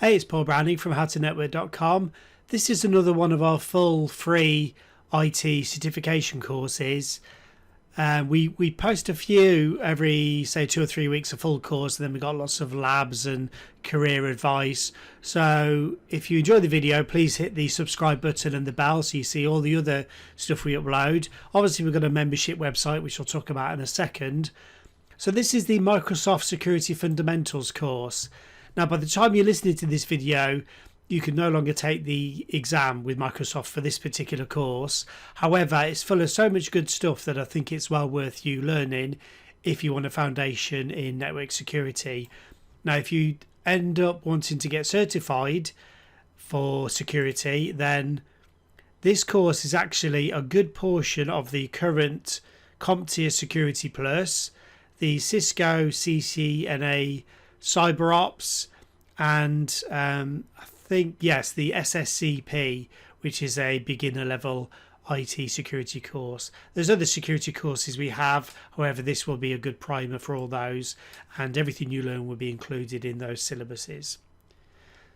Hey, it's Paul Browning from howtonetwork.com. This is another one of our full free IT certification courses. We post a few every, say, 2 or 3 weeks, a full course, and then we've got lots of labs and career advice. So if you enjoy the video, please hit the subscribe button and the bell so you see all the other stuff we upload. Obviously, we've got a membership website, which we'll talk about in a second. So this is the Microsoft Security Fundamentals course. Now, by the time you're listening to this video, you can no longer take the exam with Microsoft for this particular course. However, it's full of so much good stuff that I think it's well worth you learning if you want a foundation in network security. Now, if you end up wanting to get certified for security, then this course is actually a good portion of the current CompTIA Security Plus, the Cisco CCNA Cyber Ops, and I think, yes, the SSCP, which is a beginner level IT security course. There's other security courses we have, however, this will be a good primer for all those, and everything you learn will be included in those syllabuses.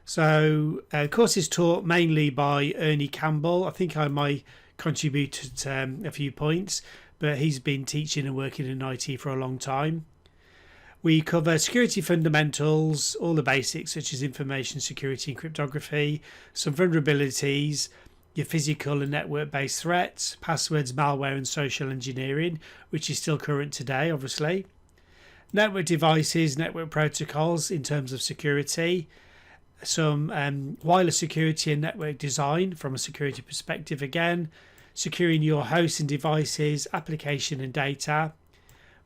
So, the course is taught mainly by Ernie Campbell. I think I might contribute a few points, but he's been teaching and working in IT for a long time. We cover security fundamentals, all the basics such as information security and cryptography, some vulnerabilities, your physical and network-based threats, passwords, malware and social engineering, which is still current today, obviously. Network devices, network protocols in terms of security, some wireless security and network design from a security perspective again, securing your hosts and devices, application and data.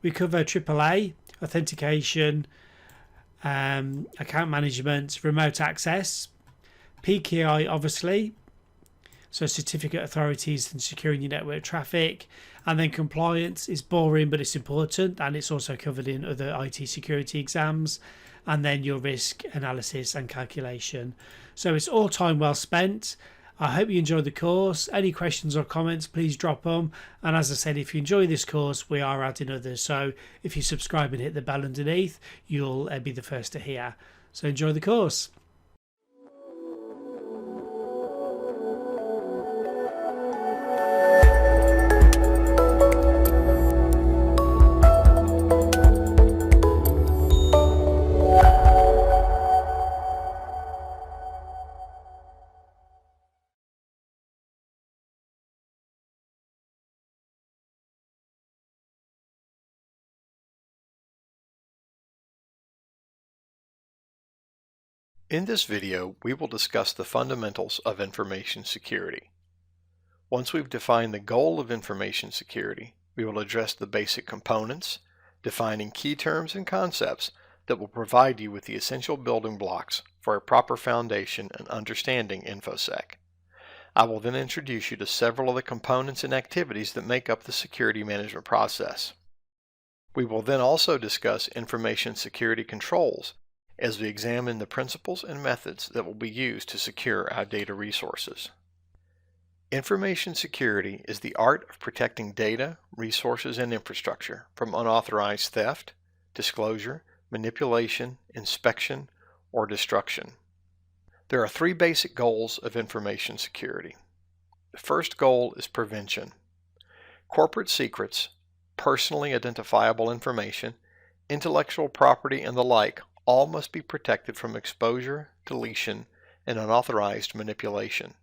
We cover AAA, Authentication, account management, remote access, PKI obviously, so certificate authorities and securing your network traffic, and then compliance is boring but it's important, and it's also covered in other IT security exams, and then your risk analysis and calculation. So it's all time well spent. I hope you enjoyed the course. Any questions or comments, please drop them. And as I said, if you enjoy this course, we are adding others. So if you subscribe and hit the bell underneath, you'll be the first to hear. So enjoy the course. In this video, we will discuss the fundamentals of information security. Once we've defined the goal of information security, we will address the basic components, defining key terms and concepts that will provide you with the essential building blocks for a proper foundation and understanding InfoSec. I will then introduce you to several of the components and activities that make up the security management process. We will then also discuss information security controls as we examine the principles and methods that will be used to secure our data resources. Information security is the art of protecting data, resources, and infrastructure from unauthorized theft, disclosure, manipulation, inspection, or destruction. There are 3 basic goals of information security. The first goal is prevention. Corporate secrets, personally identifiable information, intellectual property, and the like all must be protected from exposure, deletion, and unauthorized manipulation.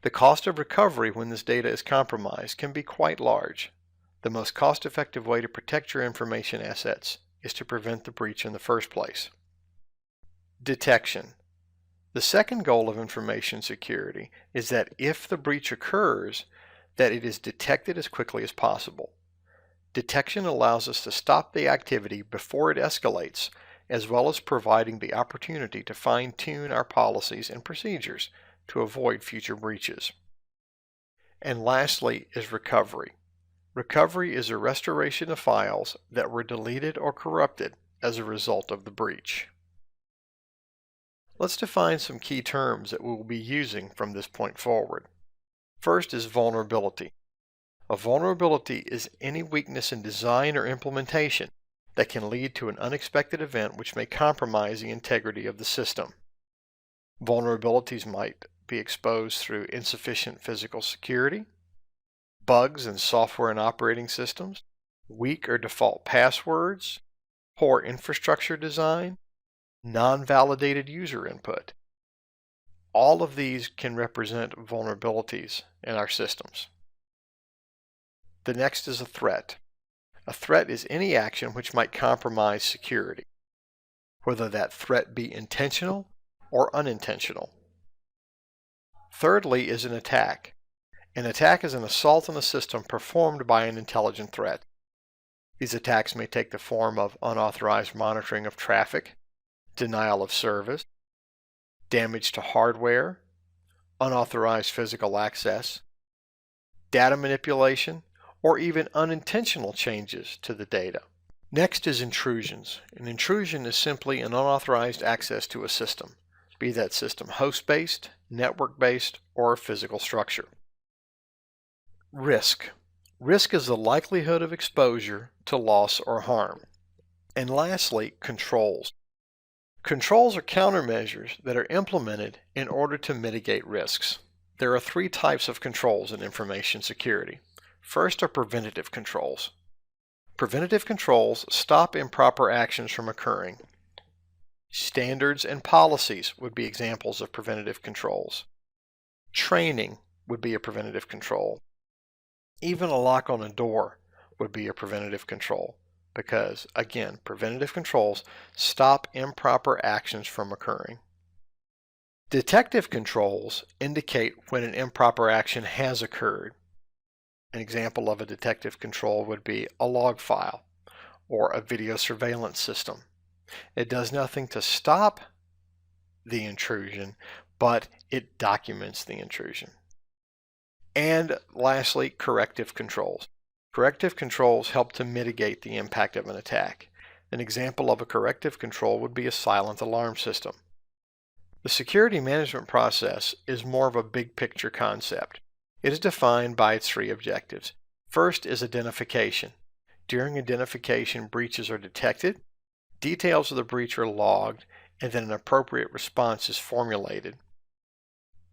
The cost of recovery when this data is compromised can be quite large. The most cost-effective way to protect your information assets is to prevent the breach in the first place. Detection. The second goal of information security is that if the breach occurs, that it is detected as quickly as possible. Detection allows us to stop the activity before it escalates, as well as providing the opportunity to fine-tune our policies and procedures to avoid future breaches. And lastly is recovery. Recovery is a restoration of files that were deleted or corrupted as a result of the breach. Let's define some key terms that we will be using from this point forward. First is vulnerability. A vulnerability is any weakness in design or implementation that can lead to an unexpected event which may compromise the integrity of the system. Vulnerabilities might be exposed through insufficient physical security, bugs in software and operating systems, weak or default passwords, poor infrastructure design, non-validated user input. All of these can represent vulnerabilities in our systems. The next is a threat. A threat is any action which might compromise security, whether that threat be intentional or unintentional. Thirdly is an attack. An attack is an assault on a system performed by an intelligent threat. These attacks may take the form of unauthorized monitoring of traffic, denial of service, damage to hardware, unauthorized physical access, data manipulation, or even unintentional changes to the data. Next is intrusions. An intrusion is simply an unauthorized access to a system, be that system host-based, network-based, or physical structure. Risk. Risk is the likelihood of exposure to loss or harm. And lastly, controls. Controls are countermeasures that are implemented in order to mitigate risks. There are three types of controls in information security. First are preventative controls. Preventative controls stop improper actions from occurring. Standards and policies would be examples of preventative controls. Training would be a preventative control. Even a lock on a door would be a preventative control because, again, preventative controls stop improper actions from occurring. Detective controls indicate when an improper action has occurred. An example of a detective control would be a log file or a video surveillance system. It does nothing to stop the intrusion, but it documents the intrusion. And lastly, corrective controls. Corrective controls help to mitigate the impact of an attack. An example of a corrective control would be a silent alarm system. The security management process is more of a big picture concept. It is defined by its three objectives. First is identification. During identification, breaches are detected, details of the breach are logged, and then an appropriate response is formulated.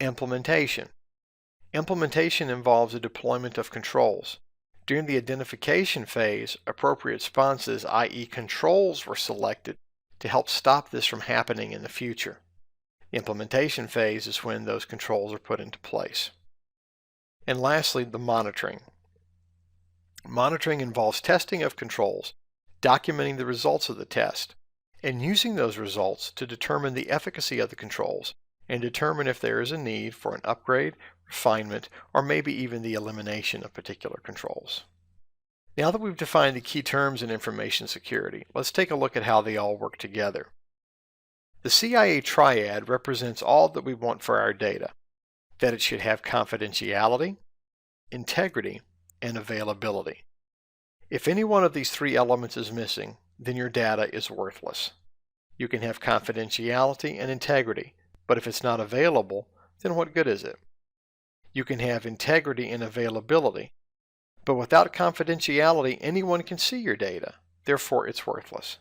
Implementation. Implementation involves the deployment of controls. During the identification phase, appropriate responses, i.e. controls, were selected to help stop this from happening in the future. The implementation phase is when those controls are put into place. And lastly, the monitoring. Monitoring involves testing of controls, documenting the results of the test, and using those results to determine the efficacy of the controls and determine if there is a need for an upgrade, refinement, or maybe even the elimination of particular controls. Now that we've defined the key terms in information security, let's take a look at how they all work together. The CIA triad represents all that we want for our data, that it should have confidentiality, integrity, and availability. If any one of these three elements is missing, then your data is worthless. You can have confidentiality and integrity, but if it's not available, then what good is it? You can have integrity and availability, but without confidentiality, anyone can see your data. Therefore, it's worthless.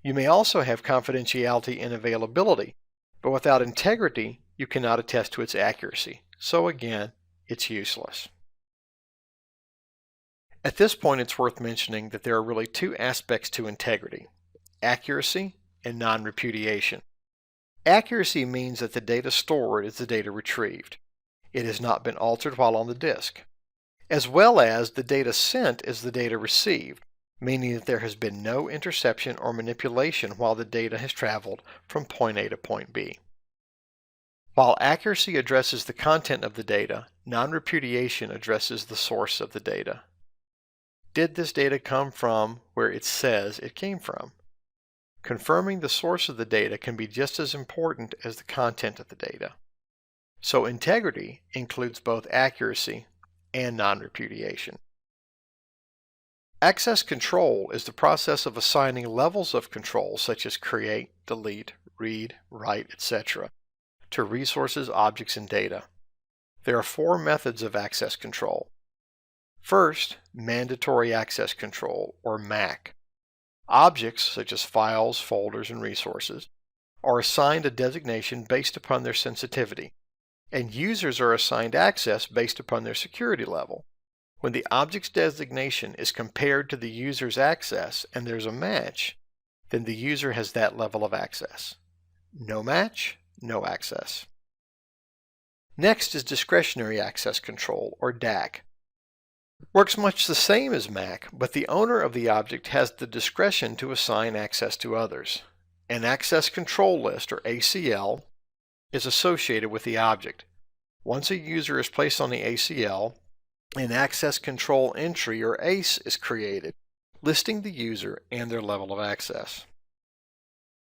You may also have confidentiality and availability, but without integrity, you cannot attest to its accuracy. So again, it's useless. At this point, it's worth mentioning that there are really two aspects to integrity: accuracy and non-repudiation. Accuracy means that the data stored is the data retrieved. It has not been altered while on the disk, as well as the data sent is the data received, meaning that there has been no interception or manipulation while the data has traveled from point A to point B. While accuracy addresses the content of the data, non-repudiation addresses the source of the data. Did this data come from where it says it came from? Confirming the source of the data can be just as important as the content of the data. So integrity includes both accuracy and non-repudiation. Access control is the process of assigning levels of control such as create, delete, read, write, etc. to resources, objects, and data. There are four methods of access control. First, mandatory access control, or MAC. Objects such as files, folders, and resources are assigned a designation based upon their sensitivity, and users are assigned access based upon their security level. When the object's designation is compared to the user's access and there's a match, then the user has that level of access. No match, no access. Next is discretionary access control, or DAC. Works much the same as MAC, but the owner of the object has the discretion to assign access to others. An access control list, or ACL, is associated with the object. Once a user is placed on the ACL, an access control entry, or ACE, is created, listing the user and their level of access.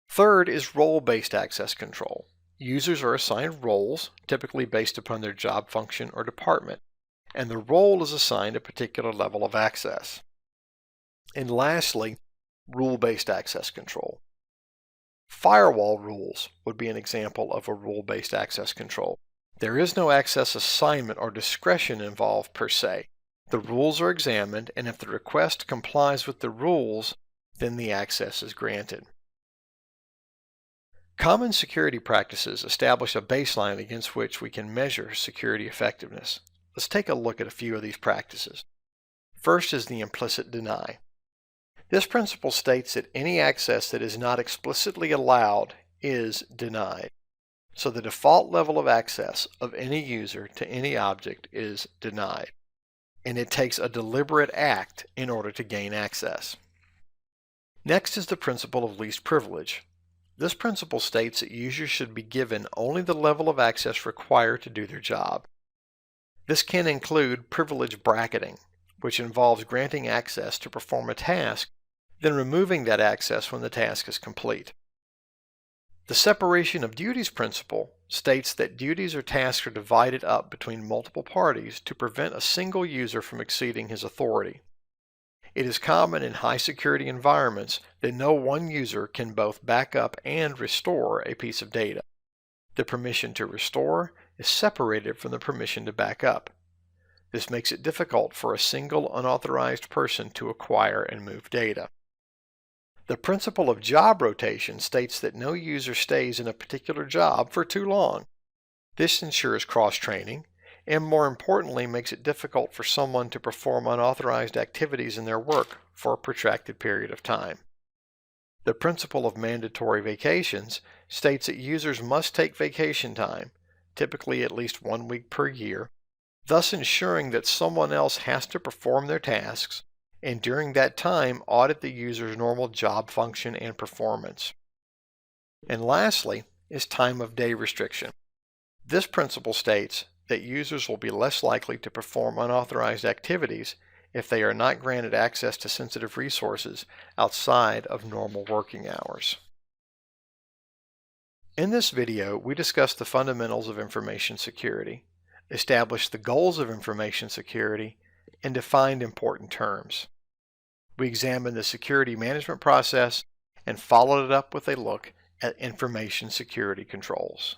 Third is role-based access control. Users are assigned roles, typically based upon their job function or department, and the role is assigned a particular level of access. And lastly, rule-based access control. Firewall rules would be an example of a rule-based access control. There is no access assignment or discretion involved per se. The rules are examined, and if the request complies with the rules, then the access is granted. Common security practices establish a baseline against which we can measure security effectiveness. Let's take a look at a few of these practices. First is the implicit deny. This principle states that any access that is not explicitly allowed is denied. So the default level of access of any user to any object is denied, and it takes a deliberate act in order to gain access. Next is the principle of least privilege. This principle states that users should be given only the level of access required to do their job. This can include privilege bracketing, which involves granting access to perform a task, then removing that access when the task is complete. The separation of duties principle states that duties or tasks are divided up between multiple parties to prevent a single user from exceeding his authority. It is common in high security environments that no one user can both back up and restore a piece of data. The permission to restore is separated from the permission to back up. This makes it difficult for a single unauthorized person to acquire and move data. The principle of job rotation states that no user stays in a particular job for too long. This ensures cross-training, and more importantly makes it difficult for someone to perform unauthorized activities in their work for a protracted period of time. The principle of mandatory vacations states that users must take vacation time, typically at least 1 week per year, thus ensuring that someone else has to perform their tasks, and during that time audit the user's normal job function and performance. And lastly is time of day restriction. This principle states that users will be less likely to perform unauthorized activities if they are not granted access to sensitive resources outside of normal working hours. In this video, we discussed the fundamentals of information security, established the goals of information security, and defined important terms. We examined the security management process and followed it up with a look at information security controls.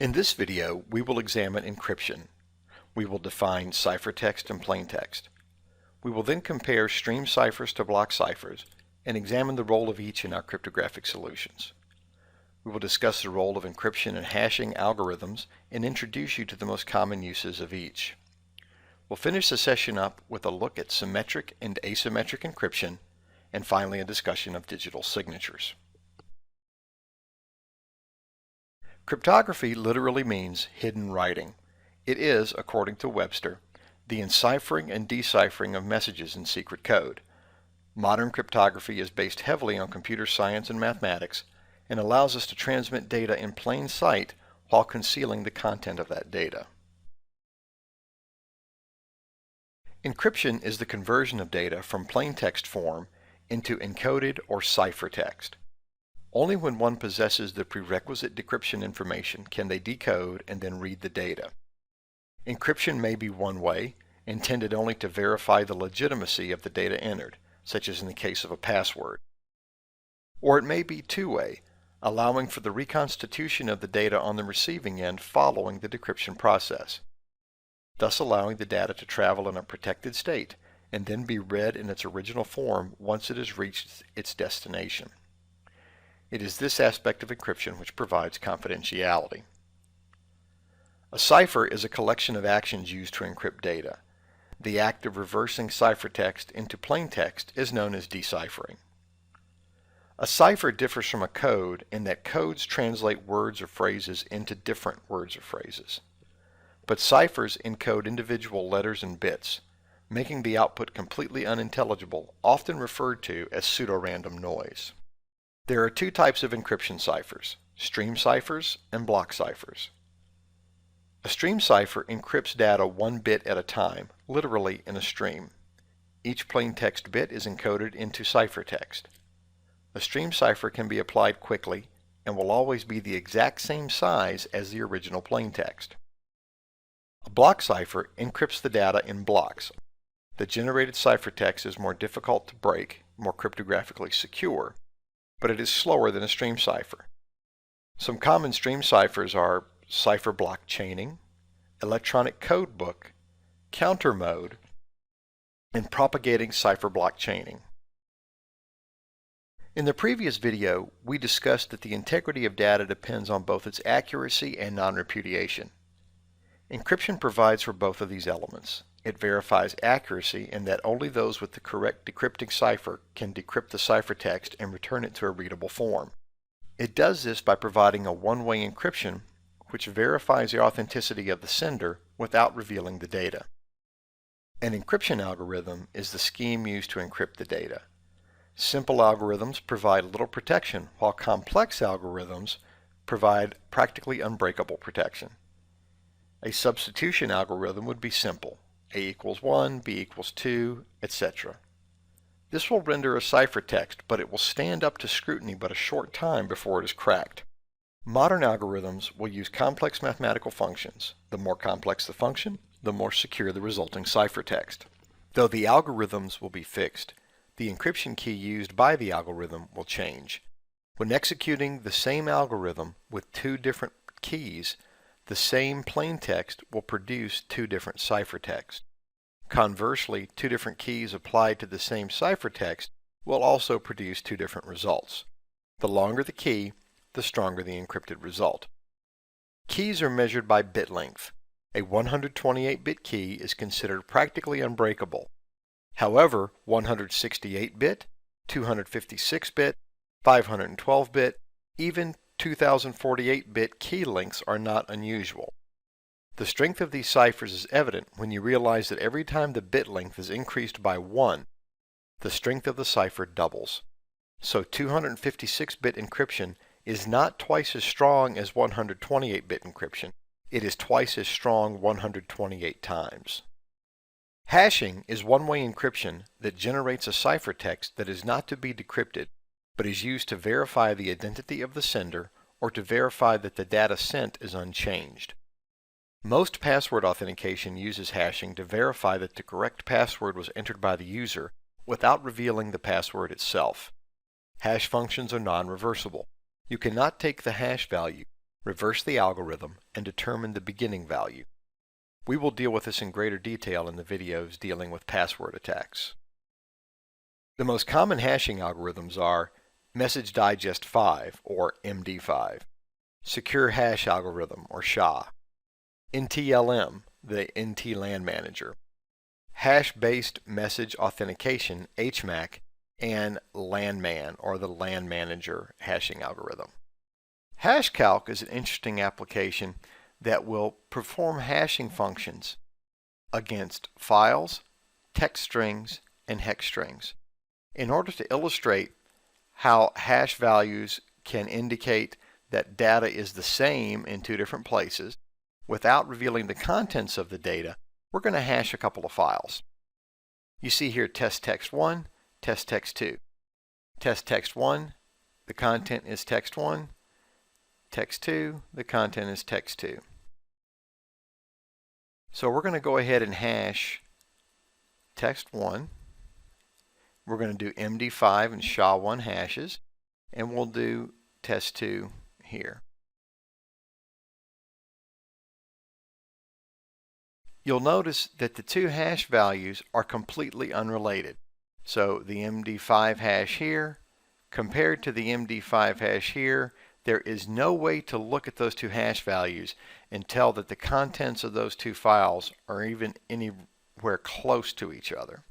In this video, we will examine encryption. We will define ciphertext and plaintext. We will then compare stream ciphers to block ciphers and examine the role of each in our cryptographic solutions. We will discuss the role of encryption and hashing algorithms and introduce you to the most common uses of each. We'll finish the session up with a look at symmetric and asymmetric encryption, and finally a discussion of digital signatures. Cryptography literally means hidden writing. It is, according to Webster, the enciphering and deciphering of messages in secret code. Modern cryptography is based heavily on computer science and mathematics and allows us to transmit data in plain sight while concealing the content of that data. Encryption is the conversion of data from plain text form into encoded or ciphertext. Only when one possesses the prerequisite decryption information can they decode and then read the data. Encryption may be one way, intended only to verify the legitimacy of the data entered, such as in the case of a password. Or it may be two-way, allowing for the reconstitution of the data on the receiving end following the decryption process, thus allowing the data to travel in a protected state and then be read in its original form once it has reached its destination. It is this aspect of encryption which provides confidentiality. A cipher is a collection of actions used to encrypt data. The act of reversing ciphertext into plaintext is known as deciphering. A cipher differs from a code in that codes translate words or phrases into different words or phrases. But ciphers encode individual letters and bits, making the output completely unintelligible, often referred to as pseudo-random noise. There are two types of encryption ciphers, stream ciphers and block ciphers. A stream cipher encrypts data one bit at a time, literally in a stream. Each plaintext bit is encoded into ciphertext. A stream cipher can be applied quickly and will always be the exact same size as the original plaintext. A block cipher encrypts the data in blocks. The generated ciphertext is more difficult to break, more cryptographically secure, but it is slower than a stream cipher. Some common stream ciphers are cipher block chaining, electronic code book, counter mode, and propagating cipher block chaining. In the previous video, we discussed that the integrity of data depends on both its accuracy and non-repudiation. Encryption provides for both of these elements. It verifies accuracy in that only those with the correct decrypting cipher can decrypt the ciphertext and return it to a readable form. It does this by providing a one-way encryption which verifies the authenticity of the sender without revealing the data. An encryption algorithm is the scheme used to encrypt the data. Simple algorithms provide little protection, while complex algorithms provide practically unbreakable protection. A substitution algorithm would be simple: A equals 1, B equals 2, etc. This will render a ciphertext, but it will stand up to scrutiny but a short time before it is cracked. Modern algorithms will use complex mathematical functions. The more complex the function, the more secure the resulting ciphertext. Though the algorithms will be fixed, the encryption key used by the algorithm will change. When executing the same algorithm with two different keys, the same plaintext will produce two different ciphertexts. Conversely, two different keys applied to the same ciphertext will also produce two different results. The longer the key, the stronger the encrypted result. Keys are measured by bit length. A 128-bit key is considered practically unbreakable. However, 168-bit, 256-bit, 512-bit, even 2048-bit key lengths are not unusual. The strength of these ciphers is evident when you realize that every time the bit length is increased by 1, the strength of the cipher doubles. So 256-bit encryption is not twice as strong as 128-bit encryption. It is twice as strong 128 times. Hashing is one-way encryption that generates a ciphertext that is not to be decrypted, but is used to verify the identity of the sender or to verify that the data sent is unchanged. Most password authentication uses hashing to verify that the correct password was entered by the user without revealing the password itself. Hash functions are non-reversible. You cannot take the hash value, reverse the algorithm, and determine the beginning value. We will deal with this in greater detail in the videos dealing with password attacks. The most common hashing algorithms are Message Digest 5 or MD5, Secure Hash Algorithm or SHA, NTLM, the NT LAN Manager, Hash-Based Message Authentication HMAC, and LANMAN or the LAN Manager hashing algorithm. HashCalc is an interesting application that will perform hashing functions against files, text strings, and hex strings. In order to illustrate how hash values can indicate that data is the same in two different places without revealing the contents of the data, we're going to hash a couple of files. You see here test text 1, test text 2. Test text 1, the content is text 1. Text 2, the content is text 2. So we're going to go ahead and hash text 1. We're going to do MD5 and SHA-1 hashes, and we'll do test 2 here. You'll notice that the two hash values are completely unrelated. So the MD5 hash here compared to the MD5 hash here, there is no way to look at those two hash values and tell that the contents of those two files are even anywhere close to each other.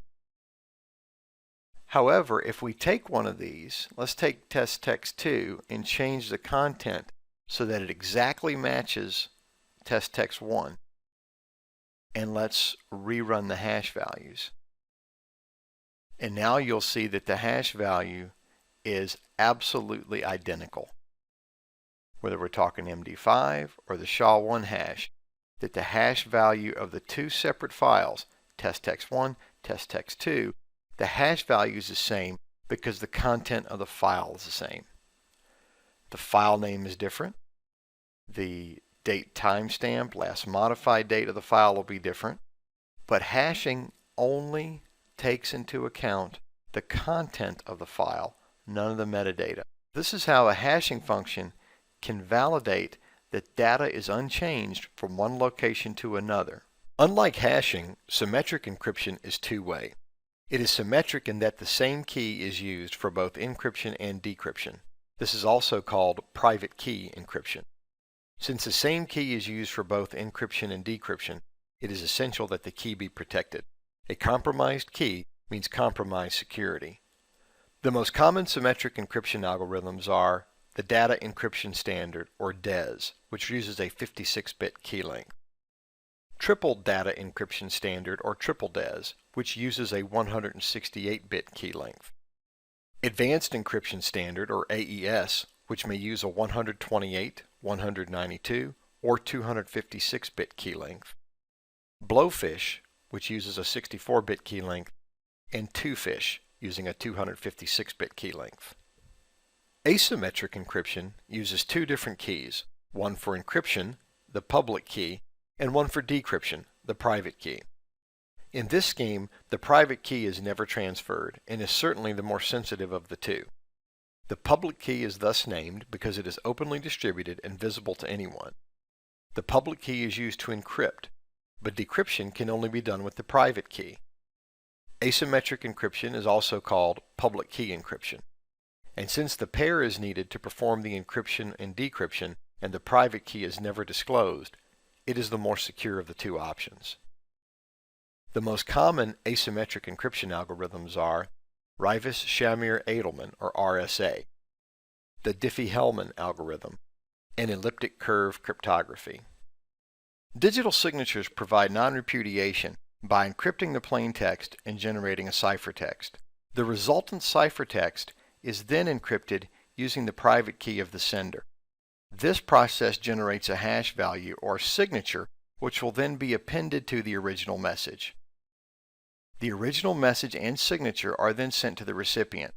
However, if we take one of these, let's take test text 2 and change the content so that it exactly matches test text 1. And let's rerun the hash values. And now you'll see that the hash value is absolutely identical. Whether we're talking MD5 or the SHA-1 hash, that the hash value of the two separate files, test text 1, test text 2, the hash value is the same because the content of the file is the same. The file name is different. The date timestamp, last modified date of the file will be different. But hashing only takes into account the content of the file, none of the metadata. This is how a hashing function can validate that data is unchanged from one location to another. Unlike hashing, symmetric encryption is two-way. It is symmetric in that the same key is used for both encryption and decryption. This is also called private key encryption. Since the same key is used for both encryption and decryption, it is essential that the key be protected. A compromised key means compromised security. The most common symmetric encryption algorithms are the Data Encryption Standard, or DES, which uses a 56-bit key length. Triple Data Encryption Standard, or triple DES, which uses a 168-bit key length. Advanced Encryption Standard, or AES, which may use a 128, 192, or 256-bit key length. Blowfish, which uses a 64-bit key length, and Twofish, using a 256-bit key length. Asymmetric encryption uses two different keys, one for encryption, the public key, and one for decryption, the private key. In this scheme, the private key is never transferred and is certainly the more sensitive of the two. The public key is thus named because it is openly distributed and visible to anyone. The public key is used to encrypt, but decryption can only be done with the private key. Asymmetric encryption is also called public key encryption. And since the pair is needed to perform the encryption and decryption, and the private key is never disclosed, it is the more secure of the two options. The most common asymmetric encryption algorithms are Rivas-Shamir-Edelman, or RSA, the Diffie-Hellman algorithm, and elliptic curve cryptography. Digital signatures provide non-repudiation by encrypting the plain text and generating a ciphertext. The resultant ciphertext is then encrypted using the private key of the sender. This process generates a hash value or signature which will then be appended to the original message. The original message and signature are then sent to the recipient.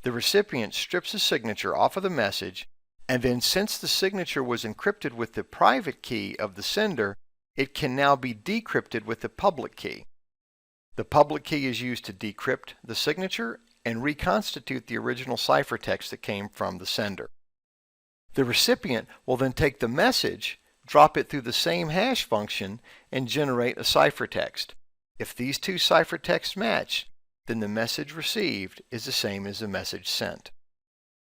The recipient strips the signature off of the message, and then since the signature was encrypted with the private key of the sender, it can now be decrypted with the public key. The public key is used to decrypt the signature and reconstitute the original ciphertext that came from the sender. The recipient will then take the message, drop it through the same hash function, and generate a ciphertext. If these two ciphertexts match, then the message received is the same as the message sent.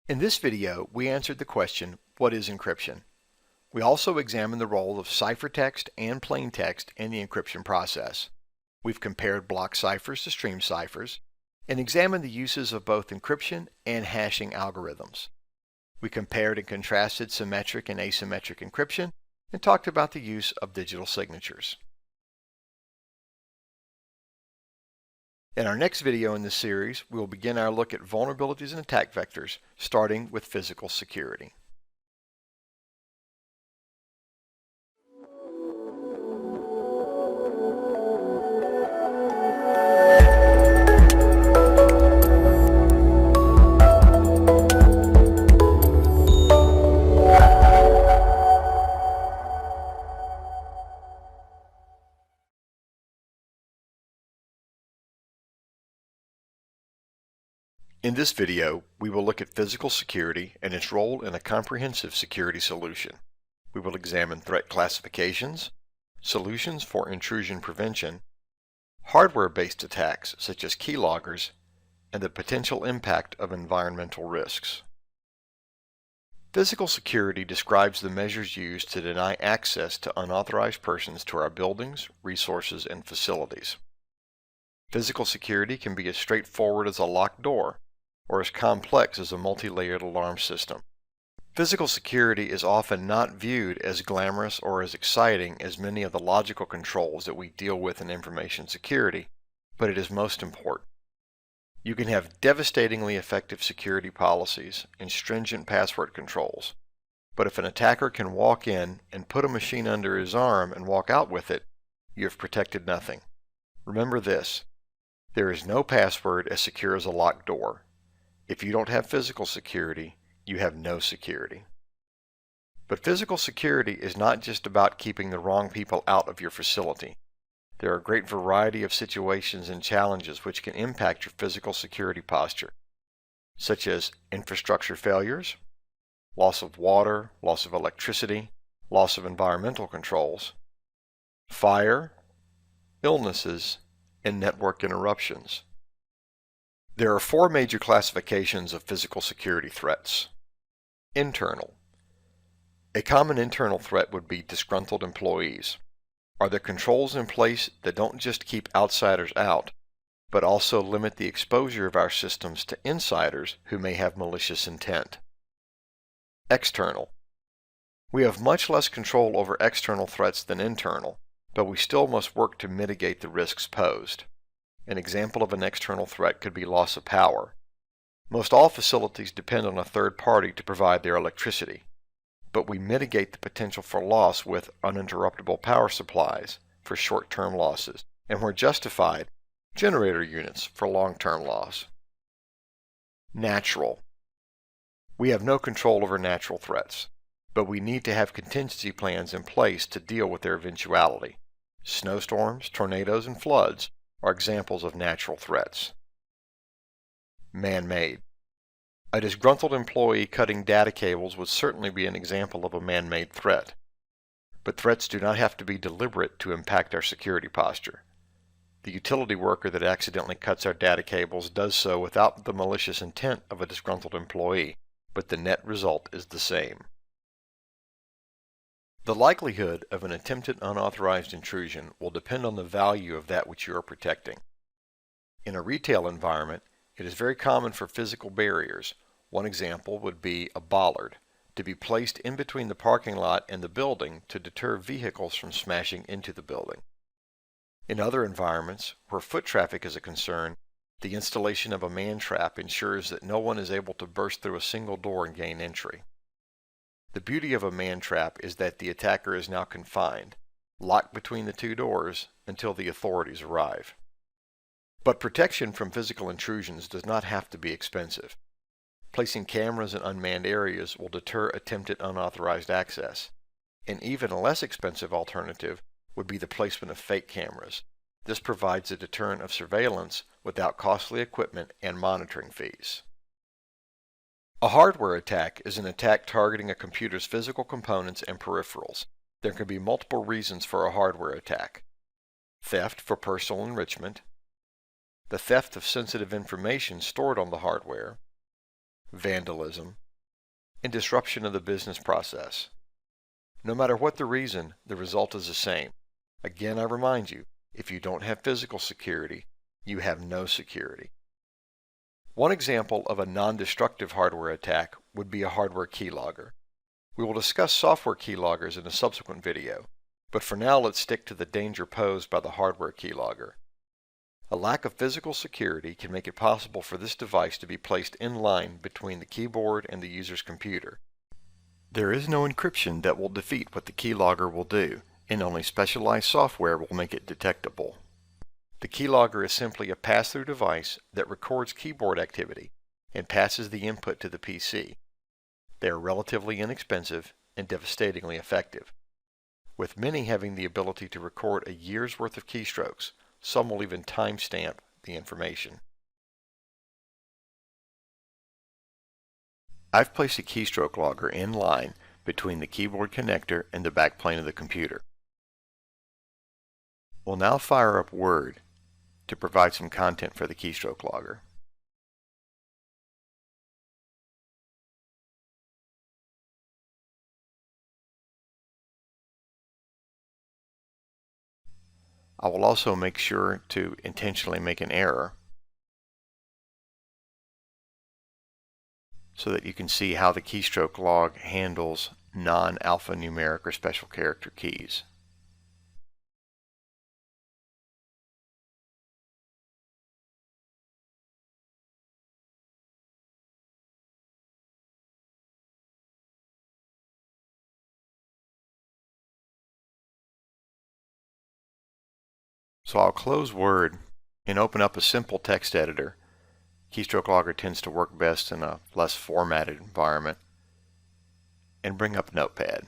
In this video, we answered the question, what is encryption? We also examined the role of ciphertext and plaintext in the encryption process. We've compared block ciphers to stream ciphers, and examined the uses of both encryption and hashing algorithms. We compared and contrasted symmetric and asymmetric encryption and talked about the use of digital signatures. In our next video in this series, we will begin our look at vulnerabilities and attack vectors, starting with physical security. In this video, we will look at physical security and its role in a comprehensive security solution. We will examine threat classifications, solutions for intrusion prevention, hardware-based attacks such as keyloggers, and the potential impact of environmental risks. Physical security describes the measures used to deny access to unauthorized persons to our buildings, resources, and facilities. Physical security can be as straightforward as a locked door, or as complex as a multi-layered alarm system. Physical security is often not viewed as glamorous or as exciting as many of the logical controls that we deal with in information security, but it is most important. You can have devastatingly effective security policies and stringent password controls, but if an attacker can walk in and put a machine under his arm and walk out with it, you have protected nothing. Remember this: there is no password as secure as a locked door. If you don't have physical security, you have no security. But physical security is not just about keeping the wrong people out of your facility. There are a great variety of situations and challenges which can impact your physical security posture, such as infrastructure failures, loss of water, loss of electricity, loss of environmental controls, fire, illnesses, and network interruptions. There are four major classifications of physical security threats. Internal. A common internal threat would be disgruntled employees. Are there controls in place that don't just keep outsiders out, but also limit the exposure of our systems to insiders who may have malicious intent? External. We have much less control over external threats than internal, but we still must work to mitigate the risks posed. An example of an external threat could be loss of power. Most all facilities depend on a third party to provide their electricity, but we mitigate the potential for loss with uninterruptible power supplies for short-term losses, and where justified, generator units for long-term loss. Natural. We have no control over natural threats, but we need to have contingency plans in place to deal with their eventuality. Snowstorms, tornadoes, and floods are examples of natural threats. Man-made. A disgruntled employee cutting data cables would certainly be an example of a man-made threat. But threats do not have to be deliberate to impact our security posture. The utility worker that accidentally cuts our data cables does so without the malicious intent of a disgruntled employee, but the net result is the same. The likelihood of an attempted unauthorized intrusion will depend on the value of that which you are protecting. In a retail environment, it is very common for physical barriers, one example would be a bollard, to be placed in between the parking lot and the building to deter vehicles from smashing into the building. In other environments, where foot traffic is a concern, the installation of a man-trap ensures that no one is able to burst through a single door and gain entry. The beauty of a man-trap is that the attacker is now confined, locked between the two doors until the authorities arrive. But protection from physical intrusions does not have to be expensive. Placing cameras in unmanned areas will deter attempted unauthorized access. An even less expensive alternative would be the placement of fake cameras. This provides a deterrent of surveillance without costly equipment and monitoring fees. A hardware attack is an attack targeting a computer's physical components and peripherals. There can be multiple reasons for a hardware attack: theft for personal enrichment, the theft of sensitive information stored on the hardware, vandalism, and disruption of the business process. No matter what the reason, the result is the same. Again, I remind you, if you don't have physical security, you have no security. One example of a non-destructive hardware attack would be a hardware keylogger. We will discuss software keyloggers in a subsequent video, but for now let's stick to the danger posed by the hardware keylogger. A lack of physical security can make it possible for this device to be placed in line between the keyboard and the user's computer. There is no encryption that will defeat what the keylogger will do, and only specialized software will make it detectable. The keylogger is simply a pass-through device that records keyboard activity and passes the input to the PC. They are relatively inexpensive and devastatingly effective, with many having the ability to record a year's worth of keystrokes. Some will even timestamp the information. I've placed a keystroke logger in line between the keyboard connector and the backplane of the computer. We'll now fire up Word to provide some content for the keystroke logger. I will also make sure to intentionally make an error so that you can see how the keystroke log handles non-alphanumeric or special character keys. So I'll close Word and open up a simple text editor. Keystroke logger tends to work best in a less formatted environment, and bring up Notepad.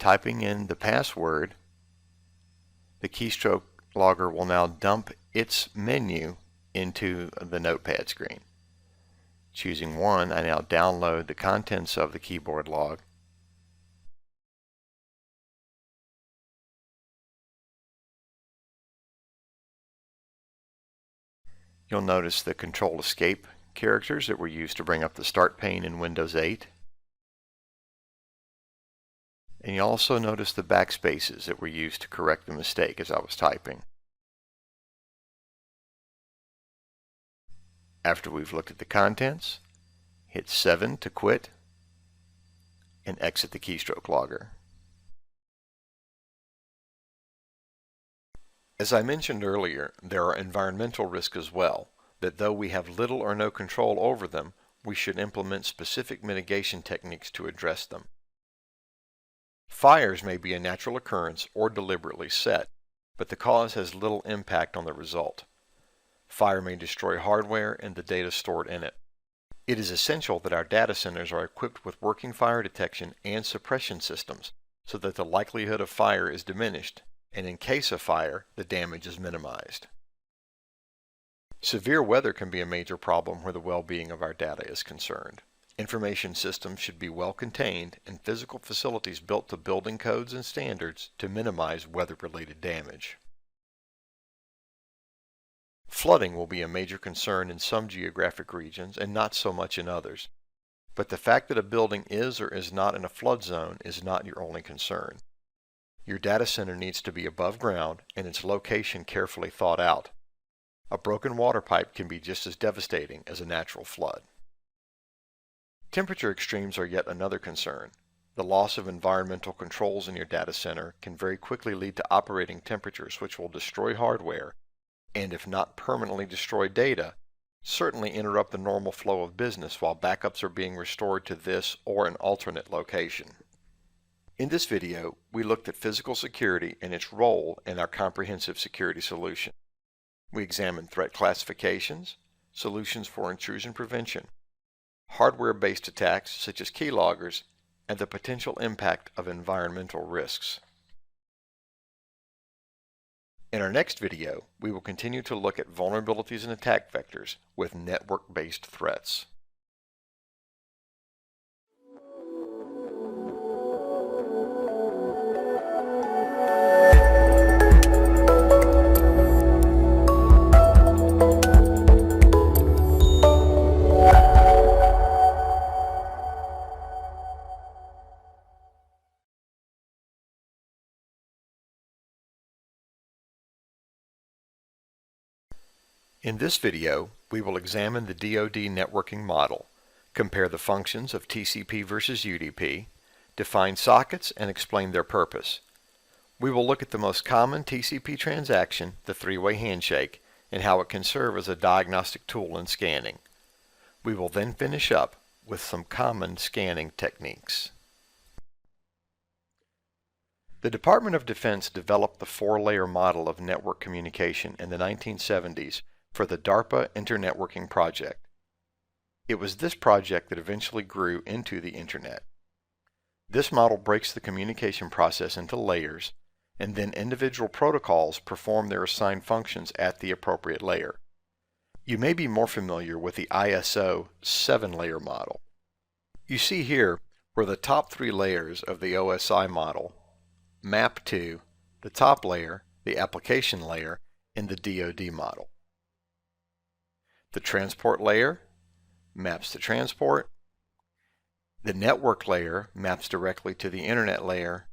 Typing in the password, the keystroke logger will now dump its menu into the Notepad screen. Choosing one, I now download the contents of the keyboard log. You'll notice the Control Escape characters that were used to bring up the Start pane in Windows 8. And you also notice the backspaces that were used to correct the mistake as I was typing. After we've looked at the contents, hit 7 to quit and exit the keystroke logger. As I mentioned earlier, there are environmental risks as well, that though we have little or no control over them, we should implement specific mitigation techniques to address them. Fires may be a natural occurrence or deliberately set, but the cause has little impact on the result. Fire may destroy hardware and the data stored in it. It is essential that our data centers are equipped with working fire detection and suppression systems so that the likelihood of fire is diminished, and in case of fire, the damage is minimized. Severe weather can be a major problem where the well-being of our data is concerned. Information systems should be well contained and physical facilities built to building codes and standards to minimize weather-related damage. Flooding will be a major concern in some geographic regions and not so much in others. But the fact that a building is or is not in a flood zone is not your only concern. Your data center needs to be above ground and its location carefully thought out. A broken water pipe can be just as devastating as a natural flood. Temperature extremes are yet another concern. The loss of environmental controls in your data center can very quickly lead to operating temperatures which will destroy hardware, and if not permanently destroy data, certainly interrupt the normal flow of business while backups are being restored to this or an alternate location. In this video, we looked at physical security and its role in our comprehensive security solution. We examined threat classifications, solutions for intrusion prevention, hardware-based attacks such as keyloggers, and the potential impact of environmental risks. In our next video, we will continue to look at vulnerabilities and attack vectors with network-based threats. In this video, we will examine the DoD networking model, compare the functions of TCP versus UDP, define sockets, and explain their purpose. We will look at the most common TCP transaction, the three-way handshake, and how it can serve as a diagnostic tool in scanning. We will then finish up with some common scanning techniques. The Department of Defense developed the four-layer model of network communication in the 1970s for the DARPA Internetworking Project. It was this project that eventually grew into the Internet. This model breaks the communication process into layers, and then individual protocols perform their assigned functions at the appropriate layer. You may be more familiar with the ISO 7-layer model. You see here where the top 3 layers of the OSI model map to the top layer, the application layer, in the DoD model. The transport layer maps to transport, the network layer maps directly to the internet layer,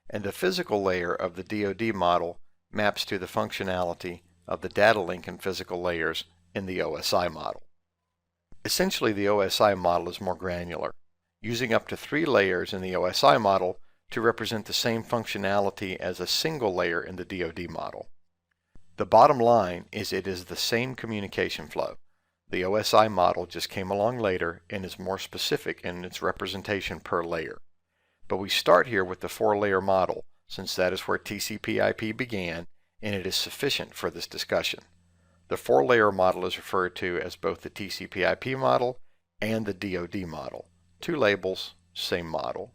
and the physical layer of the DoD model maps to the functionality of the data link and physical layers in the OSI model. Essentially, the OSI model is more granular, using up to 3 layers in the OSI model to represent the same functionality as a single layer in the DoD model. The bottom line is it is the same communication flow. The OSI model just came along later and is more specific in its representation per layer. But we start here with the 4-layer model, since that is where TCP/IP began, and it is sufficient for this discussion. The 4-layer model is referred to as both the TCP/IP model and the DoD model. 2 labels, same model.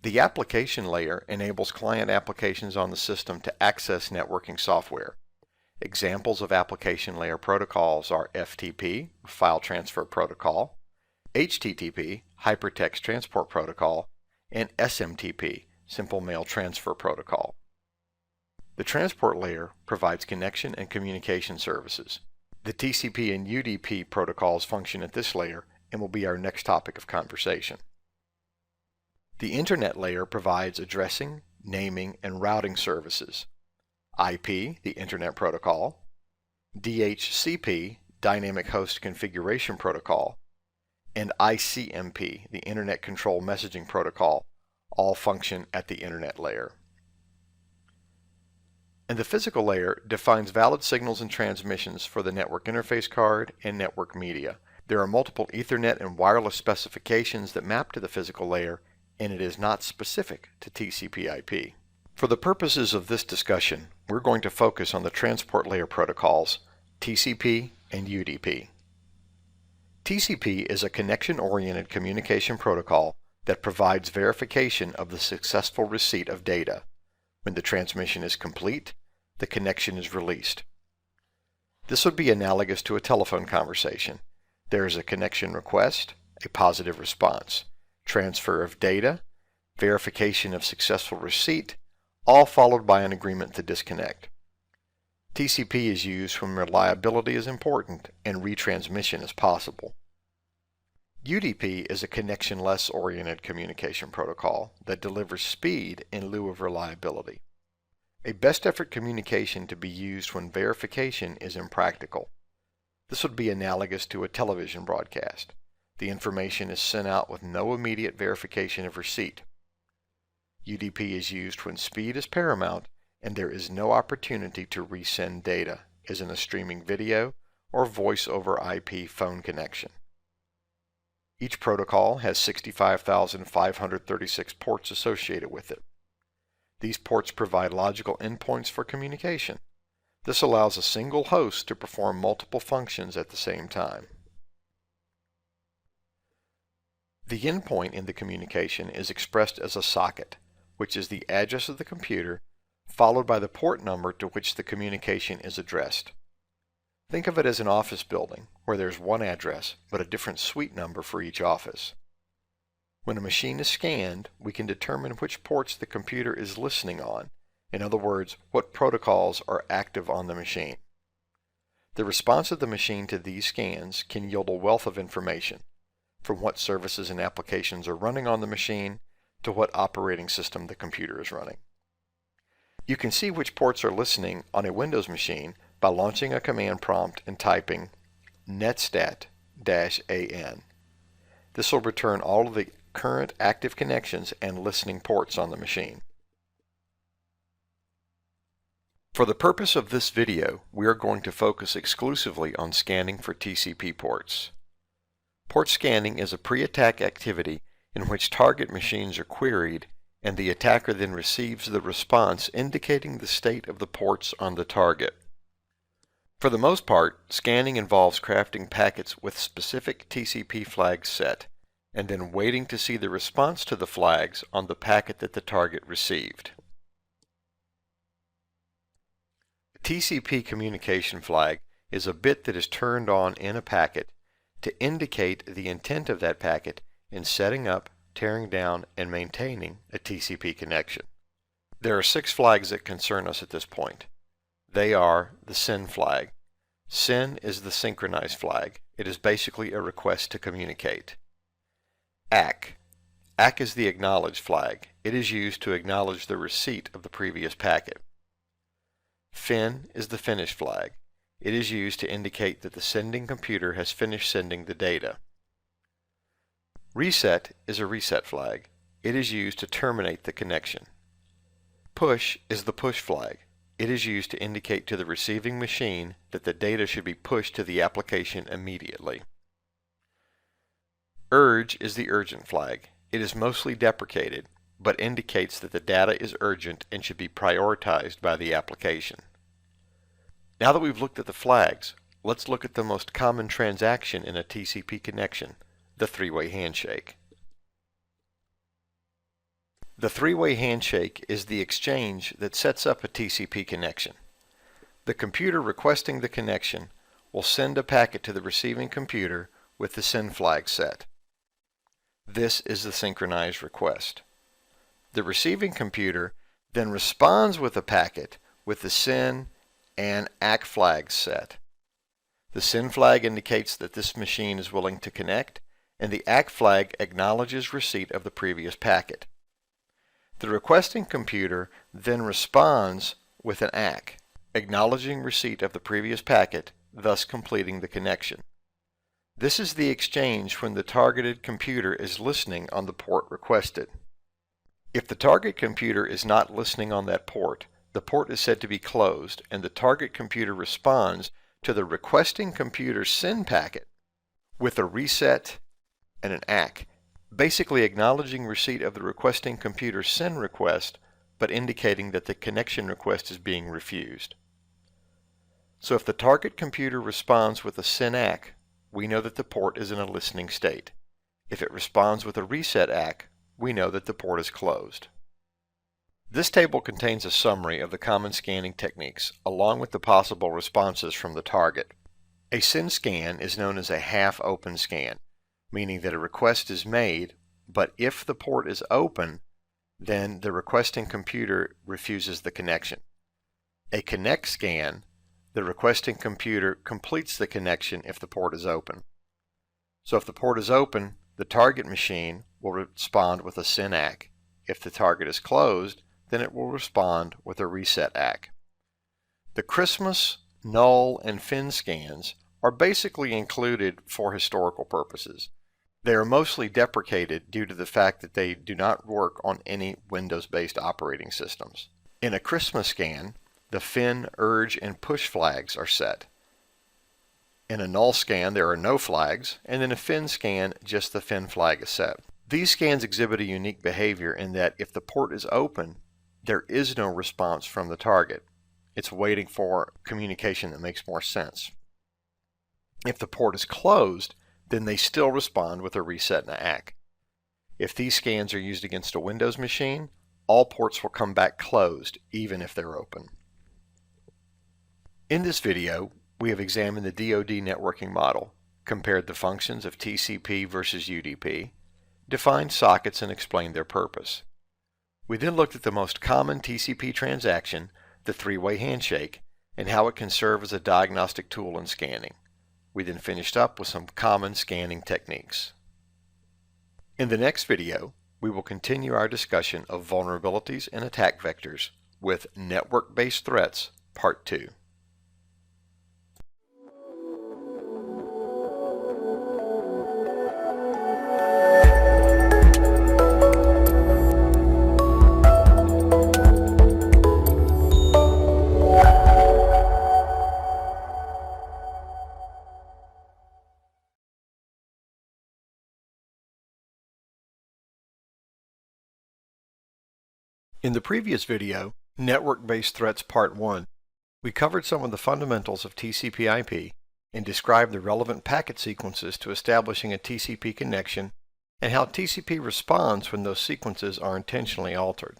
The application layer enables client applications on the system to access networking software. Examples of application layer protocols are FTP, File Transfer Protocol, HTTP, Hypertext Transport Protocol, and SMTP, Simple Mail Transfer Protocol. The transport layer provides connection and communication services. The TCP and UDP protocols function at this layer and will be our next topic of conversation. The Internet layer provides addressing, naming, and routing services. IP, the Internet Protocol, DHCP, Dynamic Host Configuration Protocol, and ICMP, the Internet Control Messaging Protocol, all function at the Internet layer. And the physical layer defines valid signals and transmissions for the network interface card and network media. There are multiple Ethernet and wireless specifications that map to the physical layer, and it is not specific to TCP/IP. For the purposes of this discussion, we're going to focus on the transport layer protocols, TCP and UDP. TCP is a connection-oriented communication protocol that provides verification of the successful receipt of data. When the transmission is complete, the connection is released. This would be analogous to a telephone conversation. There is a connection request, a positive response, transfer of data, verification of successful receipt, all followed by an agreement to disconnect. TCP is used when reliability is important and retransmission is possible. UDP is a connection-less oriented communication protocol that delivers speed in lieu of reliability. A best effort communication to be used when verification is impractical. This would be analogous to a television broadcast. The information is sent out with no immediate verification of receipt. UDP is used when speed is paramount and there is no opportunity to resend data, as in a streaming video or voice over IP phone connection. Each protocol has 65,536 ports associated with it. These ports provide logical endpoints for communication. This allows a single host to perform multiple functions at the same time. The endpoint in the communication is expressed as a socket, which is the address of the computer, followed by the port number to which the communication is addressed. Think of it as an office building, where there's one address, but a different suite number for each office. When a machine is scanned, we can determine which ports the computer is listening on. In other words, what protocols are active on the machine. The response of the machine to these scans can yield a wealth of information, from what services and applications are running on the machine to what operating system the computer is running. You can see which ports are listening on a Windows machine by launching a command prompt and typing netstat-an. This will return all of the current active connections and listening ports on the machine. For the purpose of this video, we are going to focus exclusively on scanning for TCP ports. Port scanning is a pre-attack activity in which target machines are queried and the attacker then receives the response indicating the state of the ports on the target. For the most part, scanning involves crafting packets with specific TCP flags set, and then waiting to see the response to the flags on the packet that the target received. The TCP communication flag is a bit that is turned on in a packet to indicate the intent of that packet in setting up, tearing down, and maintaining a TCP connection. There are 6 flags that concern us at this point. They are the SYN flag. SYN is the synchronized flag. It is basically a request to communicate. ACK. ACK is the acknowledged flag. It is used to acknowledge the receipt of the previous packet. FIN is the finished flag. It is used to indicate that the sending computer has finished sending the data. Reset is a reset flag. It is used to terminate the connection. Push is the push flag. It is used to indicate to the receiving machine that the data should be pushed to the application immediately. Urge is the urgent flag. It is mostly deprecated, but indicates that the data is urgent and should be prioritized by the application. Now that we've looked at the flags, let's look at the most common transaction in a TCP connection, the three-way handshake. The three-way handshake is the exchange that sets up a TCP connection. The computer requesting the connection will send a packet to the receiving computer with the SYN flag set. This is the synchronized request. The receiving computer then responds with a packet with the SYN and ACK flags set. The SYN flag indicates that this machine is willing to connect, and the ACK flag acknowledges receipt of the previous packet. The requesting computer then responds with an ACK, acknowledging receipt of the previous packet, thus completing the connection. This is the exchange when the targeted computer is listening on the port requested. If the target computer is not listening on that port, the port is said to be closed, and the target computer responds to the requesting computer's SYN packet with a reset and an ACK, basically acknowledging receipt of the requesting computer's SYN request, but indicating that the connection request is being refused. So if the target computer responds with a SYN ACK, we know that the port is in a listening state. If it responds with a reset ACK, we know that the port is closed. This table contains a summary of the common scanning techniques, along with the possible responses from the target. A SYN scan is known as a half-open scan, meaning that a request is made, but if the port is open, then the requesting computer refuses the connection. A connect scan, the requesting computer completes the connection if the port is open. So if the port is open, the target machine will respond with a SYN ACK. If the target is closed, then it will respond with a reset ACK. The Christmas, null, and fin scans are basically included for historical purposes. They are mostly deprecated due to the fact that they do not work on any Windows-based operating systems. In a Christmas scan, the fin, urge, and push flags are set. In a null scan, there are no flags, and in a fin scan, just the fin flag is set. These scans exhibit a unique behavior in that if the port is open, there is no response from the target. It's waiting for communication that makes more sense. If the port is closed, then they still respond with a reset and an ACK. If these scans are used against a Windows machine, all ports will come back closed, even if they're open. In this video, we have examined the DoD networking model, compared the functions of TCP versus UDP, defined sockets and explained their purpose. We then looked at the most common TCP transaction, the three-way handshake, and how it can serve as a diagnostic tool in scanning. We then finished up with some common scanning techniques. In the next video, we will continue our discussion of vulnerabilities and attack vectors with network-based threats, Part 2. In the previous video, Network-Based Threats Part 1, we covered some of the fundamentals of TCP/IP and described the relevant packet sequences to establishing a TCP connection and how TCP responds when those sequences are intentionally altered.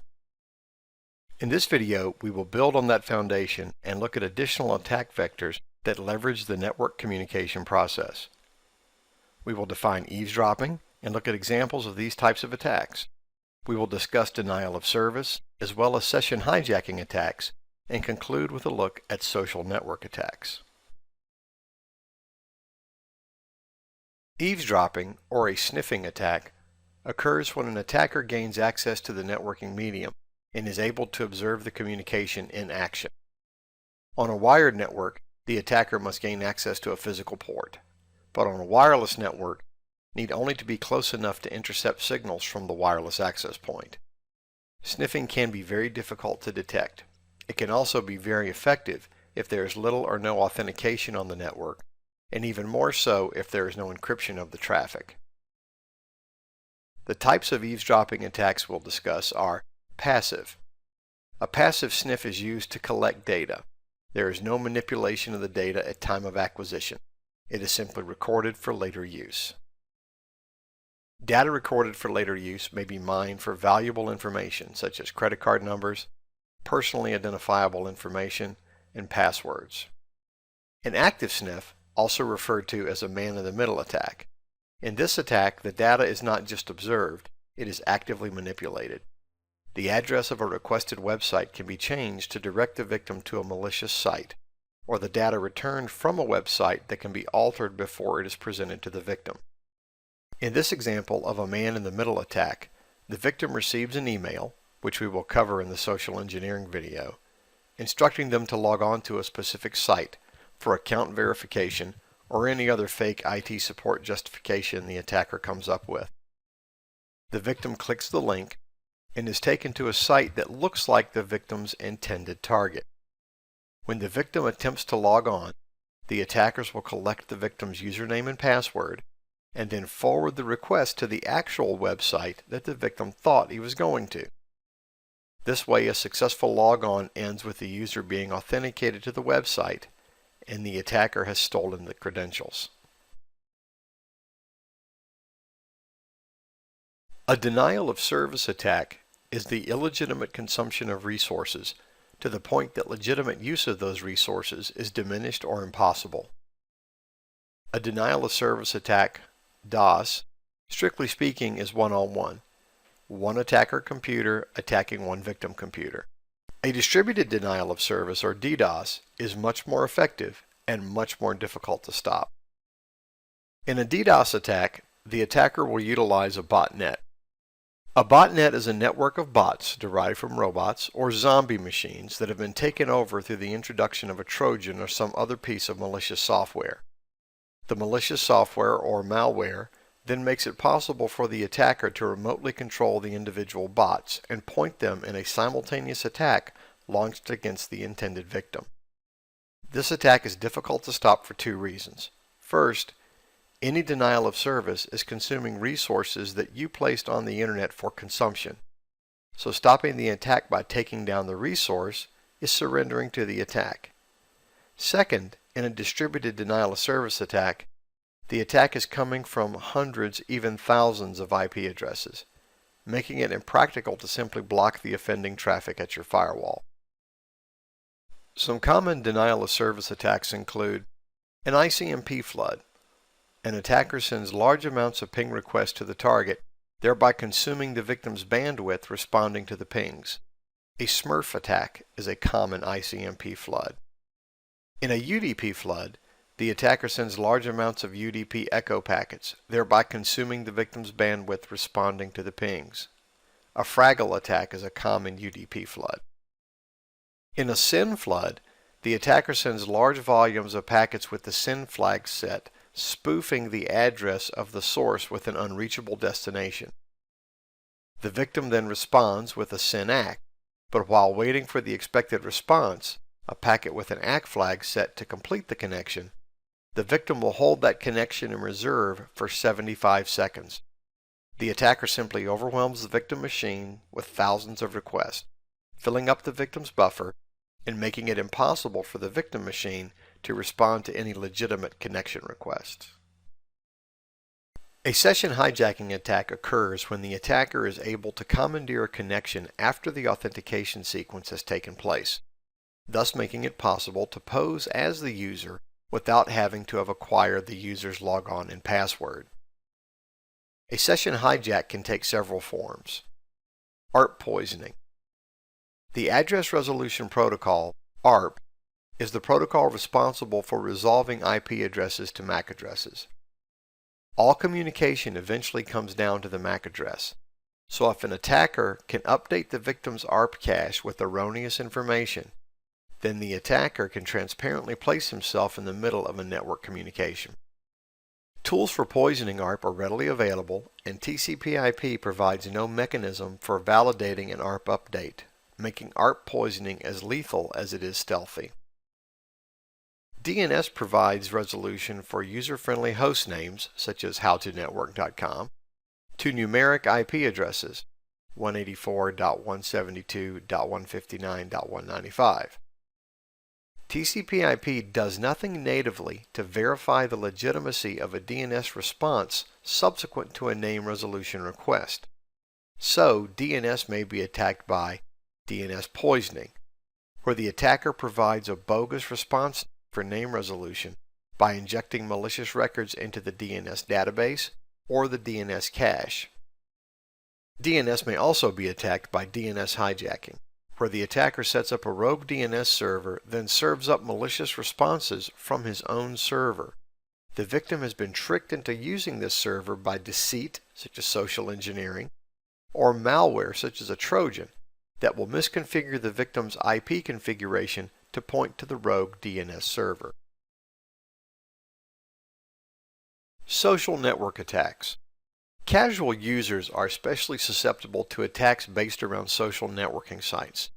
In this video, we will build on that foundation and look at additional attack vectors that leverage the network communication process. We will define eavesdropping and look at examples of these types of attacks. We will discuss denial of service as well as session hijacking attacks and conclude with a look at social network attacks. Eavesdropping, or a sniffing attack, occurs when an attacker gains access to the networking medium and is able to observe the communication in action. On a wired network, the attacker must gain access to a physical port, but on a wireless network, need only to be close enough to intercept signals from the wireless access point. Sniffing can be very difficult to detect. It can also be very effective if there is little or no authentication on the network, and even more so if there is no encryption of the traffic. The types of eavesdropping attacks we'll discuss are passive. A passive sniff is used to collect data. There is no manipulation of the data at time of acquisition. It is simply recorded for later use. Data recorded for later use may be mined for valuable information such as credit card numbers, personally identifiable information, and passwords. An active sniff, also referred to as a man-in-the-middle attack. In this attack, the data is not just observed, it is actively manipulated. The address of a requested website can be changed to direct the victim to a malicious site, or the data returned from a website that can be altered before it is presented to the victim. In this example of a man-in-the-middle attack, the victim receives an email, which we will cover in the social engineering video, instructing them to log on to a specific site for account verification or any other fake IT support justification the attacker comes up with. The victim clicks the link and is taken to a site that looks like the victim's intended target. When the victim attempts to log on, the attackers will collect the victim's username and password and then forward the request to the actual website that the victim thought he was going to. This way, a successful logon ends with the user being authenticated to the website and the attacker has stolen the credentials. A denial of service attack is the illegitimate consumption of resources to the point that legitimate use of those resources is diminished or impossible. A denial of service attack, DOS, strictly speaking is one-on-one. One attacker computer attacking one victim computer. A distributed denial of service, or DDoS, is much more effective and much more difficult to stop. In a DDoS attack, the attacker will utilize a botnet. A botnet is a network of bots derived from robots or zombie machines that have been taken over through the introduction of a Trojan or some other piece of malicious software. The malicious software, or malware, then makes it possible for the attacker to remotely control the individual bots and point them in a simultaneous attack launched against the intended victim. This attack is difficult to stop for two reasons. First, any denial of service is consuming resources that you placed on the internet for consumption. So stopping the attack by taking down the resource is surrendering to the attack. Second, in a distributed denial of service attack, the attack is coming from hundreds, even thousands of IP addresses, making it impractical to simply block the offending traffic at your firewall. Some common denial of service attacks include an ICMP flood. An attacker sends large amounts of ping requests to the target, thereby consuming the victim's bandwidth responding to the pings. A Smurf attack is a common ICMP flood. In a UDP flood, the attacker sends large amounts of UDP echo packets, thereby consuming the victim's bandwidth responding to the pings. A Fraggle attack is a common UDP flood. In a SYN flood, the attacker sends large volumes of packets with the SYN flag set, spoofing the address of the source with an unreachable destination. The victim then responds with a SYN ACK, but while waiting for the expected response, a packet with an ACK flag set to complete the connection, the victim will hold that connection in reserve for 75 seconds. The attacker simply overwhelms the victim machine with thousands of requests, filling up the victim's buffer and making it impossible for the victim machine to respond to any legitimate connection request. A session hijacking attack occurs when the attacker is able to commandeer a connection after the authentication sequence has taken place, thus making it possible to pose as the user without having to have acquired the user's logon and password. A session hijack can take several forms. ARP poisoning. The Address Resolution Protocol, ARP, is the protocol responsible for resolving IP addresses to MAC addresses. All communication eventually comes down to the MAC address, so if an attacker can update the victim's ARP cache with erroneous information, then the attacker can transparently place himself in the middle of a network communication. Tools for poisoning ARP are readily available, and TCP/IP provides no mechanism for validating an ARP update, making ARP poisoning as lethal as it is stealthy. DNS provides resolution for user-friendly host names, such as howtonetwork.com, to numeric IP addresses, 184.172.159.195. TCP/IP does nothing natively to verify the legitimacy of a DNS response subsequent to a name resolution request. So, DNS may be attacked by DNS poisoning, where the attacker provides a bogus response for name resolution by injecting malicious records into the DNS database or the DNS cache. DNS may also be attacked by DNS hijacking, where the attacker sets up a rogue DNS server, then serves up malicious responses from his own server. The victim has been tricked into using this server by deceit, such as social engineering, or malware, such as a Trojan, that will misconfigure the victim's IP configuration to point to the rogue DNS server. Social network attacks. Casual users are especially susceptible to attacks based around social networking sites.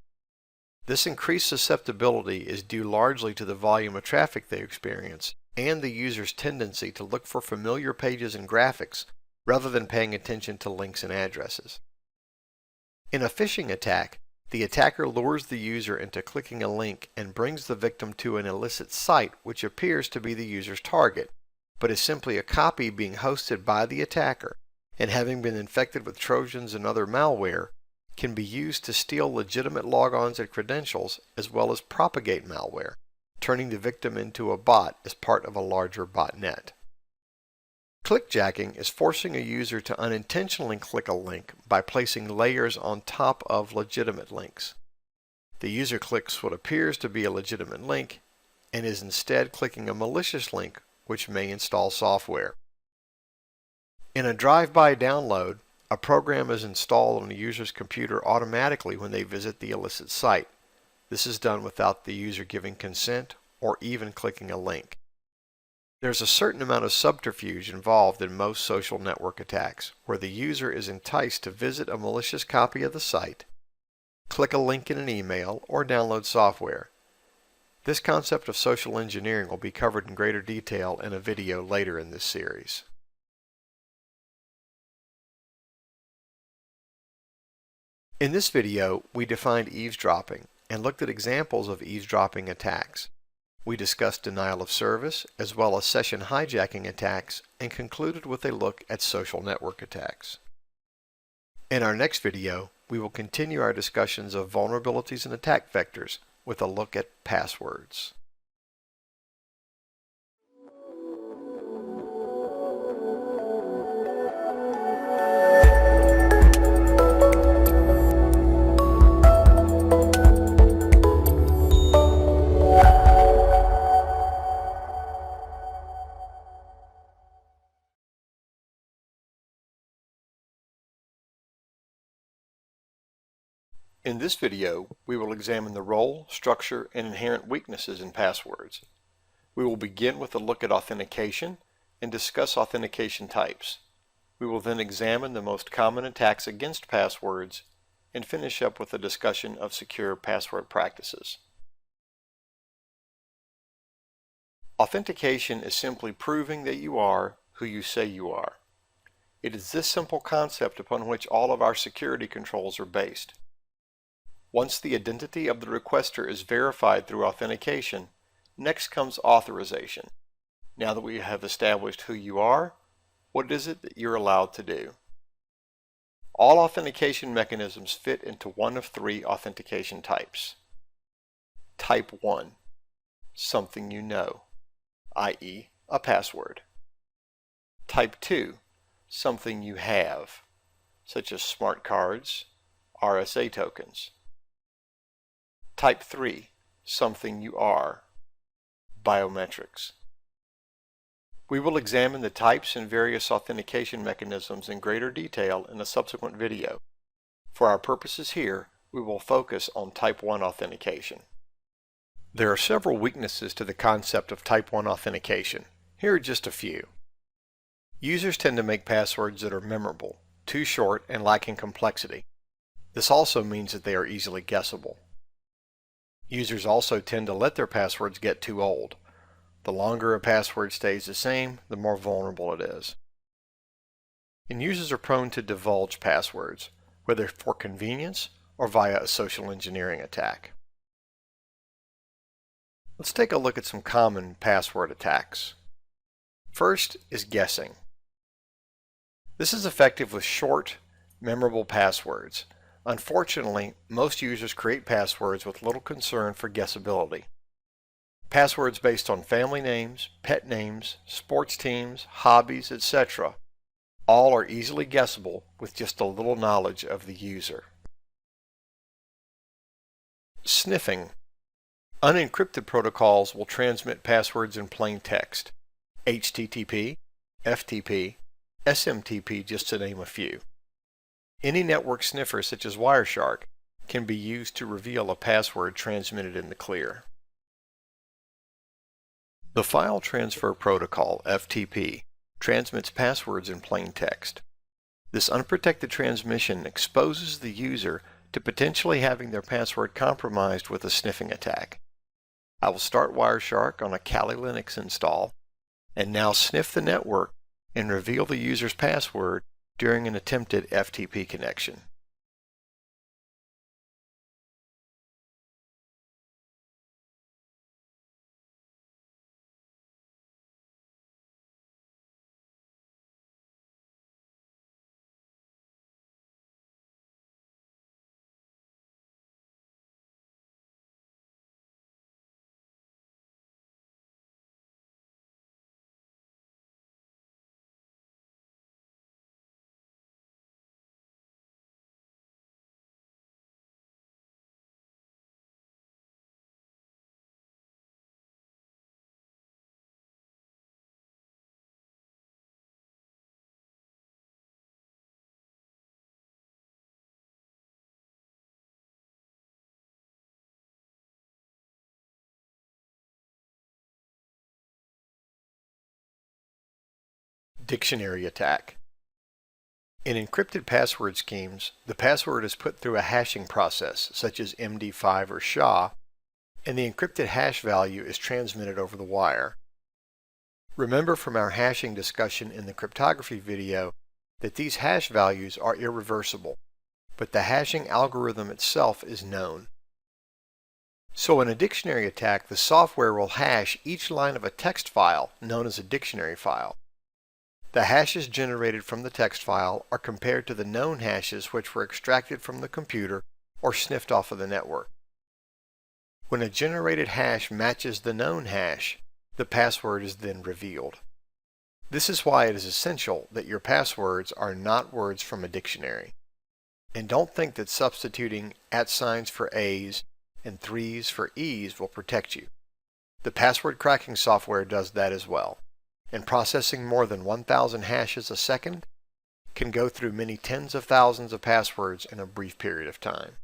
This increased susceptibility is due largely to the volume of traffic they experience and the user's tendency to look for familiar pages and graphics rather than paying attention to links and addresses. In a phishing attack, the attacker lures the user into clicking a link and brings the victim to an illicit site which appears to be the user's target, but is simply a copy being hosted by the attacker, and having been infected with Trojans and other malware, can be used to steal legitimate logons and credentials as well as propagate malware, turning the victim into a bot as part of a larger botnet. Clickjacking is forcing a user to unintentionally click a link by placing layers on top of legitimate links. The user clicks what appears to be a legitimate link and is instead clicking a malicious link which may install software. In a drive-by download, a program is installed on a user's computer automatically when they visit the illicit site. This is done without the user giving consent or even clicking a link. There's a certain amount of subterfuge involved in most social network attacks, where the user is enticed to visit a malicious copy of the site, click a link in an email, or download software. This concept of social engineering will be covered in greater detail in a video later in this series. In this video, we defined eavesdropping and looked at examples of eavesdropping attacks. We discussed denial of service as well as session hijacking attacks and concluded with a look at social network attacks. In our next video, we will continue our discussions of vulnerabilities and attack vectors with a look at passwords. In this video, we will examine the role, structure, and inherent weaknesses in passwords. We will begin with a look at authentication and discuss authentication types. We will then examine the most common attacks against passwords and finish up with a discussion of secure password practices. Authentication is simply proving that you are who you say you are. It is this simple concept upon which all of our security controls are based. Once the identity of the requester is verified through authentication, next comes authorization. Now that we have established who you are, what is it that you're allowed to do? All authentication mechanisms fit into one of three authentication types. Type 1, something you know. i.e., a password. Type 2, something you have, such as smart cards, RSA tokens. Type 3, something you are, biometrics. We will examine the types and various authentication mechanisms in greater detail in a subsequent video. For our purposes here, we will focus on Type 1 authentication. There are several weaknesses to the concept of Type 1 authentication. Here are just a few. Users tend to make passwords that are memorable, too short, and lacking complexity. This also means that they are easily guessable. Users also tend to let their passwords get too old. The longer a password stays the same, the more vulnerable it is. And users are prone to divulge passwords, whether for convenience or via a social engineering attack. Let's take a look at some common password attacks. First is guessing. This is effective with short, memorable passwords. Unfortunately, most users create passwords with little concern for guessability. Passwords based on family names, pet names, sports teams, hobbies, etc. all are easily guessable with just a little knowledge of the user. Sniffing. Unencrypted protocols will transmit passwords in plain text. HTTP, FTP, SMTP, just to name a few. Any network sniffer such as Wireshark can be used to reveal a password transmitted in the clear. The File Transfer Protocol, FTP, transmits passwords in plain text. This unprotected transmission exposes the user to potentially having their password compromised with a sniffing attack. I will start Wireshark on a Kali Linux install and now sniff the network and reveal the user's password during an attempted FTP connection. Dictionary attack. In encrypted password schemes, the password is put through a hashing process, such as MD5 or SHA, and the encrypted hash value is transmitted over the wire. Remember from our hashing discussion in the cryptography video that these hash values are irreversible, but the hashing algorithm itself is known. So in a dictionary attack, the software will hash each line of a text file, known as a dictionary file. The hashes generated from the text file are compared to the known hashes which were extracted from the computer or sniffed off of the network. When a generated hash matches the known hash, the password is then revealed. This is why it is essential that your passwords are not words from a dictionary. And don't think that substituting @ for A's and 3's for E's will protect you. The password cracking software does that as well. And processing more than 1,000 hashes a second can go through many tens of thousands of passwords in a brief period of time.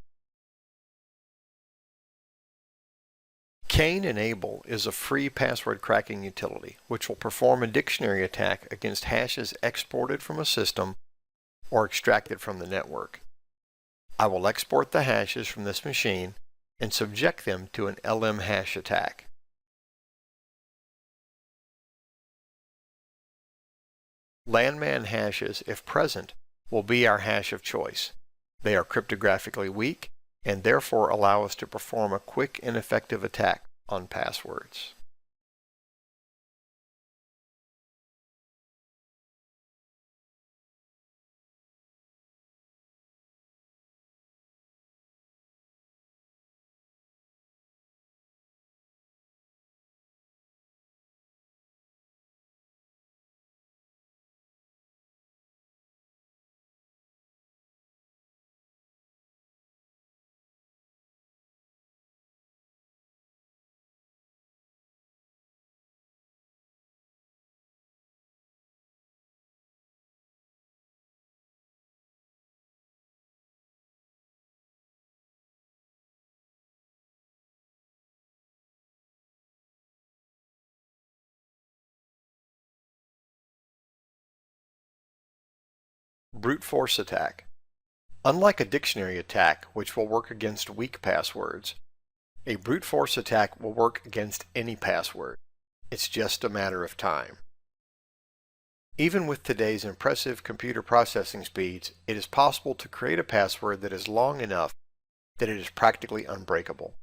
Cain Enable is a free password cracking utility which will perform a dictionary attack against hashes exported from a system or extracted from the network. I will export the hashes from this machine and subject them to an LM hash attack. Landman hashes, if present, will be our hash of choice. They are cryptographically weak and therefore allow us to perform a quick and effective attack on passwords. Brute force attack. Unlike a dictionary attack, which will work against weak passwords, a brute force attack will work against any password. It's just a matter of time. Even with today's impressive computer processing speeds, it is possible to create a password that is long enough that it is practically unbreakable.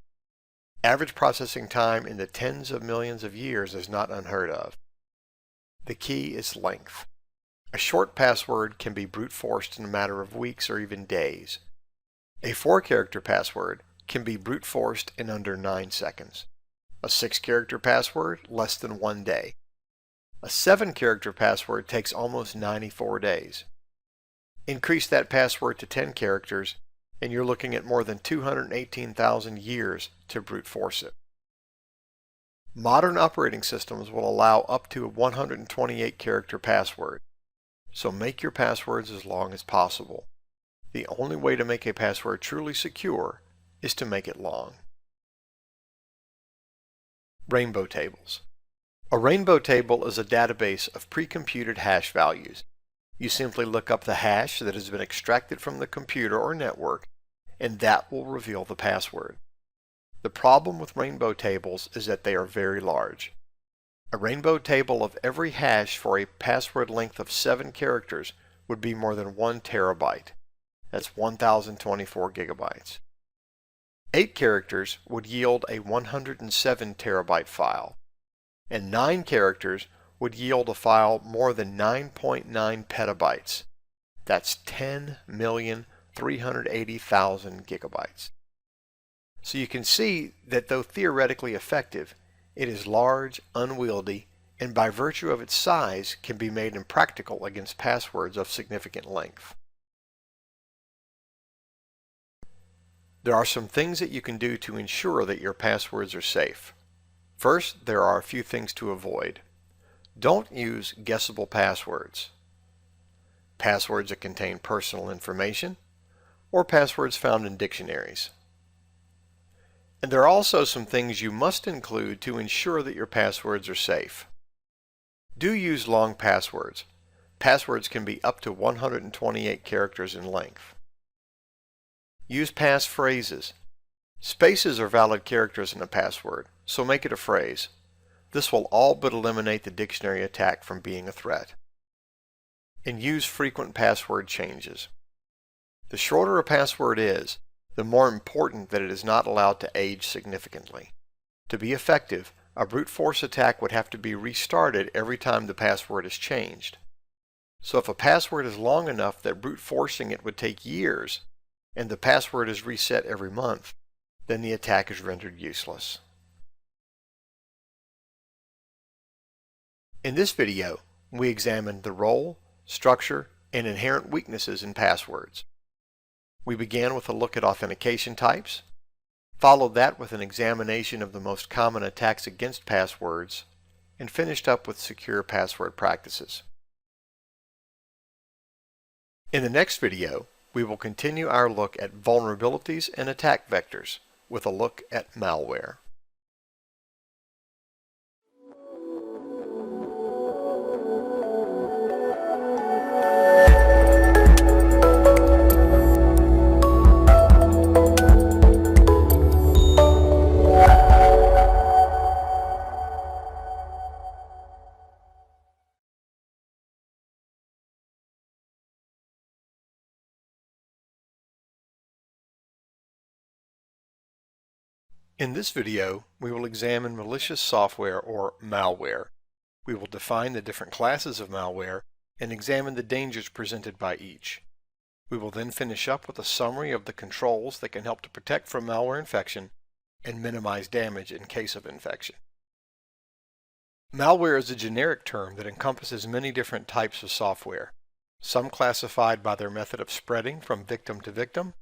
Average processing time in the tens of millions of years is not unheard of. The key is length. A short password can be brute forced in a matter of weeks or even days. A 4-character password can be brute forced in under 9 seconds. A 6-character password, less than 1 day. A 7-character password takes almost 94 days. Increase that password to 10 characters, and you're looking at more than 218,000 years to brute force it. Modern operating systems will allow up to a 128-character password, so make your passwords as long as possible. The only way to make a password truly secure is to make it long. Rainbow tables. A rainbow table is a database of pre-computed hash values. You simply look up the hash that has been extracted from the computer or network, and that will reveal the password. The problem with rainbow tables is that they are very large. A rainbow table of every hash for a password length of 7 characters would be more than 1 terabyte. That's 1024 gigabytes. 8 characters would yield a 107 terabyte file, and 9 characters would yield a file more than 9.9 petabytes. That's 10,380,000 gigabytes. So you can see that though theoretically effective, it is large, unwieldy, and by virtue of its size can be made impractical against passwords of significant length. There are some things that you can do to ensure that your passwords are safe. First, there are a few things to avoid. Don't use guessable passwords, passwords that contain personal information, or passwords found in dictionaries. And there are also some things you must include to ensure that your passwords are safe. Do use long passwords. Passwords can be up to 128 characters in length. Use passphrases. Spaces are valid characters in a password, so make it a phrase. This will all but eliminate the dictionary attack from being a threat. And use frequent password changes. The shorter a password is, the more important that it is not allowed to age significantly. To be effective, a brute force attack would have to be restarted every time the password is changed. So if a password is long enough that brute forcing it would take years, and the password is reset every month, then the attack is rendered useless. In this video, we examined the role, structure, and inherent weaknesses in passwords. We began with a look at authentication types, followed that with an examination of the most common attacks against passwords, and finished up with secure password practices. In the next video, we will continue our look at vulnerabilities and attack vectors with a look at malware. In this video, we will examine malicious software or malware. We will define the different classes of malware and examine the dangers presented by each. We will then finish up with a summary of the controls that can help to protect from malware infection and minimize damage in case of infection. Malware is a generic term that encompasses many different types of software, some classified by their method of spreading from victim to victim,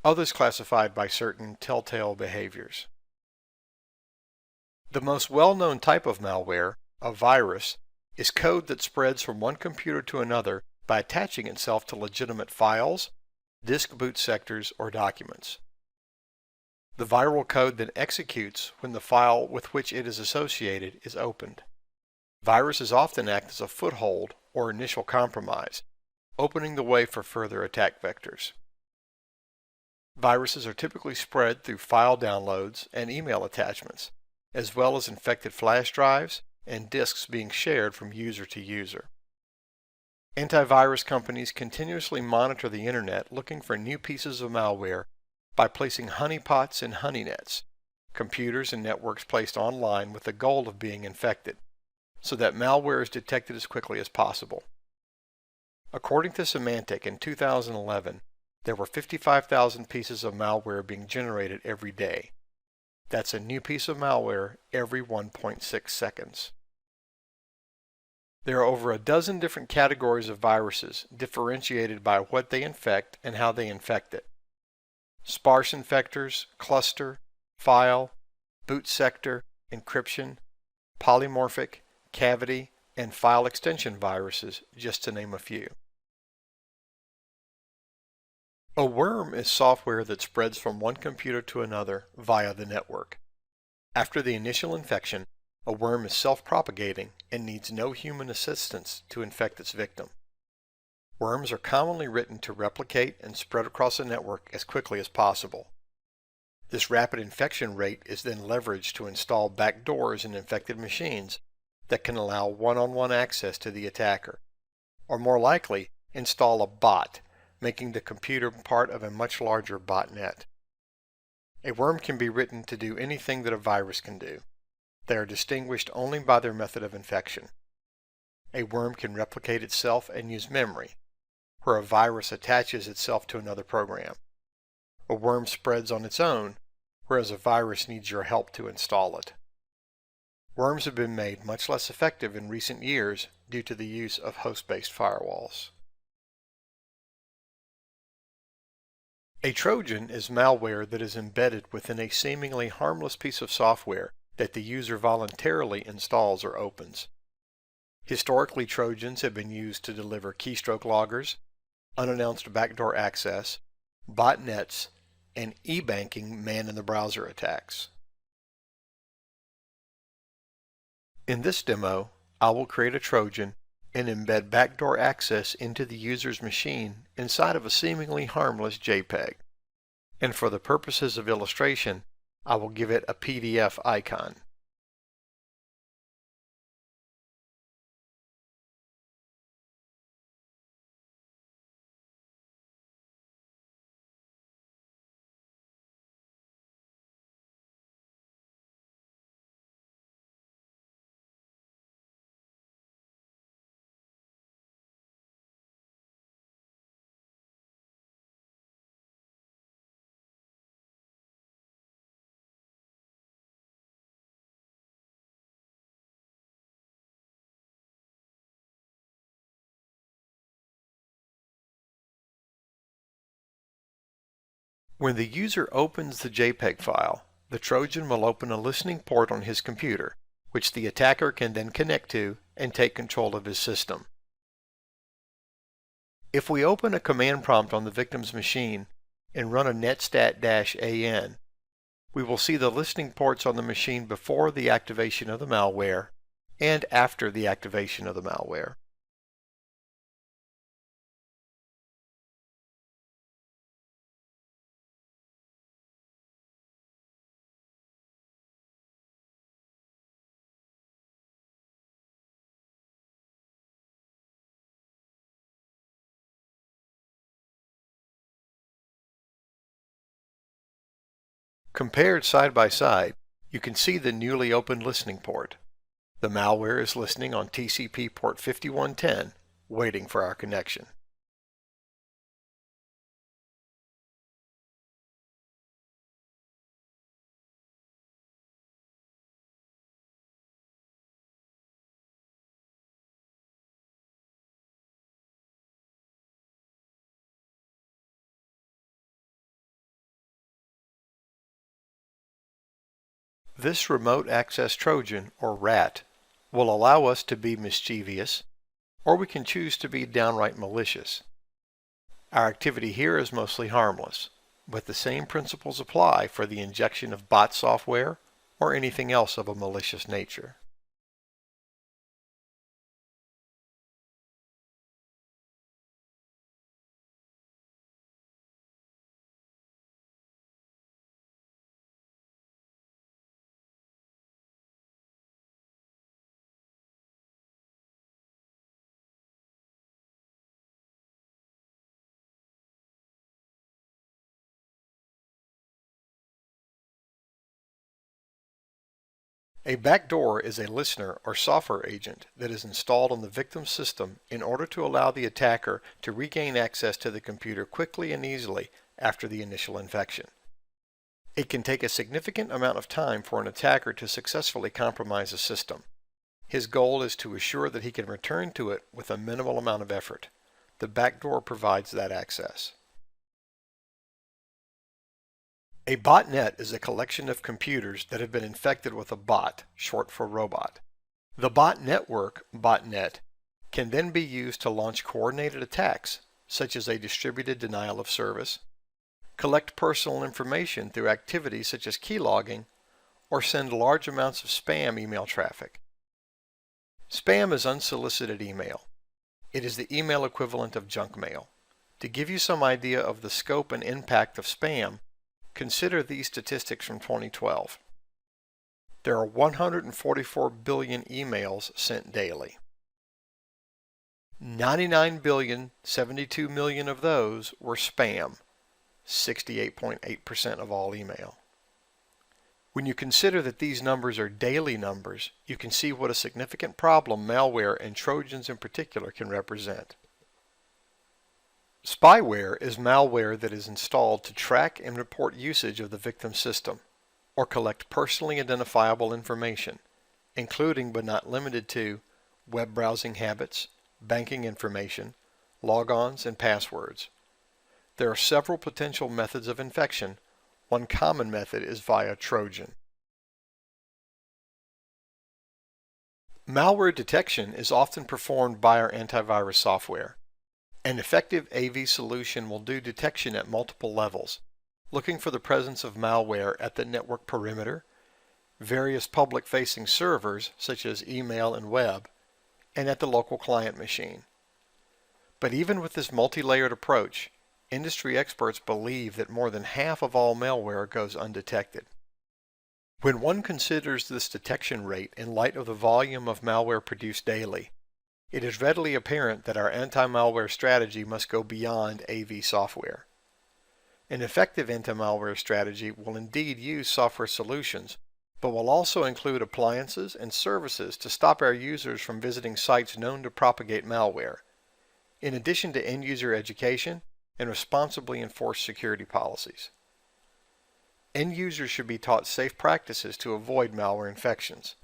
others classified by certain telltale behaviors. The most well-known type of malware, a virus, is code that spreads from one computer to another by attaching itself to legitimate files, disk boot sectors, or documents. The viral code then executes when the file with which it is associated is opened. Viruses often act as a foothold or initial compromise, opening the way for further attack vectors. Viruses are typically spread through file downloads and email attachments, as well as infected flash drives and disks being shared from user to user. Antivirus companies continuously monitor the internet looking for new pieces of malware by placing honeypots and honeynets, computers and networks placed online with the goal of being infected, so that malware is detected as quickly as possible. According to Symantec, in 2011, there were 55,000 pieces of malware being generated every day. That's a new piece of malware every 1.6 seconds. There are over a dozen different categories of viruses, differentiated by what they infect and how they infect it. Sparse infectors, cluster, file, boot sector, encryption, polymorphic, cavity, and file extension viruses, just to name a few. A worm is software that spreads from one computer to another via the network. After the initial infection, a worm is self-propagating and needs no human assistance to infect its victim. Worms are commonly written to replicate and spread across a network as quickly as possible. This rapid infection rate is then leveraged to install backdoors in infected machines that can allow one-on-one access to the attacker, or more likely, install a bot, making the computer part of a much larger botnet. A worm can be written to do anything that a virus can do. They are distinguished only by their method of infection. A worm can replicate itself and use memory, where a virus attaches itself to another program. A worm spreads on its own, whereas a virus needs your help to install it. Worms have been made much less effective in recent years due to the use of host-based firewalls. A Trojan is malware that is embedded within a seemingly harmless piece of software that the user voluntarily installs or opens. Historically, Trojans have been used to deliver keystroke loggers, unannounced backdoor access, botnets, and e-banking man-in-the-browser attacks. In this demo, I will create a Trojan and embed backdoor access into the user's machine inside of a seemingly harmless JPEG. And for the purposes of illustration, I will give it a PDF icon. When the user opens the JPEG file, the Trojan will open a listening port on his computer, which the attacker can then connect to and take control of his system. If we open a command prompt on the victim's machine and run a netstat-an, we will see the listening ports on the machine before the activation of the malware and after the activation of the malware. Compared side by side, you can see the newly opened listening port. The malware is listening on TCP port 5110, waiting for our connection. This remote access Trojan, or RAT, will allow us to be mischievous, or we can choose to be downright malicious. Our activity here is mostly harmless, but the same principles apply for the injection of bot software or anything else of a malicious nature. A backdoor is a listener or software agent that is installed on the victim's system in order to allow the attacker to regain access to the computer quickly and easily after the initial infection. It can take a significant amount of time for an attacker to successfully compromise a system. His goal is to assure that he can return to it with a minimal amount of effort. The backdoor provides that access. A botnet is a collection of computers that have been infected with a bot, short for robot. The bot network, botnet, can then be used to launch coordinated attacks, such as a distributed denial of service, collect personal information through activities such as keylogging, or send large amounts of spam email traffic. Spam is unsolicited email. It is the email equivalent of junk mail. To give you some idea of the scope and impact of spam, consider these statistics from 2012. There are 144 billion emails sent daily. 99,072 million of those were spam, 68.8% of all email. When you consider that these numbers are daily numbers, you can see what a significant problem malware, and Trojans in particular, can represent. Spyware is malware that is installed to track and report usage of the victim's system, or collect personally identifiable information, including but not limited to web browsing habits, banking information, logons, and passwords. There are several potential methods of infection. One common method is via Trojan. Malware detection is often performed by our antivirus software. An effective AV solution will do detection at multiple levels, looking for the presence of malware at the network perimeter, various public-facing servers such as email and web, and at the local client machine. But even with this multi-layered approach, industry experts believe that more than half of all malware goes undetected. When one considers this detection rate in light of the volume of malware produced daily, it is readily apparent that our anti-malware strategy must go beyond AV software. An effective anti-malware strategy will indeed use software solutions, but will also include appliances and services to stop our users from visiting sites known to propagate malware, in addition to end-user education and responsibly enforce security policies. End users should be taught safe practices to avoid malware infections,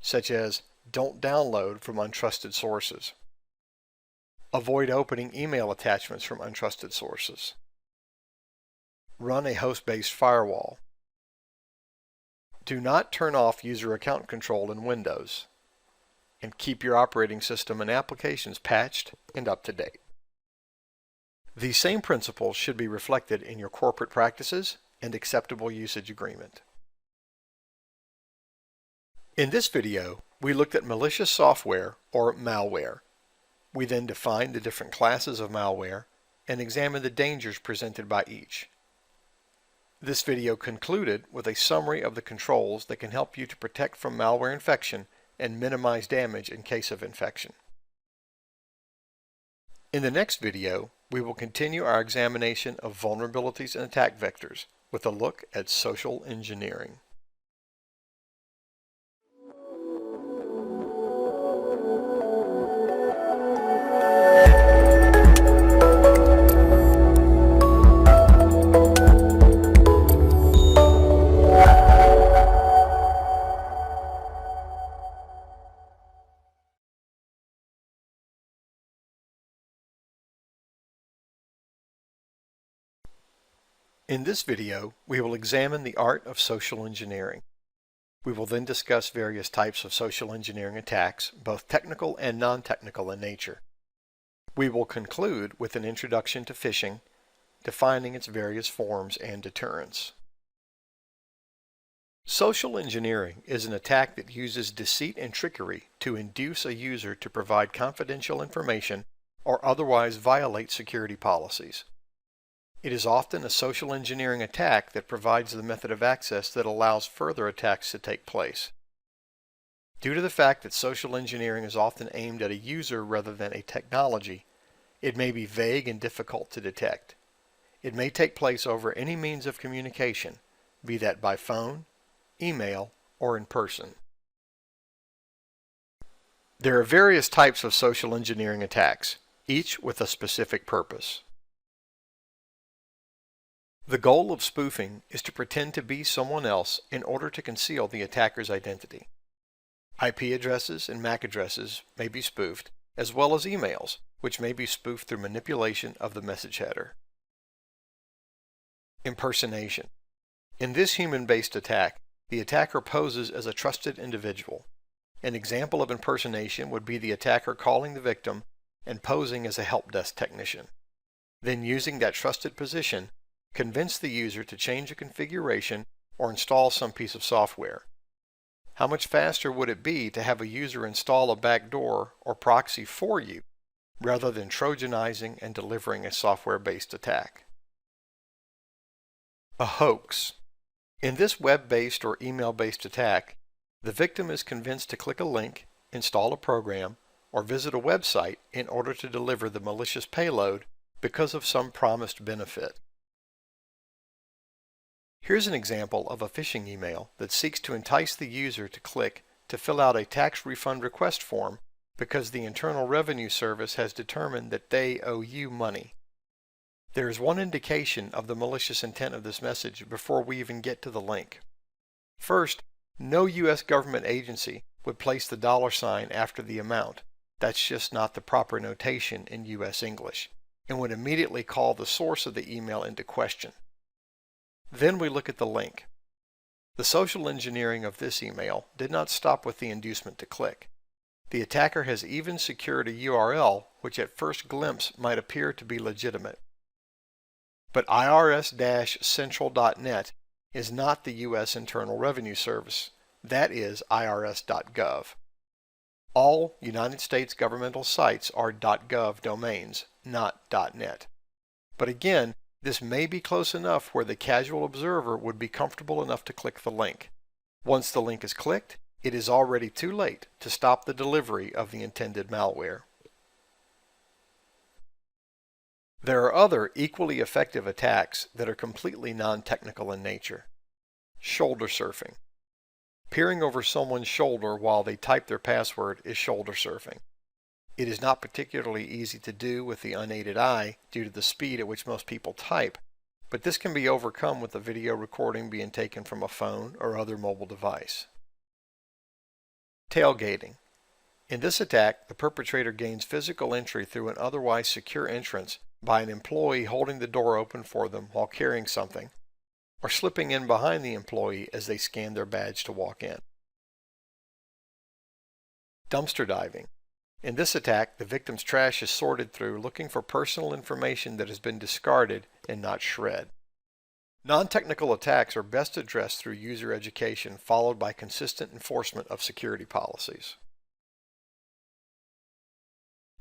such as don't download from untrusted sources, avoid opening email attachments from untrusted sources, run a host-based firewall, do not turn off user account control in Windows, and keep your operating system and applications patched and up to date. These same principles should be reflected in your corporate practices and acceptable usage agreement. In this video, we looked at malicious software, or malware. We then defined the different classes of malware and examined the dangers presented by each. This video concluded with a summary of the controls that can help you to protect from malware infection and minimize damage in case of infection. In the next video, we will continue our examination of vulnerabilities and attack vectors with a look at social engineering. In this video, we will examine the art of social engineering. We will then discuss various types of social engineering attacks, both technical and non-technical in nature. We will conclude with an introduction to phishing, defining its various forms and deterrents. Social engineering is an attack that uses deceit and trickery to induce a user to provide confidential information or otherwise violate security policies. It is often a social engineering attack that provides the method of access that allows further attacks to take place. Due to the fact that social engineering is often aimed at a user rather than a technology, it may be vague and difficult to detect. It may take place over any means of communication, be that by phone, email, or in person. There are various types of social engineering attacks, each with a specific purpose. The goal of spoofing is to pretend to be someone else in order to conceal the attacker's identity. IP addresses and MAC addresses may be spoofed, as well as emails, which may be spoofed through manipulation of the message header. Impersonation. In this human-based attack, the attacker poses as a trusted individual. An example of impersonation would be the attacker calling the victim and posing as a help desk technician. Then using that trusted position, convince the user to change a configuration or install some piece of software. How much faster would it be to have a user install a backdoor or proxy for you rather than trojanizing and delivering a software-based attack? A hoax. In this web-based or email-based attack, the victim is convinced to click a link, install a program, or visit a website in order to deliver the malicious payload because of some promised benefit. Here's an example of a phishing email that seeks to entice the user to click to fill out a tax refund request form because the Internal Revenue Service has determined that they owe you money. There is one indication of the malicious intent of this message before we even get to the link. First, no U.S. government agency would place the $ after the amount. That's just not the proper notation in U.S. English, and would immediately call the source of the email into question. Then we look at the link. The social engineering of this email did not stop with the inducement to click. The attacker has even secured a URL which at first glimpse might appear to be legitimate. But irs-central.net is not the U.S. Internal Revenue Service. That is irs.gov. All United States governmental sites are .gov domains, not .net. But again, this may be close enough where the casual observer would be comfortable enough to click the link. Once the link is clicked, it is already too late to stop the delivery of the intended malware. There are other equally effective attacks that are completely non-technical in nature. Shoulder surfing. Peering over someone's shoulder while they type their password is shoulder surfing. It is not particularly easy to do with the unaided eye due to the speed at which most people type, but this can be overcome with a video recording being taken from a phone or other mobile device. Tailgating. In this attack, the perpetrator gains physical entry through an otherwise secure entrance by an employee holding the door open for them while carrying something, or slipping in behind the employee as they scan their badge to walk in. Dumpster diving. In this attack, the victim's trash is sorted through looking for personal information that has been discarded and not shred. Non-technical attacks are best addressed through user education followed by consistent enforcement of security policies.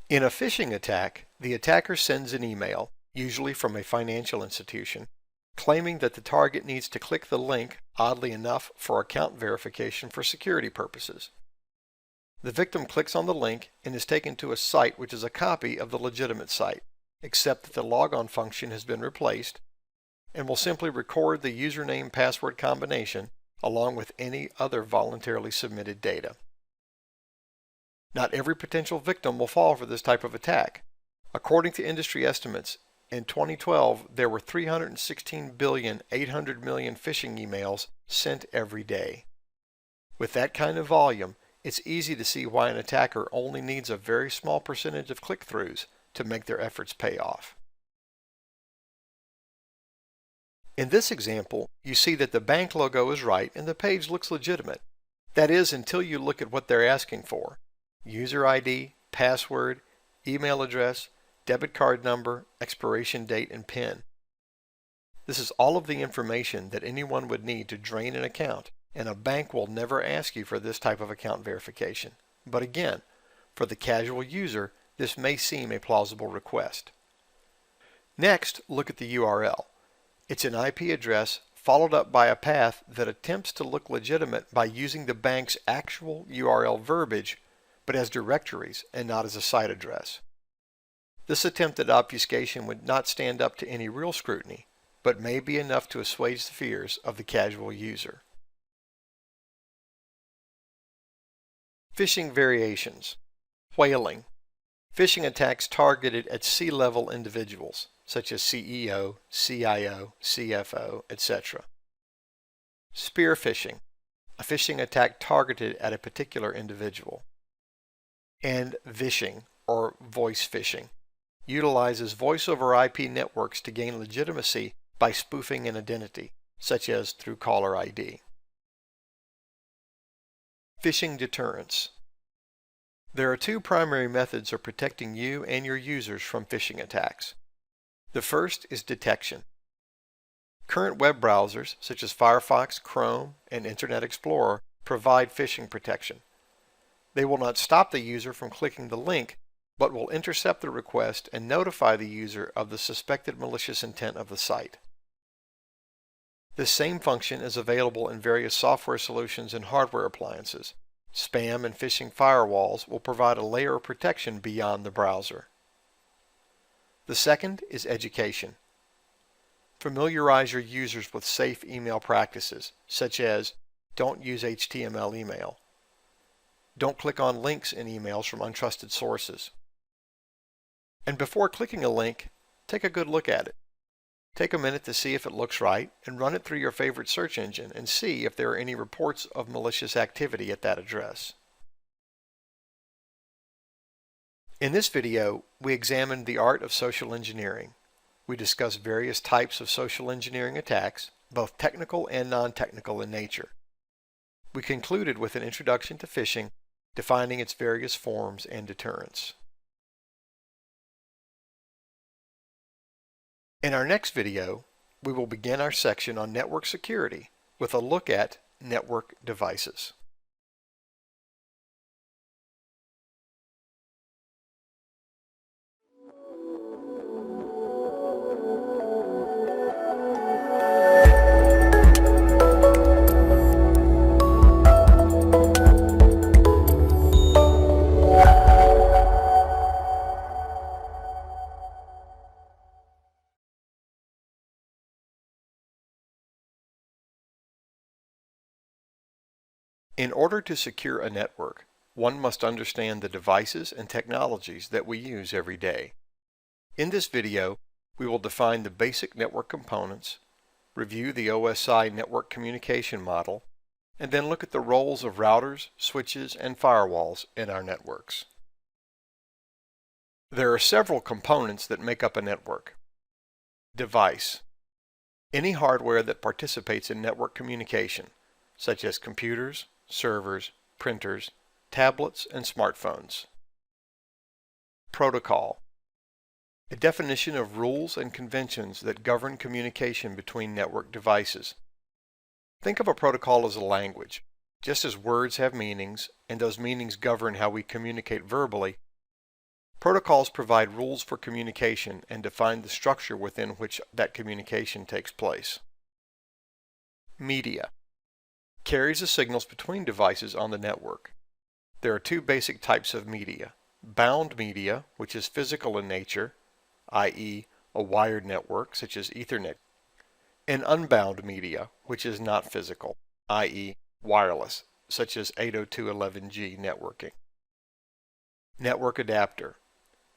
In a phishing attack, the attacker sends an email, usually from a financial institution, claiming that the target needs to click the link, oddly enough, for account verification for security purposes. The victim clicks on the link and is taken to a site which is a copy of the legitimate site, except that the logon function has been replaced and will simply record the username-password combination along with any other voluntarily submitted data. Not every potential victim will fall for this type of attack. According to industry estimates, in 2012 there were 316,800,000,000 phishing emails sent every day. With that kind of volume, it's easy to see why an attacker only needs a very small percentage of click-throughs to make their efforts pay off. In this example, you see that the bank logo is right and the page looks legitimate. That is, until you look at what they're asking for: user ID, password, email address, debit card number, expiration date, and PIN. This is all of the information that anyone would need to drain an account, and a bank will never ask you for this type of account verification. But again, for the casual user, this may seem a plausible request. Next, look at the URL. It's an IP address followed up by a path that attempts to look legitimate by using the bank's actual URL verbiage, but as directories and not as a site address. This attempt at obfuscation would not stand up to any real scrutiny, but may be enough to assuage the fears of the casual user. Phishing variations. Whaling. Phishing attacks targeted at C-level individuals, such as CEO, CIO, CFO, etc. Spear phishing. A phishing attack targeted at a particular individual. And vishing, or voice phishing, utilizes voice over IP networks to gain legitimacy by spoofing an identity, such as through caller ID. Phishing deterrence. There are two primary methods of protecting you and your users from phishing attacks. The first is detection. Current web browsers, such as Firefox, Chrome, and Internet Explorer, provide phishing protection. They will not stop the user from clicking the link, but will intercept the request and notify the user of the suspected malicious intent of the site. This same function is available in various software solutions and hardware appliances. Spam and phishing firewalls will provide a layer of protection beyond the browser. The second is education. Familiarize your users with safe email practices, such as don't use HTML email. Don't click on links in emails from untrusted sources. And before clicking a link, take a good look at it. Take a minute to see if it looks right and run it through your favorite search engine and see if there are any reports of malicious activity at that address. In this video, we examined the art of social engineering. We discussed various types of social engineering attacks, both technical and non-technical in nature. We concluded with an introduction to phishing, defining its various forms and deterrents. In our next video, we will begin our section on network security with a look at network devices. In order to secure a network, one must understand the devices and technologies that we use every day. In this video, we will define the basic network components, review the OSI network communication model, and then look at the roles of routers, switches, and firewalls in our networks. There are several components that make up a network. Device. Any hardware that participates in network communication, such as computers, servers, printers, tablets, and smartphones. Protocol. A definition of rules and conventions that govern communication between network devices. Think of a protocol as a language. Just as words have meanings, and those meanings govern how we communicate verbally, protocols provide rules for communication and define the structure within which that communication takes place. Media. Carries the signals between devices on the network. There are two basic types of media. Bound media, which is physical in nature, i.e. a wired network such as Ethernet, and unbound media, which is not physical, i.e. wireless, such as 802.11g networking. Network adapter.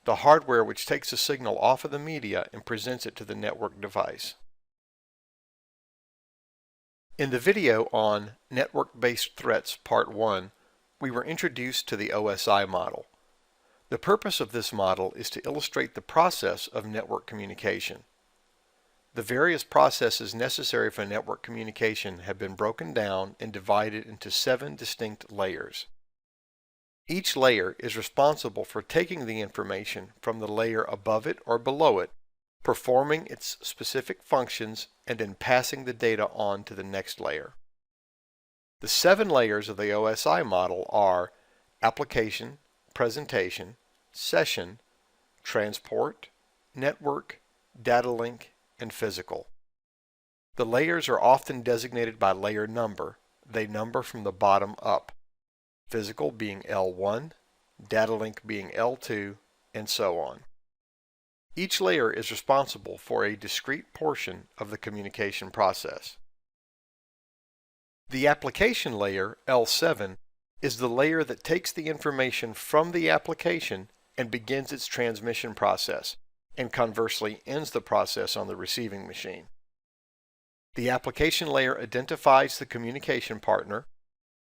The hardware which takes a signal off of the media and presents it to the network device. In the video on Network-Based Threats Part 1, we were introduced to the OSI model. The purpose of this model is to illustrate the process of network communication. The various processes necessary for network communication have been broken down and divided into 7 distinct layers. Each layer is responsible for taking the information from the layer above it or below it, performing its specific functions, and then passing the data on to the next layer. The 7 layers of the OSI model are application, presentation, session, transport, network, data link, and physical. The layers are often designated by layer number. They number from the bottom up, physical being L1, data link being L2, and so on. Each layer is responsible for a discrete portion of the communication process. The application layer, L7, is the layer that takes the information from the application and begins its transmission process, and conversely ends the process on the receiving machine. The application layer identifies the communication partner,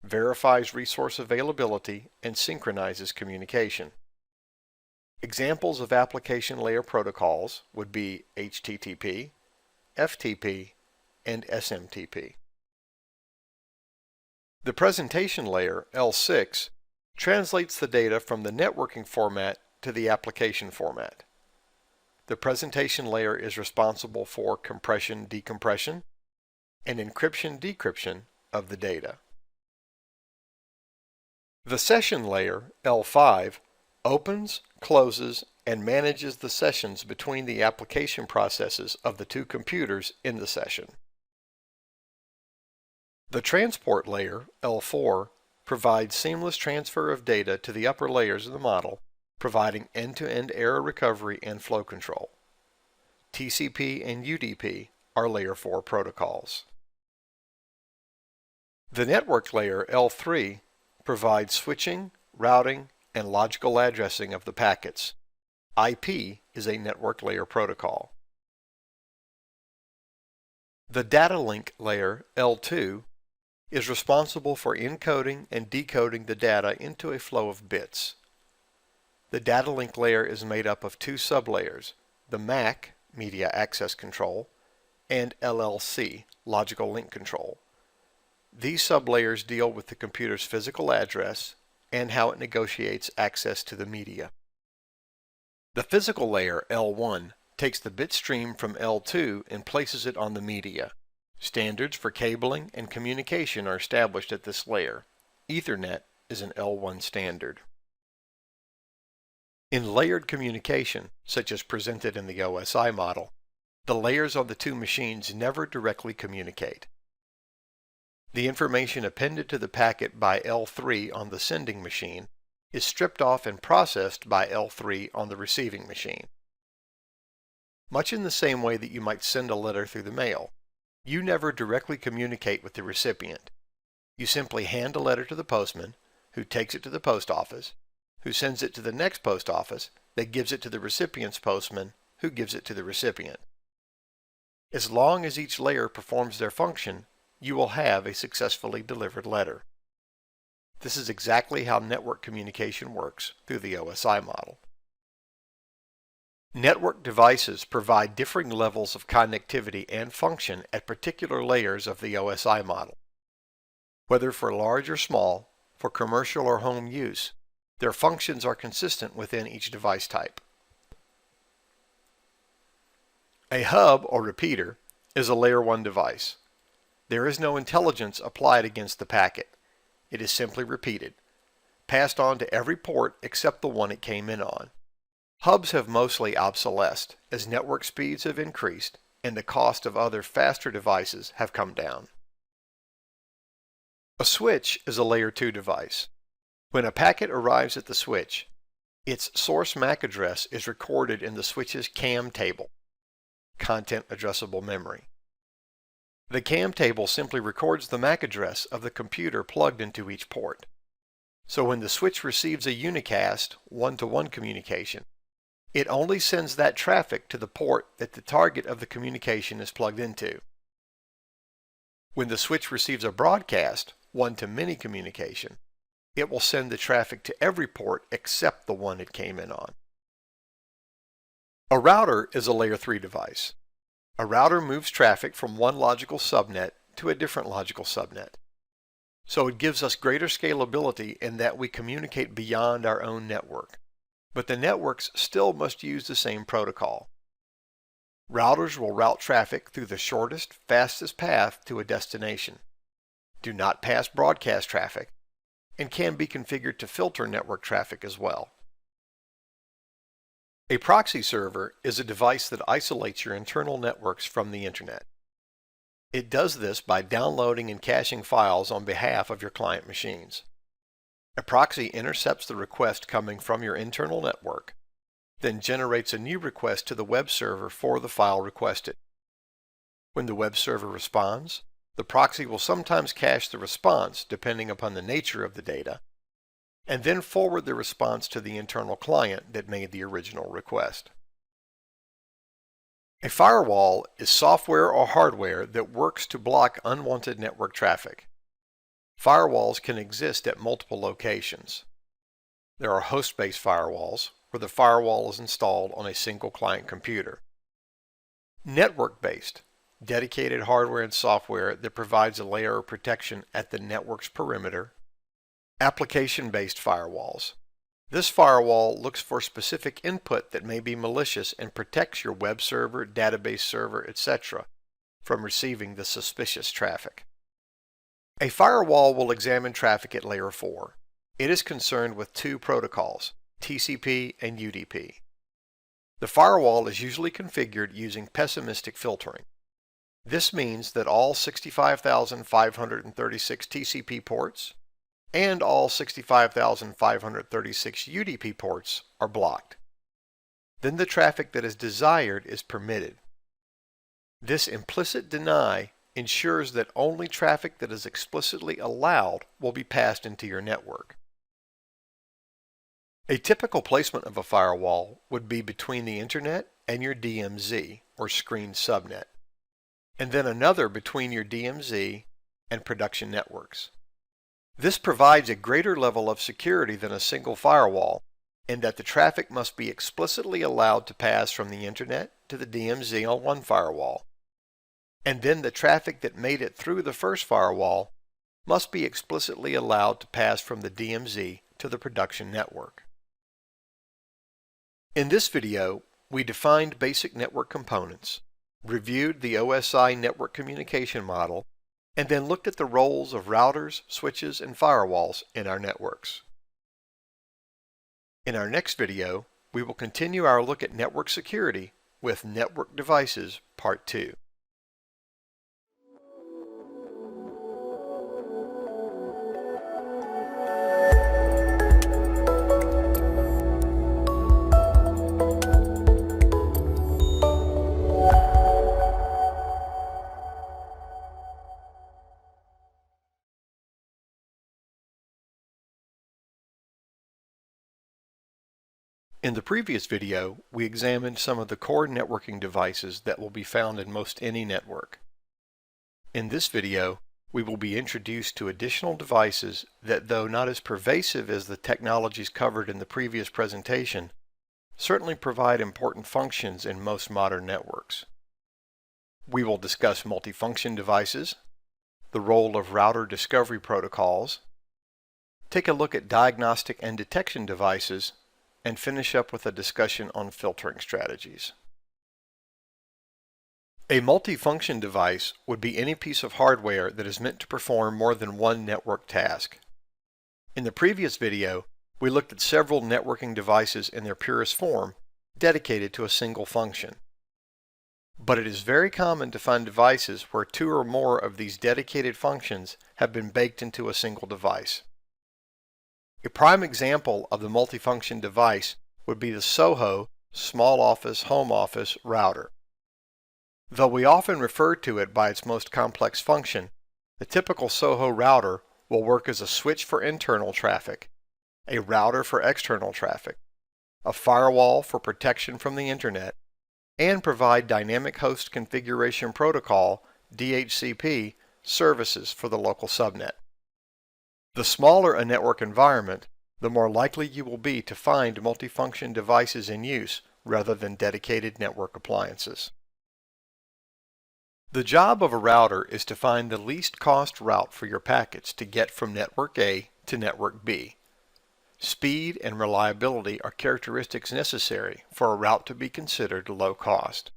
verifies resource availability, and synchronizes communication. Examples of application layer protocols would be HTTP, FTP, and SMTP. The presentation layer, L6, translates the data from the networking format to the application format. The presentation layer is responsible for compression-decompression and encryption-decryption of the data. The session layer, L5, opens, closes, and manages the sessions between the application processes of the two computers in the session. The transport layer, L4, provides seamless transfer of data to the upper layers of the model, providing end-to-end error recovery and flow control. TCP and UDP are Layer 4 protocols. The network layer, L3, provides switching, routing, and logical addressing of the packets. IP is a network layer protocol. The data link layer, L2, is responsible for encoding and decoding the data into a flow of bits. The data link layer is made up of two sublayers, the MAC, Media Access Control, and LLC, Logical Link Control. These sublayers deal with the computer's physical address and how it negotiates access to the media. The physical layer, L1, takes the bit stream from L2 and places it on the media. Standards for cabling and communication are established at this layer. Ethernet is an L1 standard. In layered communication, such as presented in the OSI model, the layers on the two machines never directly communicate. The information appended to the packet by L3 on the sending machine is stripped off and processed by L3 on the receiving machine. Much in the same way that you might send a letter through the mail, you never directly communicate with the recipient. You simply hand a letter to the postman, who takes it to the post office, who sends it to the next post office that gives it to the recipient's postman, who gives it to the recipient. As long as each layer performs their function, you will have a successfully delivered letter. This is exactly how network communication works through the OSI model. Network devices provide differing levels of connectivity and function at particular layers of the OSI model. Whether for large or small, for commercial or home use, their functions are consistent within each device type. A hub or repeater is a Layer 1 device. There is no intelligence applied against the packet. It is simply repeated, passed on to every port except the one it came in on. Hubs have mostly obsolesced as network speeds have increased and the cost of other faster devices have come down. A switch is a Layer 2 device. When a packet arrives at the switch, its source MAC address is recorded in the switch's CAM table, Content Addressable Memory. The CAM table simply records the MAC address of the computer plugged into each port. So when the switch receives a unicast one-to-one communication, it only sends that traffic to the port that the target of the communication is plugged into. When the switch receives a broadcast one-to-many communication, it will send the traffic to every port except the one it came in on. A router is a Layer 3 device. A router moves traffic from one logical subnet to a different logical subnet. So it gives us greater scalability in that we communicate beyond our own network. But the networks still must use the same protocol. Routers will route traffic through the shortest, fastest path to a destination, do not pass broadcast traffic, and can be configured to filter network traffic as well. A proxy server is a device that isolates your internal networks from the Internet. It does this by downloading and caching files on behalf of your client machines. A proxy intercepts the request coming from your internal network, then generates a new request to the web server for the file requested. When the web server responds, The proxy will sometimes cache the response depending upon the nature of the data, and then forward the response to the internal client that made the original request. A firewall is software or hardware that works to block unwanted network traffic. Firewalls can exist at multiple locations. There are host-based firewalls, where the firewall is installed on a single client computer. Network-based, dedicated hardware and software that provides a layer of protection at the network's perimeter. Application-based firewalls. This firewall looks for specific input that may be malicious and protects your web server, database server, etc. from receiving the suspicious traffic. A firewall will examine traffic at layer 4. It is concerned with two protocols, TCP and UDP. The firewall is usually configured using pessimistic filtering. This means that all 65,536 TCP ports and all 65,536 UDP ports are blocked. Then the traffic that is desired is permitted. This implicit deny ensures that only traffic that is explicitly allowed will be passed into your network. A typical placement of a firewall would be between the internet and your DMZ, or screen subnet, and then another between your DMZ and production networks. This provides a greater level of security than a single firewall, in that the traffic must be explicitly allowed to pass from the internet to the DMZ on one firewall, and then the traffic that made it through the first firewall must be explicitly allowed to pass from the DMZ to the production network. In this video, we defined basic network components, reviewed the OSI network communication model, and then looked at the roles of routers, switches, and firewalls in our networks. In our next video, we will continue our look at network security with Network Devices Part 2. In the previous video, we examined some of the core networking devices that will be found in most any network. In this video, we will be introduced to additional devices that, though not as pervasive as the technologies covered in the previous presentation, certainly provide important functions in most modern networks. We will discuss multifunction devices, the role of router discovery protocols, take a look at diagnostic and detection devices, and finish up with a discussion on filtering strategies. A multifunction device would be any piece of hardware that is meant to perform more than one network task. In the previous video, we looked at several networking devices in their purest form, dedicated to a single function. But it is very common to find devices where two or more of these dedicated functions have been baked into a single device. A prime example of the multifunction device would be the SOHO Small Office Home Office router. Though we often refer to it by its most complex function, the typical SOHO router will work as a switch for internal traffic, a router for external traffic, a firewall for protection from the internet, and provide Dynamic Host Configuration Protocol (DHCP) services for the local subnet. The smaller a network environment, the more likely you will be to find multifunction devices in use rather than dedicated network appliances. The job of a router is to find the least cost route for your packets to get from network A to network B. Speed and reliability are characteristics necessary for a route to be considered low cost.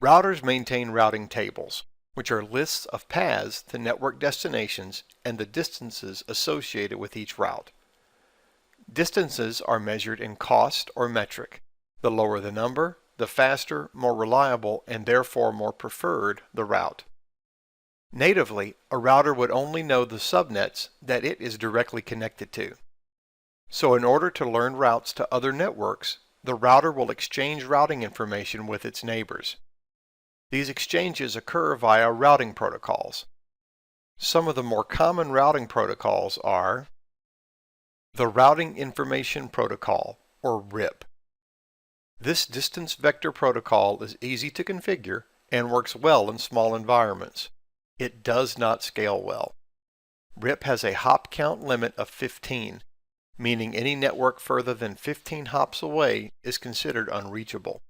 Routers maintain routing tables, which are lists of paths to network destinations and the distances associated with each route. Distances are measured in cost or metric. The lower the number, the faster, more reliable, and therefore more preferred the route. Natively, a router would only know the subnets that it is directly connected to. So in order to learn routes to other networks, the router will exchange routing information with its neighbors. These exchanges occur via routing protocols. Some of the more common routing protocols are the Routing Information Protocol, or RIP. This distance vector protocol is easy to configure and works well in small environments. It does not scale well. RIP has a hop count limit of 15, meaning any network further than 15 hops away is considered unreachable,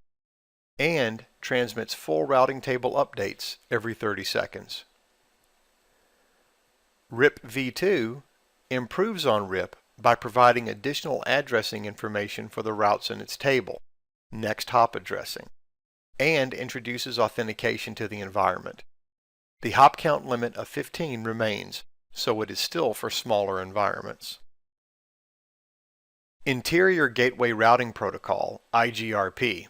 and transmits full routing table updates every 30 seconds. RIP v2 improves on RIP by providing additional addressing information for the routes in its table, next hop addressing, and introduces authentication to the environment. The hop count limit of 15 remains, so it is still for smaller environments. Interior Gateway Routing Protocol, IGRP,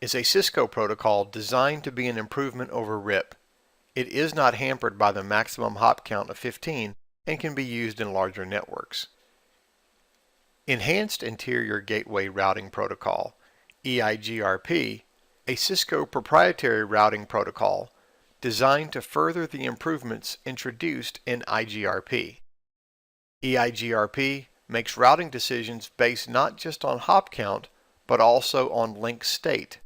is a Cisco protocol designed to be an improvement over RIP. It is not hampered by the maximum hop count of 15 and can be used in larger networks. Enhanced Interior Gateway Routing Protocol, EIGRP, a Cisco proprietary routing protocol designed to further the improvements introduced in IGRP. EIGRP makes routing decisions based not just on hop count, but also on link state,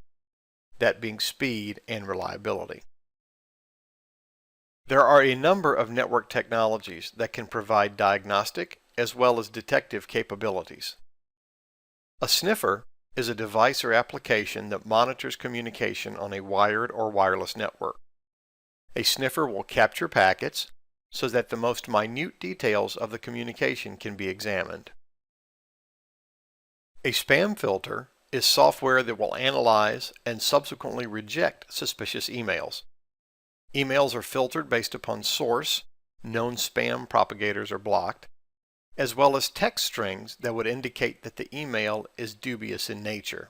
that being speed and reliability. There are a number of network technologies that can provide diagnostic as well as detective capabilities. A sniffer is a device or application that monitors communication on a wired or wireless network. A sniffer will capture packets so that the most minute details of the communication can be examined. A spam filter is software that will analyze and subsequently reject suspicious emails. Emails are filtered based upon source, known spam propagators are blocked, as well as text strings that would indicate that the email is dubious in nature.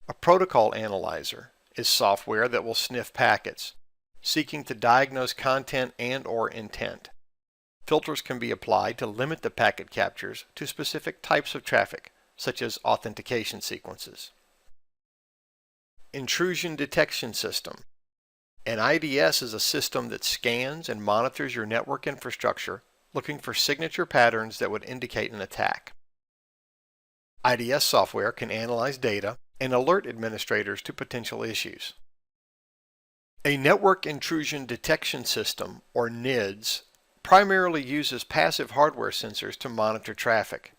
A protocol analyzer is software that will sniff packets, seeking to diagnose content and/or intent. Filters can be applied to limit the packet captures to specific types of traffic, such as authentication sequences. Intrusion Detection System. An IDS is a system that scans and monitors your network infrastructure, looking for signature patterns that would indicate an attack. IDS software can analyze data and alert administrators to potential issues. A Network Intrusion Detection System, or NIDS, primarily uses passive hardware sensors to monitor traffic.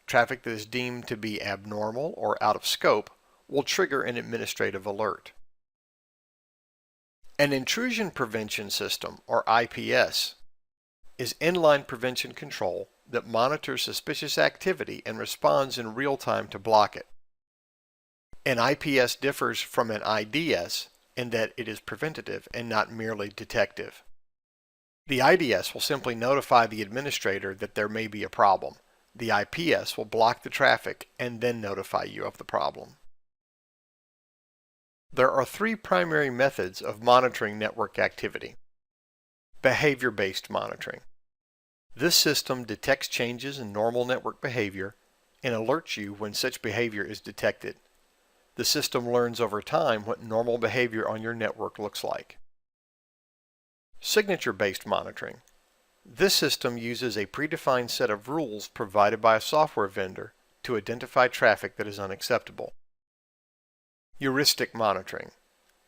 Traffic that is deemed to be abnormal or out of scope will trigger an administrative alert. An Intrusion Prevention System, or IPS, is inline prevention control that monitors suspicious activity and responds in real time to block it. An IPS differs from an IDS in that it is preventative and not merely detective. The IDS will simply notify the administrator that there may be a problem. The IPS will block the traffic and then notify you of the problem. There are three primary methods of monitoring network activity. Behavior-based monitoring. This system detects changes in normal network behavior and alerts you when such behavior is detected. The system learns over time what normal behavior on your network looks like. Signature-based monitoring. This system uses a predefined set of rules provided by a software vendor to identify traffic that is unacceptable. Heuristic monitoring.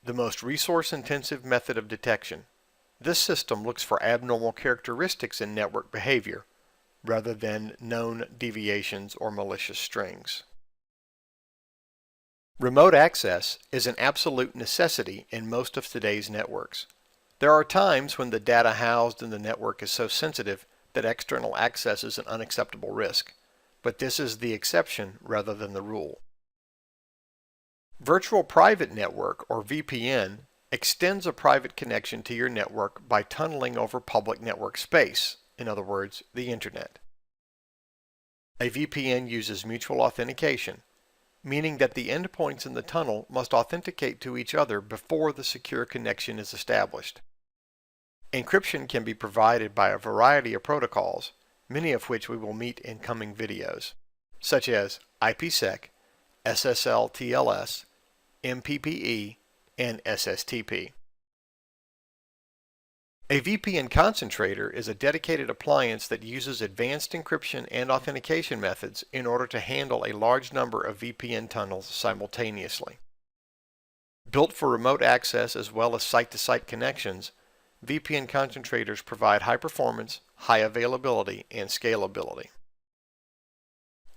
The most resource-intensive method of detection. This system looks for abnormal characteristics in network behavior rather than known deviations or malicious strings. Remote access is an absolute necessity in most of today's networks. There are times when the data housed in the network is so sensitive that external access is an unacceptable risk, but this is the exception rather than the rule. Virtual Private Network, or VPN, extends a private connection to your network by tunneling over public network space, in other words, the Internet. A VPN uses mutual authentication, meaning that the endpoints in the tunnel must authenticate to each other before the secure connection is established. Encryption can be provided by a variety of protocols, many of which we will meet in coming videos, such as IPsec, SSL-TLS, MPPE, and SSTP. A VPN concentrator is a dedicated appliance that uses advanced encryption and authentication methods in order to handle a large number of VPN tunnels simultaneously. Built for remote access as well as site-to-site connections, VPN concentrators provide high performance, high availability, and scalability.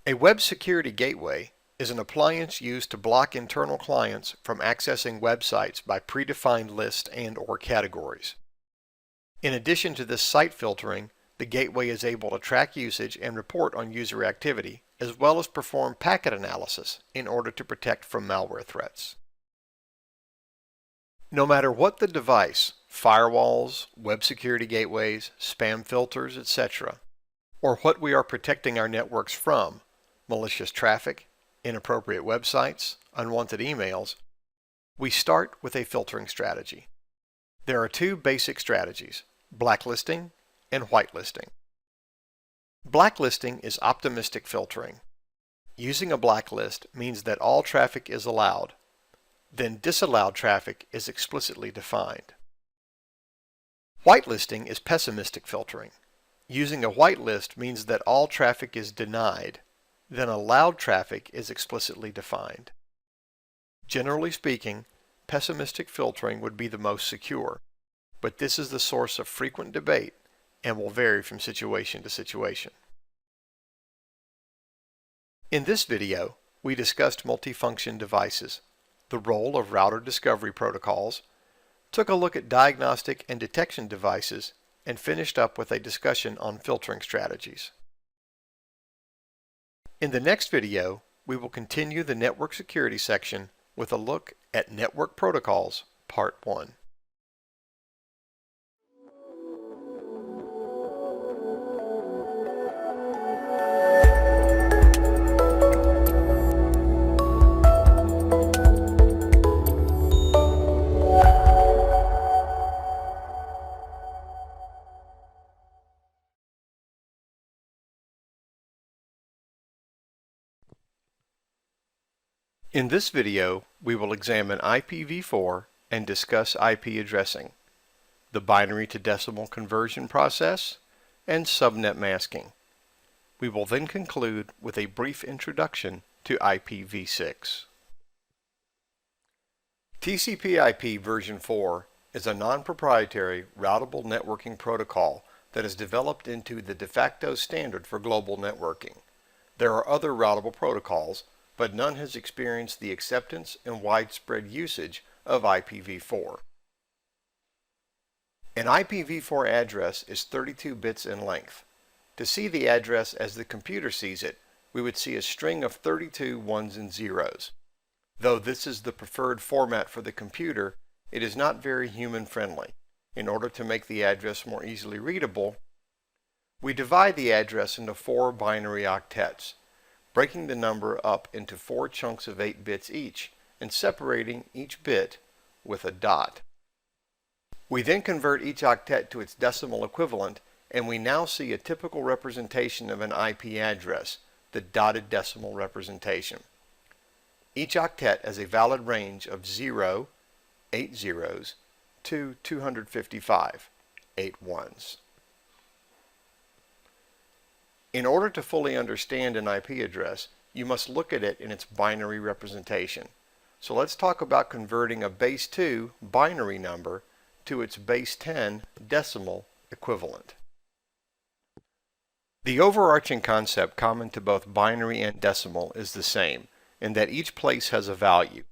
A web security gateway is an appliance used to block internal clients from accessing websites by predefined lists and/or categories. In addition to this site filtering, the gateway is able to track usage and report on user activity, as well as perform packet analysis in order to protect from malware threats. No matter what the device, firewalls, web security gateways, spam filters, etc., or what we are protecting our networks from, malicious traffic, inappropriate websites, unwanted emails, we start with a filtering strategy. There are two basic strategies: blacklisting and whitelisting. Blacklisting is optimistic filtering. Using a blacklist means that all traffic is allowed. Then disallowed traffic is explicitly defined. Whitelisting is pessimistic filtering. Using a whitelist means that all traffic is denied. Then allowed traffic is explicitly defined. Generally speaking, pessimistic filtering would be the most secure, but this is the source of frequent debate and will vary from situation to situation. In this video, we discussed multifunction devices, the role of router discovery protocols, took a look at diagnostic and detection devices, and finished up with a discussion on filtering strategies. In the next video, we will continue the network security section with a look at network protocols, Part 1. In this video, we will examine IPv4 and discuss IP addressing, the binary to decimal conversion process, and subnet masking. We will then conclude with a brief introduction to IPv6. TCP/IP version 4 is a non-proprietary routable networking protocol that is developed into the de facto standard for global networking. There are other routable protocols, but none has experienced the acceptance and widespread usage of IPv4. An IPv4 address is 32 bits in length. To see the address as the computer sees it, we would see a string of 32 ones and zeros. Though this is the preferred format for the computer, it is not very human-friendly. In order to make the address more easily readable, we divide the address into 4 binary octets, breaking the number up into 4 chunks of 8 bits each and separating each bit with a dot. We then convert each octet to its decimal equivalent, and we now see a typical representation of an IP address, the dotted decimal representation. Each octet has a valid range of 0, 8 zeros, to 255, 8 ones. In order to fully understand an IP address, you must look at it in its binary representation. So let's talk about converting a base 2 binary number to its base 10 decimal equivalent. The overarching concept common to both binary and decimal is the same, in that each place has a value.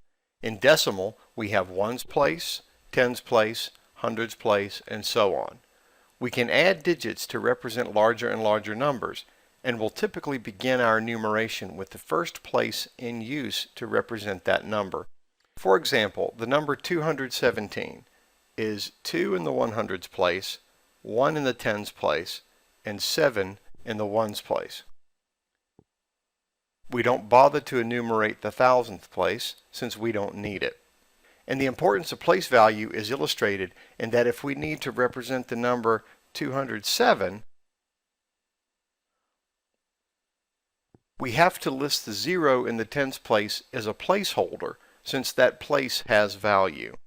In decimal, we have ones place, tens place, hundreds place, and so on. We can add digits to represent larger and larger numbers, and will typically begin our enumeration with the first place in use to represent that number. For example, the number 217 is 2 in the 100s place, 1 in the tens place, and 7 in the ones place. We don't bother to enumerate the thousandth place since we don't need it. And the importance of place value is illustrated in that if we need to represent the number 207, we have to list the 0 in the tens place as a placeholder since that place has value.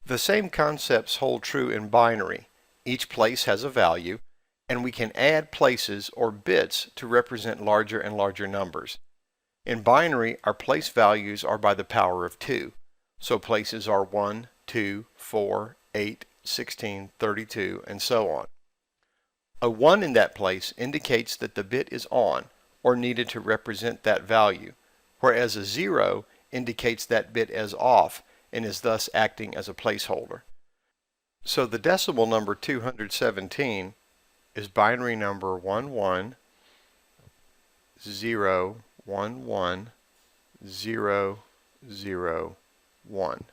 The same concepts hold true in binary. Each place has a value, and we can add places or bits to represent larger and larger numbers. In binary, our place values are by the power of 2, so places are 1, 2, 4, 8, 16, 32, and so on. A 1 in that place indicates that the bit is on, or needed to represent that value, whereas a 0 indicates that bit as off and is thus acting as a placeholder. So the decimal number 217 is binary number 11011001.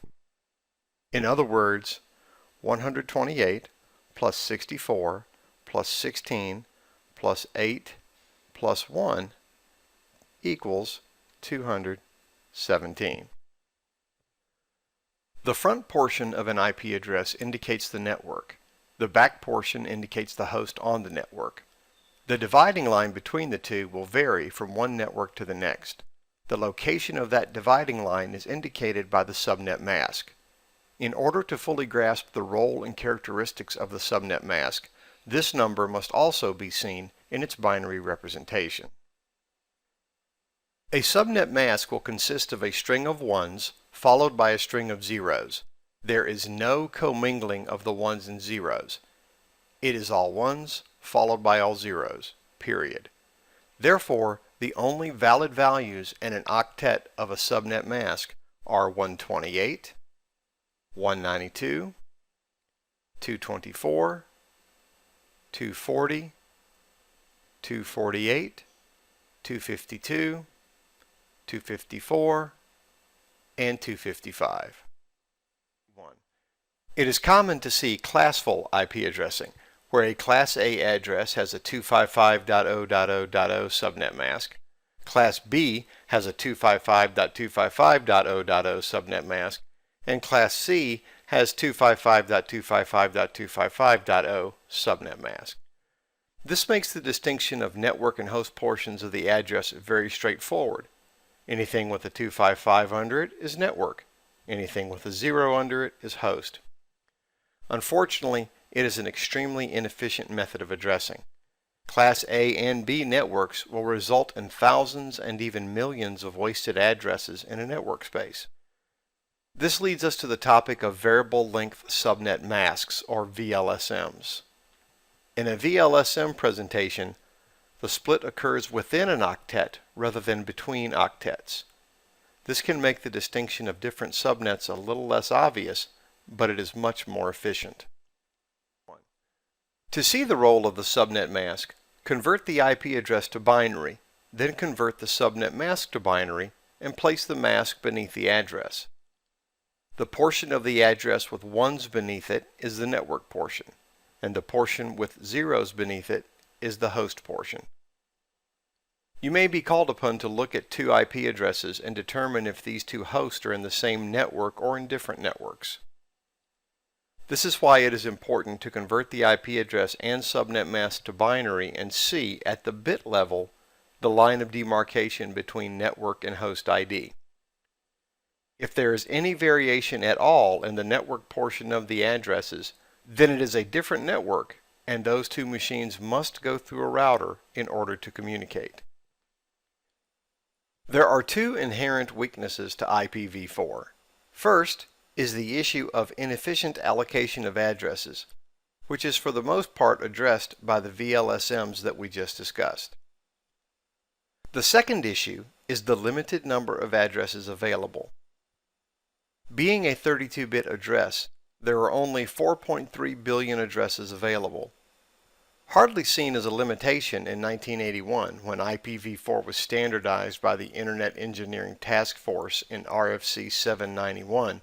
In other words, 128 plus 64 plus 16 plus 8 plus 1 equals 217. The front portion of an IP address indicates the network. The back portion indicates the host on the network. The dividing line between the two will vary from one network to the next. The location of that dividing line is indicated by the subnet mask. In order to fully grasp the role and characteristics of the subnet mask, this number must also be seen in its binary representation. A subnet mask will consist of a string of 1s followed by a string of 0s. There is no commingling of the 1s and 0s. It is all 1s followed by all 0s, period. Therefore, the only valid values in an octet of a subnet mask are 128, 192, 224, 240, 248, 252, 254, and 255. It is common to see classful IP addressing, where a Class A address has a 255.0.0.0 subnet mask, Class B has a 255.255.0.0 subnet mask, and Class C has 255.255.255.0 subnet mask. This makes the distinction of network and host portions of the address very straightforward. Anything with a 255 under it is network. Anything with a 0 under it is host. Unfortunately, it is an extremely inefficient method of addressing. Class A and B networks will result in thousands and even millions of wasted addresses in a network space. This leads us to the topic of variable length subnet masks, or VLSMs. In a VLSM presentation, the split occurs within an octet rather than between octets. This can make the distinction of different subnets a little less obvious, but it is much more efficient. To see the role of the subnet mask, convert the IP address to binary, then convert the subnet mask to binary, and place the mask beneath the address. The portion of the address with 1s beneath it is the network portion, and the portion with 0s beneath it is the host portion. You may be called upon to look at two IP addresses and determine if these two hosts are in the same network or in different networks. This is why it is important to convert the IP address and subnet mask to binary and see, at the bit level, the line of demarcation between network and host ID. If there is any variation at all in the network portion of the addresses, then it is a different network, and those two machines must go through a router in order to communicate. There are two inherent weaknesses to IPv4. First is the issue of inefficient allocation of addresses, which is for the most part addressed by the VLSMs that we just discussed. The second issue is the limited number of addresses available. Being a 32-bit address, there are only 4.3 billion addresses available. Hardly seen as a limitation in 1981 when IPv4 was standardized by the Internet Engineering Task Force in RFC 791,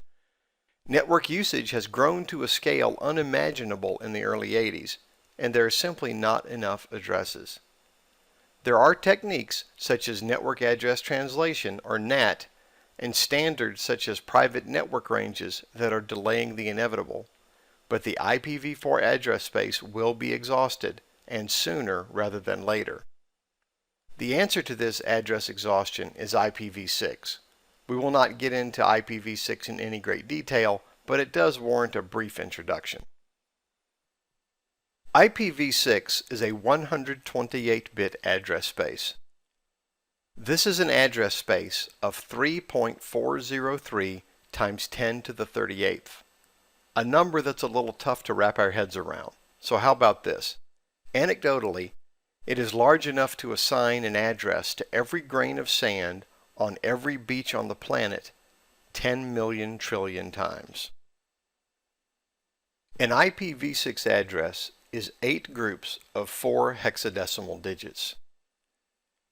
network usage has grown to a scale unimaginable in the early 80s, and there are simply not enough addresses. There are techniques such as network address translation, or NAT, and standards such as private network ranges that are delaying the inevitable, but the IPv4 address space will be exhausted, and sooner rather than later. The answer to this address exhaustion is IPv6. We will not get into IPv6 in any great detail, but it does warrant a brief introduction. IPv6 is a 128-bit address space. This is an address space of 3.403 times 10 to the 38th, a number that's a little tough to wrap our heads around. So how about this? Anecdotally, it is large enough to assign an address to every grain of sand on every beach on the planet 10 million trillion times. An IPv6 address is 8 groups of 4 hexadecimal digits.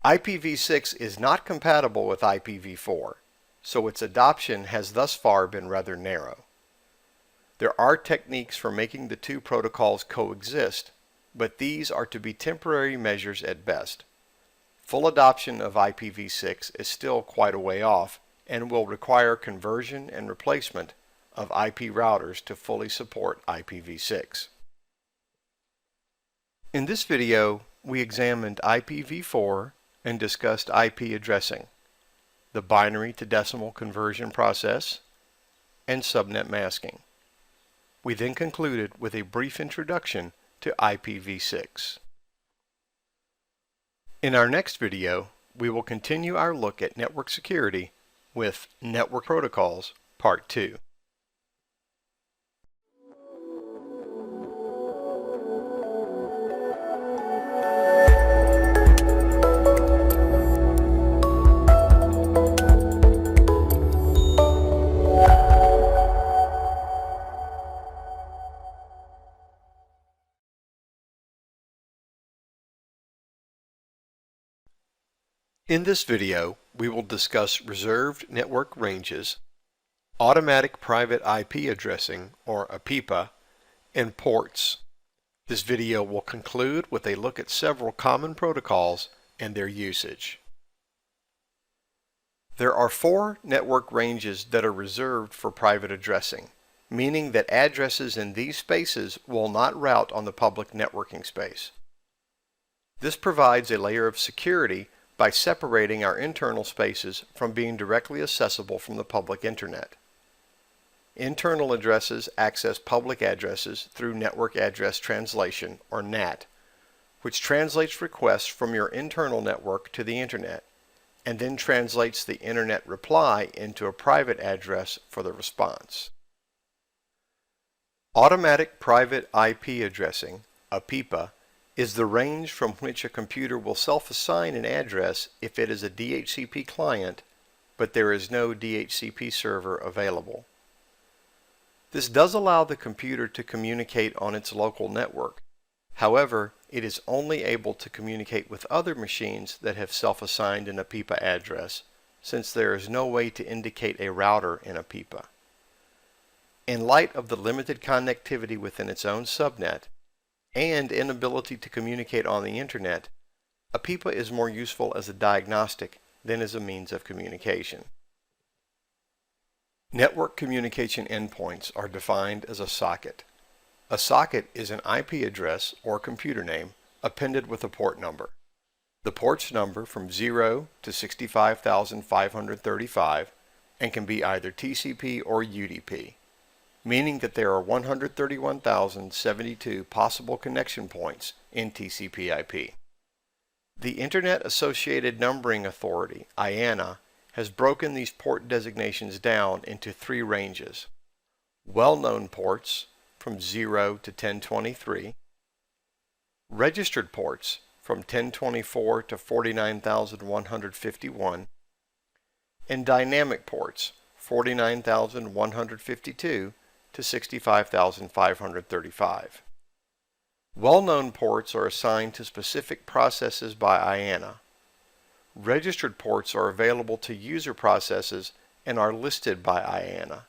IPv6 is not compatible with IPv4, so its adoption has thus far been rather narrow. There are techniques for making the two protocols coexist, but these are to be temporary measures at best. Full adoption of IPv6 is still quite a way off and will require conversion and replacement of IP routers to fully support IPv6. In this video, we examined IPv4 and discussed IP addressing, the binary to decimal conversion process, and subnet masking. We then concluded with a brief introduction to IPv6. In our next video, we will continue our look at network security with Network Protocols Part 2. In this video, we will discuss reserved network ranges, automatic private IP addressing, or APIPA, and ports. This video will conclude with a look at several common protocols and their usage. There are 4 network ranges that are reserved for private addressing, meaning that addresses in these spaces will not route on the public networking space. This provides a layer of security by separating our internal spaces from being directly accessible from the public internet. Internal addresses access public addresses through Network Address Translation, or NAT, which translates requests from your internal network to the internet, and then translates the internet reply into a private address for the response. Automatic Private IP Addressing, APIPA, is the range from which a computer will self-assign an address if it is a DHCP client, but there is no DHCP server available. This does allow the computer to communicate on its local network. However, it is only able to communicate with other machines that have self-assigned an APIPA address, since there is no way to indicate a router in APIPA. In light of the limited connectivity within its own subnet, and inability to communicate on the internet, APIPA is more useful as a diagnostic than as a means of communication. Network communication endpoints are defined as a socket. A socket is an IP address or computer name appended with a port number. The port's number from 0 to 65,535 and can be either TCP or UDP, meaning that there are 131,072 possible connection points in TCP/IP. The Internet Associated Numbering Authority, IANA, has broken these port designations down into 3 ranges: well-known ports from 0 to 1023, registered ports from 1024 to 49,151, and dynamic ports 49,152 to 65,535. Well-known ports are assigned to specific processes by IANA. Registered ports are available to user processes and are listed by IANA.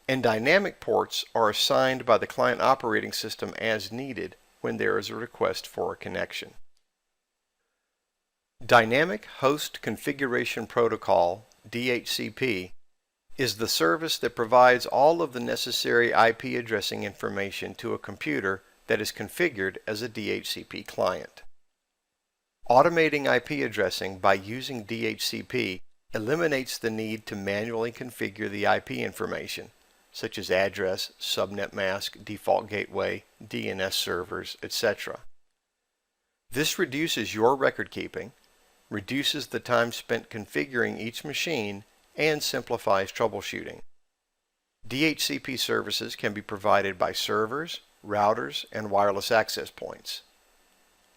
And dynamic ports are assigned by the client operating system as needed when there is a request for a connection. Dynamic Host Configuration Protocol, DHCP, is the service that provides all of the necessary IP addressing information to a computer that is configured as a DHCP client. Automating IP addressing by using DHCP eliminates the need to manually configure the IP information, such as address, subnet mask, default gateway, DNS servers, etc. This reduces your record keeping, reduces the time spent configuring each machine, and simplifies troubleshooting. DHCP services can be provided by servers, routers, and wireless access points.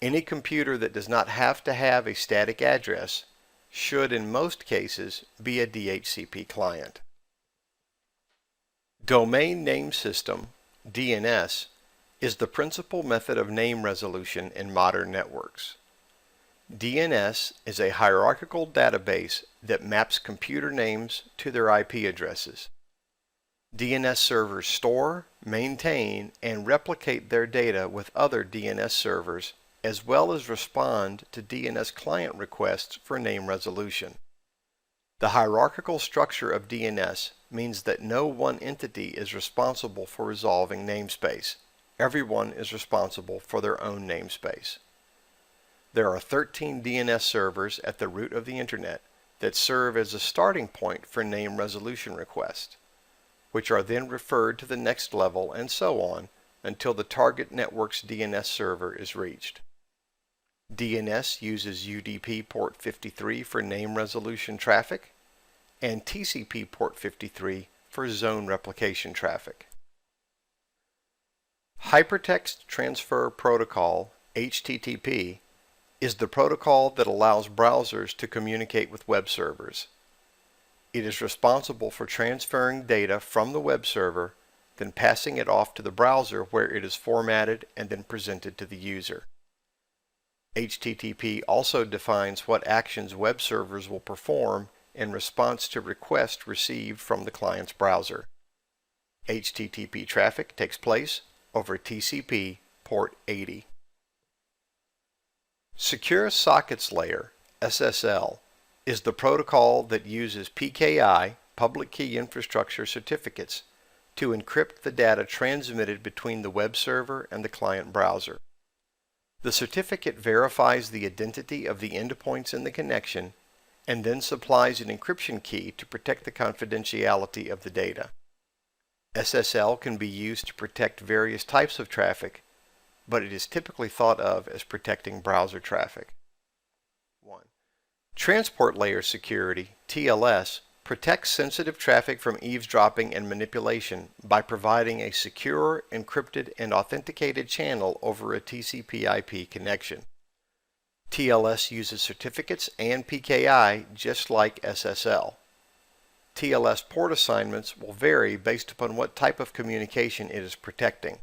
Any computer that does not have to have a static address should, in most cases, be a DHCP client. Domain Name System, DNS, is the principal method of name resolution in modern networks. DNS is a hierarchical database that maps computer names to their IP addresses. DNS servers store, maintain, and replicate their data with other DNS servers, as well as respond to DNS client requests for name resolution. The hierarchical structure of DNS means that no one entity is responsible for resolving namespace. Everyone is responsible for their own namespace. There are 13 DNS servers at the root of the Internet that serve as a starting point for name resolution requests, which are then referred to the next level and so on until the target network's DNS server is reached. DNS uses UDP port 53 for name resolution traffic and TCP port 53 for zone replication traffic. Hypertext Transfer Protocol, HTTP, is the protocol that allows browsers to communicate with web servers. It is responsible for transferring data from the web server, then passing it off to the browser where it is formatted and then presented to the user. HTTP also defines what actions web servers will perform in response to requests received from the client's browser. HTTP traffic takes place over TCP port 80. Secure Sockets Layer, SSL, is the protocol that uses PKI, public key infrastructure certificates, to encrypt the data transmitted between the web server and the client browser. The certificate verifies the identity of the endpoints in the connection and then supplies an encryption key to protect the confidentiality of the data. SSL can be used to protect various types of traffic, but it is typically thought of as protecting browser traffic. 1. Transport Layer Security, TLS, protects sensitive traffic from eavesdropping and manipulation by providing a secure, encrypted, and authenticated channel over a TCP/IP connection. TLS uses certificates and PKI just like SSL. TLS port assignments will vary based upon what type of communication it is protecting.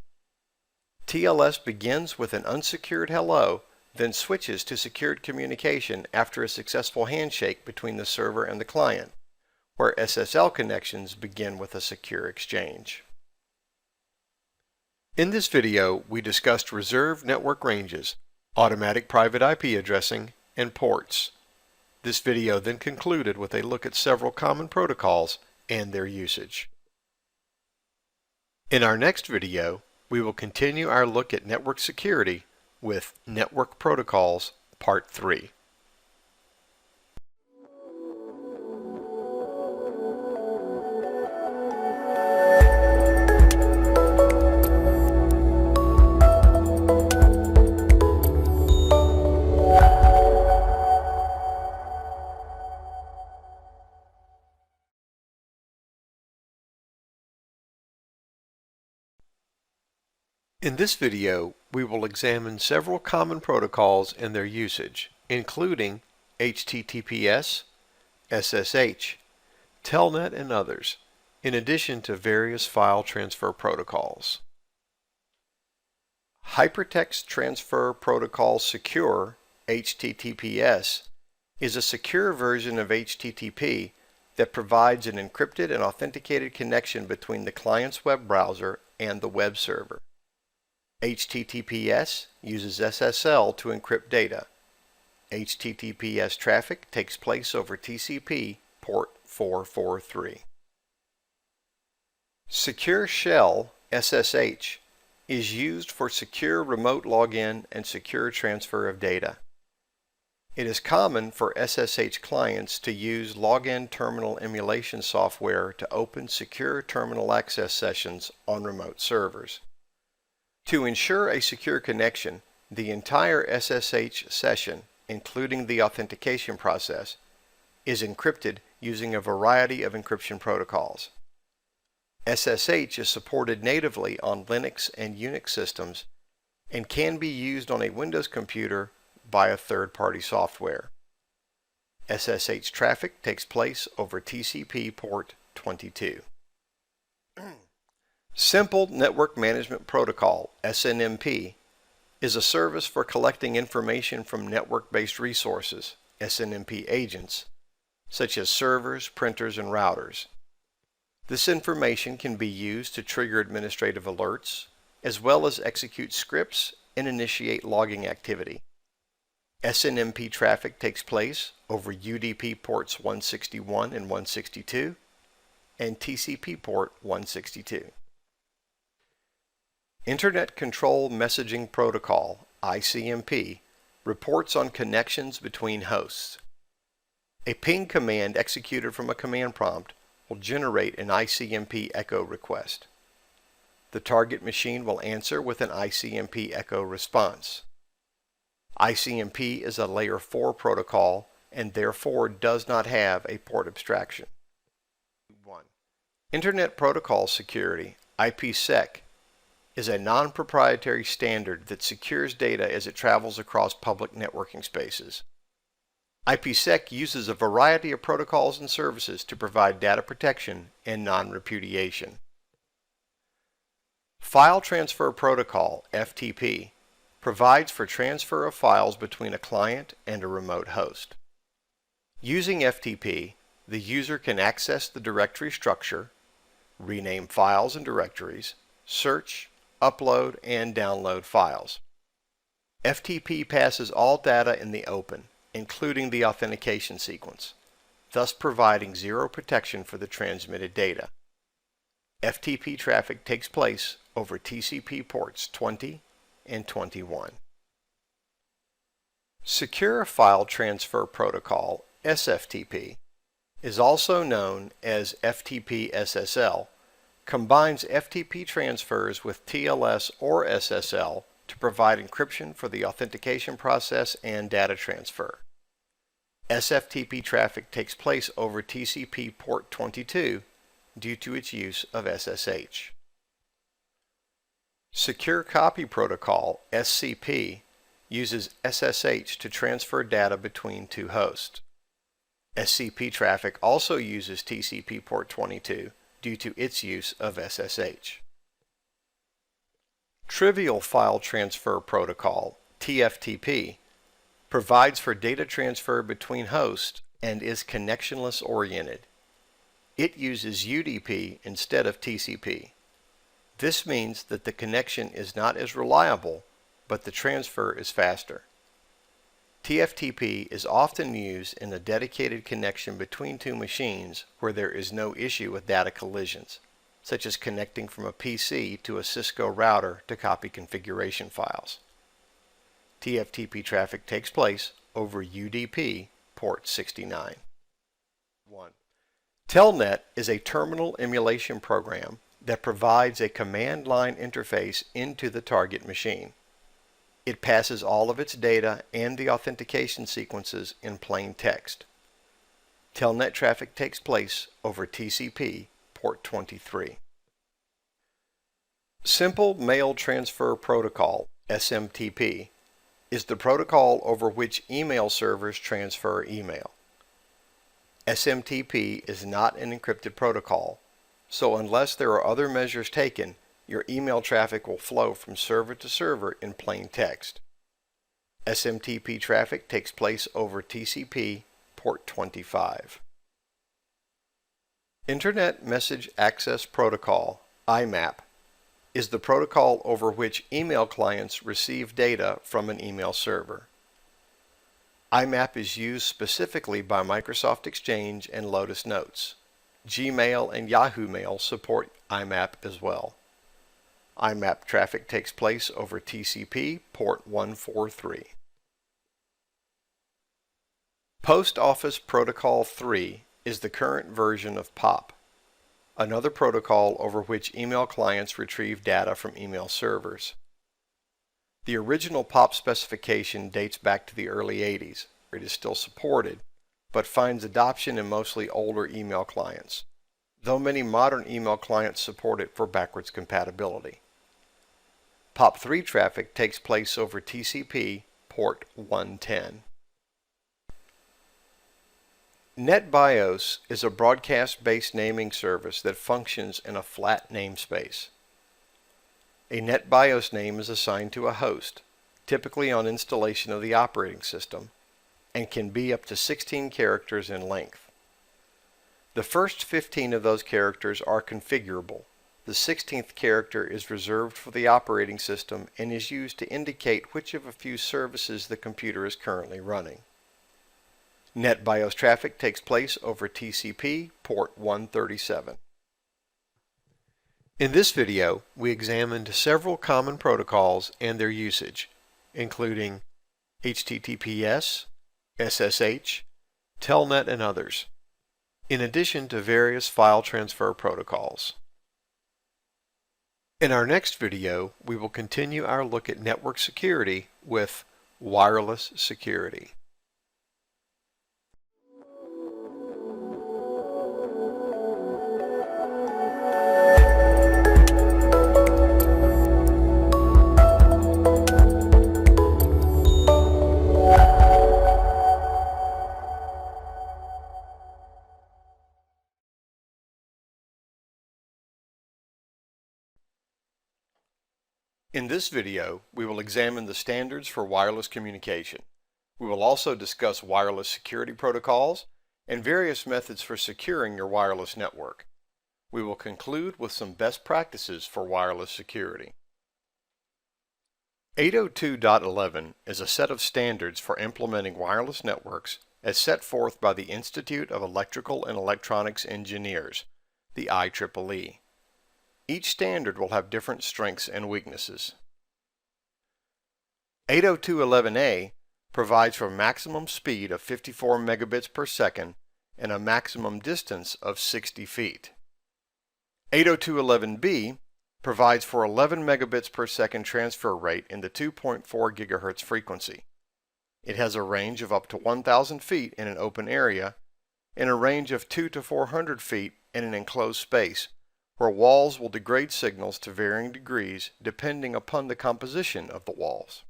TLS begins with an unsecured hello, then switches to secured communication after a successful handshake between the server and the client, where SSL connections begin with a secure exchange. In this video, we discussed reserved network ranges, automatic private IP addressing, and ports. This video then concluded with a look at several common protocols and their usage. In our next video, we will continue our look at network security with Network Protocols Part 3. In this video, we will examine several common protocols and their usage, including HTTPS, SSH, Telnet, and others, in addition to various file transfer protocols. Hypertext Transfer Protocol Secure, HTTPS, is a secure version of HTTP that provides an encrypted and authenticated connection between the client's web browser and the web server. HTTPS uses SSL to encrypt data. HTTPS traffic takes place over TCP port 443. Secure Shell, SSH, is used for secure remote login and secure transfer of data. It is common for SSH clients to use login terminal emulation software to open secure terminal access sessions on remote servers. To ensure a secure connection, the entire SSH session, including the authentication process, is encrypted using a variety of encryption protocols. SSH is supported natively on Linux and Unix systems and can be used on a Windows computer via third-party software. SSH traffic takes place over TCP port 22. Simple Network Management Protocol, SNMP, is a service for collecting information from network-based resources, SNMP agents, such as servers, printers, and routers. This information can be used to trigger administrative alerts, as well as execute scripts and initiate logging activity. SNMP traffic takes place over UDP ports 161 and 162 and TCP port 162. Internet Control Messaging Protocol, ICMP, reports on connections between hosts. A ping command executed from a command prompt will generate an ICMP echo request. The target machine will answer with an ICMP echo response. ICMP is a layer 4 protocol and therefore does not have a port abstraction. 1. Internet Protocol Security, IPsec, is a non-proprietary standard that secures data as it travels across public networking spaces. IPsec uses a variety of protocols and services to provide data protection and non-repudiation. File Transfer Protocol, FTP, provides for transfer of files between a client and a remote host. Using FTP, the user can access the directory structure, rename files and directories, search, upload, and download files. FTP passes all data in the open, including the authentication sequence, thus providing zero protection for the transmitted data. FTP traffic takes place over TCP ports 20 and 21. Secure File Transfer Protocol, SFTP, is also known as FTP SSL, combines FTP transfers with TLS or SSL to provide encryption for the authentication process and data transfer. SFTP traffic takes place over TCP port 22 due to its use of SSH. Secure Copy Protocol, SCP, uses SSH to transfer data between two hosts. SCP traffic also uses TCP port 22 due to its use of SSH. Trivial File Transfer Protocol, TFTP, provides for data transfer between hosts and is connectionless oriented. It uses UDP instead of TCP. This means that the connection is not as reliable, but the transfer is faster. TFTP is often used in a dedicated connection between two machines where there is no issue with data collisions, such as connecting from a PC to a Cisco router to copy configuration files. TFTP traffic takes place over UDP port 69. 1. Telnet is a terminal emulation program that provides a command line interface into the target machine. It passes all of its data and the authentication sequences in plain text. Telnet traffic takes place over TCP port 23. Simple Mail Transfer Protocol, SMTP, is the protocol over which email servers transfer email. SMTP is not an encrypted protocol, so unless there are other measures taken, your email traffic will flow from server to server in plain text. SMTP traffic takes place over TCP port 25. Internet Message Access Protocol, IMAP, is the protocol over which email clients receive data from an email server. IMAP is used specifically by Microsoft Exchange and Lotus Notes. Gmail and Yahoo Mail support IMAP as well. IMAP traffic takes place over TCP port 143. Post Office Protocol 3 is the current version of POP, another protocol over which email clients retrieve data from email servers. The original POP specification dates back to the early 80s, where it is still supported, but finds adoption in mostly older email clients, though many modern email clients support it for backwards compatibility. POP3 traffic takes place over TCP port 110. NetBIOS is a broadcast-based naming service that functions in a flat namespace. A NetBIOS name is assigned to a host, typically on installation of the operating system, and can be up to 16 characters in length. The first 15 of those characters are configurable. The 16th character is reserved for the operating system and is used to indicate which of a few services the computer is currently running. NetBIOS traffic takes place over TCP port 137. In this video, we examined several common protocols and their usage, including HTTPS, SSH, Telnet, and others, in addition to various file transfer protocols. In our next video, we will continue our look at network security with wireless security. In this video, we will examine the standards for wireless communication. We will also discuss wireless security protocols and various methods for securing your wireless network. We will conclude with some best practices for wireless security. 802.11 is a set of standards for implementing wireless networks as set forth by the Institute of Electrical and Electronics Engineers, the IEEE. Each standard will have different strengths and weaknesses. 802.11a provides for maximum speed of 54 megabits per second and a maximum distance of 60 feet. 802.11b provides for 11 megabits per second transfer rate in the 2.4 gigahertz frequency. It has a range of up to 1,000 feet in an open area and a range of 200 to 400 feet in an enclosed space, where walls will degrade signals to varying degrees depending upon the composition of the walls.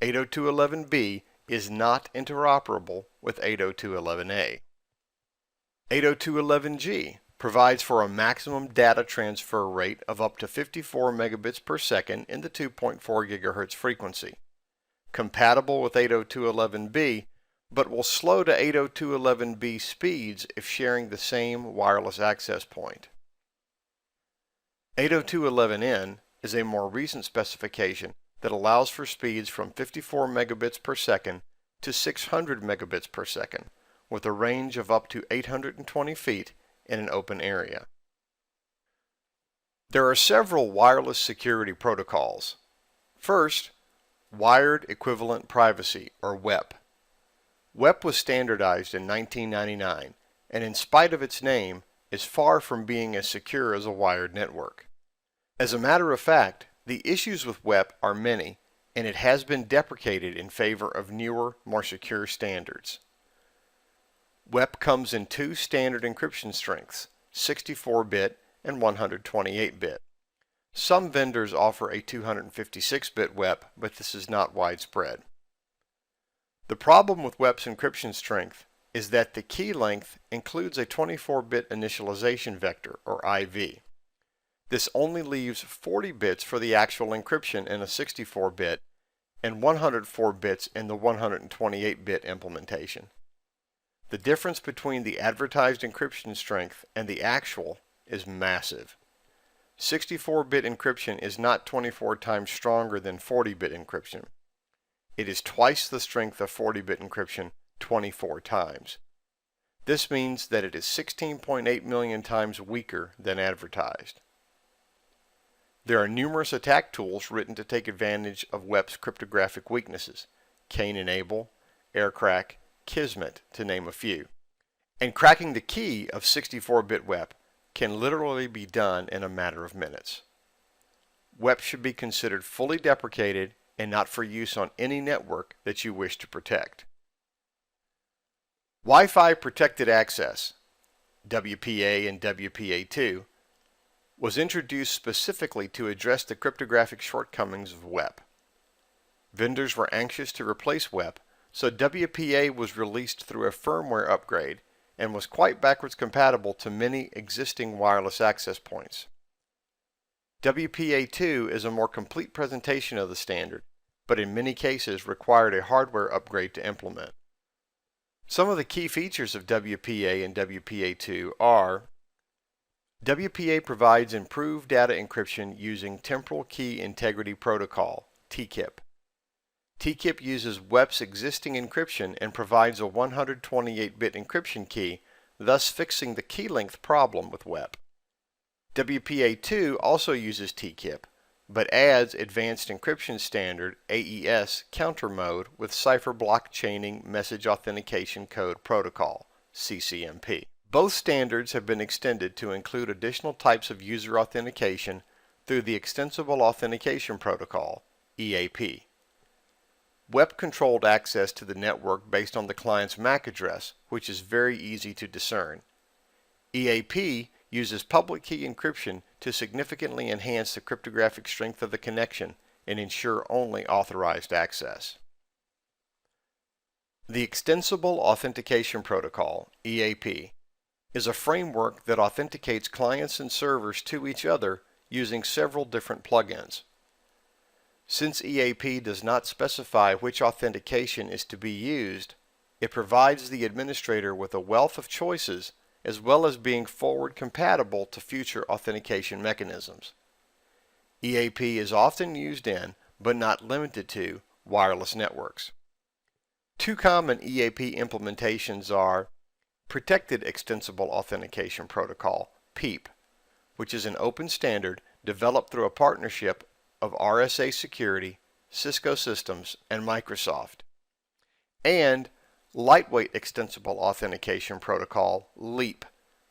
802.11b is not interoperable with 802.11a. 802.11g provides for a maximum data transfer rate of up to 54 megabits per second in the 2.4 gigahertz frequency, compatible with 802.11b, but will slow to 802.11b speeds if sharing the same wireless access point. 802.11n is a more recent specification that allows for speeds from 54 megabits per second to 600 megabits per second, with a range of up to 820 feet in an open area. There are several wireless security protocols. First, Wired Equivalent Privacy, or WEP. WEP was standardized in 1999, and in spite of its name, is far from being as secure as a wired network. As a matter of fact, the issues with WEP are many, and it has been deprecated in favor of newer, more secure standards. WEP comes in two standard encryption strengths, 64-bit and 128-bit. Some vendors offer a 256-bit WEP, but this is not widespread. The problem with WEP's encryption strength is that the key length includes a 24-bit initialization vector, or IV. This only leaves 40 bits for the actual encryption in a 64-bit and 104 bits in the 128-bit implementation. The difference between the advertised encryption strength and the actual is massive. 64-bit encryption is not 24 times stronger than 40-bit encryption. It is twice the strength of 40-bit encryption 24 times. This means that it is 16.8 million times weaker than advertised. There are numerous attack tools written to take advantage of WEP's cryptographic weaknesses: Cain Enable, Aircrack, Kismet, to name a few. And cracking the key of 64-bit WEP can literally be done in a matter of minutes. WEP should be considered fully deprecated and not for use on any network that you wish to protect. Wi-Fi Protected Access, WPA and WPA2, was introduced specifically to address the cryptographic shortcomings of WEP. Vendors were anxious to replace WEP, so WPA was released through a firmware upgrade and was quite backwards compatible to many existing wireless access points. WPA2 is a more complete presentation of the standard, but in many cases required a hardware upgrade to implement. Some of the key features of WPA and WPA2 are: WPA provides improved data encryption using Temporal Key Integrity Protocol, TKIP. TKIP uses WEP's existing encryption and provides a 128-bit encryption key, thus fixing the key length problem with WEP. WPA2 also uses TKIP, but adds Advanced Encryption Standard AES counter mode with Cipher Block Chaining Message Authentication Code Protocol, CCMP. Both standards have been extended to include additional types of user authentication through the Extensible Authentication Protocol, EAP. WEP controlled access to the network based on the client's MAC address, which is very easy to discern. EAP uses public key encryption to significantly enhance the cryptographic strength of the connection and ensure only authorized access. The Extensible Authentication Protocol, EAP, is a framework that authenticates clients and servers to each other using several different plugins. Since EAP does not specify which authentication is to be used, it provides the administrator with a wealth of choices as well as being forward compatible to future authentication mechanisms. EAP is often used in, but not limited to, wireless networks. Two common EAP implementations are Protected Extensible Authentication Protocol, PEAP, which is an open standard developed through a partnership of RSA Security, Cisco Systems, and Microsoft, and Lightweight Extensible Authentication Protocol, LEAP,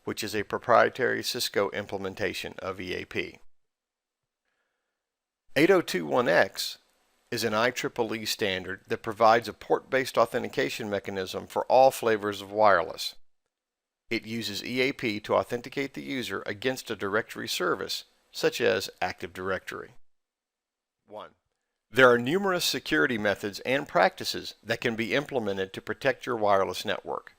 which is a proprietary Cisco implementation of EAP. 8021X is an IEEE standard that provides a port-based authentication mechanism for all flavors of wireless. It uses EAP to authenticate the user against a directory service, such as Active Directory. 1. There are numerous security methods and practices that can be implemented to protect your wireless network.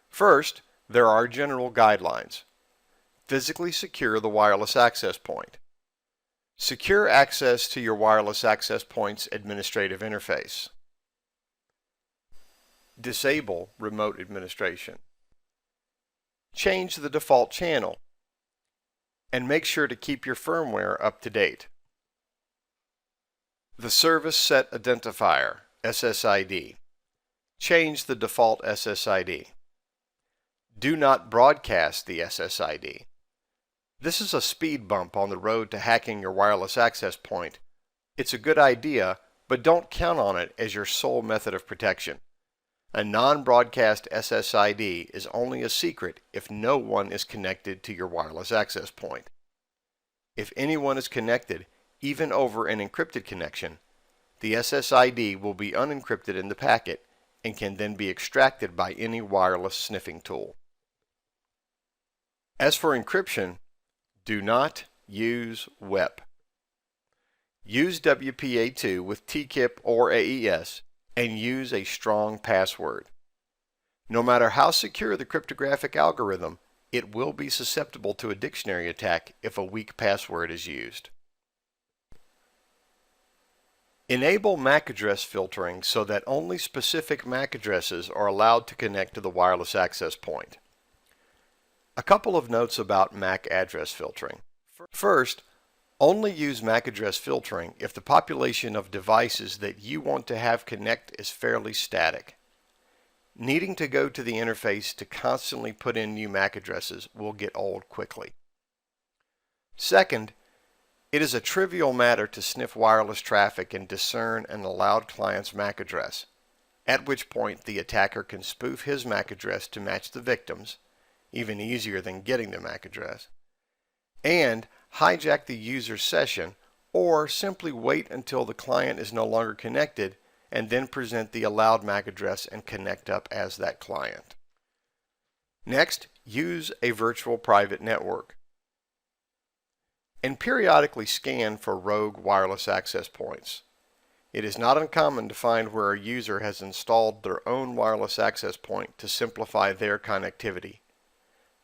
First, there are general guidelines. Physically secure the wireless access point. Secure access to your wireless access point's administrative interface. Disable remote administration. Change the default channel. And make sure to keep your firmware up to date. The Service Set Identifier, SSID. Change the default SSID. Do not broadcast the SSID. This is a speed bump on the road to hacking your wireless access point. It's a good idea, but don't count on it as your sole method of protection. A non-broadcast SSID is only a secret if no one is connected to your wireless access point. If anyone is connected, even over an encrypted connection, the SSID will be unencrypted in the packet and can then be extracted by any wireless sniffing tool. As for encryption, do not use WEP. Use WPA2 with TKIP or AES and use a strong password. No matter how secure the cryptographic algorithm, it will be susceptible to a dictionary attack if a weak password is used. Enable MAC address filtering so that only specific MAC addresses are allowed to connect to the wireless access point. A couple of notes about MAC address filtering. First, only use MAC address filtering if the population of devices that you want to have connect is fairly static. Needing to go to the interface to constantly put in new MAC addresses will get old quickly. Second, it is a trivial matter to sniff wireless traffic and discern an allowed client's MAC address. at which point the attacker can spoof his MAC address to match the victim's, even easier than getting the MAC address, and hijack the user's session, or simply wait until the client is no longer connected and then present the allowed MAC address and connect up as that client. Next, use a virtual private network and periodically scan for rogue wireless access points. It is not uncommon to find where a user has installed their own wireless access point to simplify their connectivity.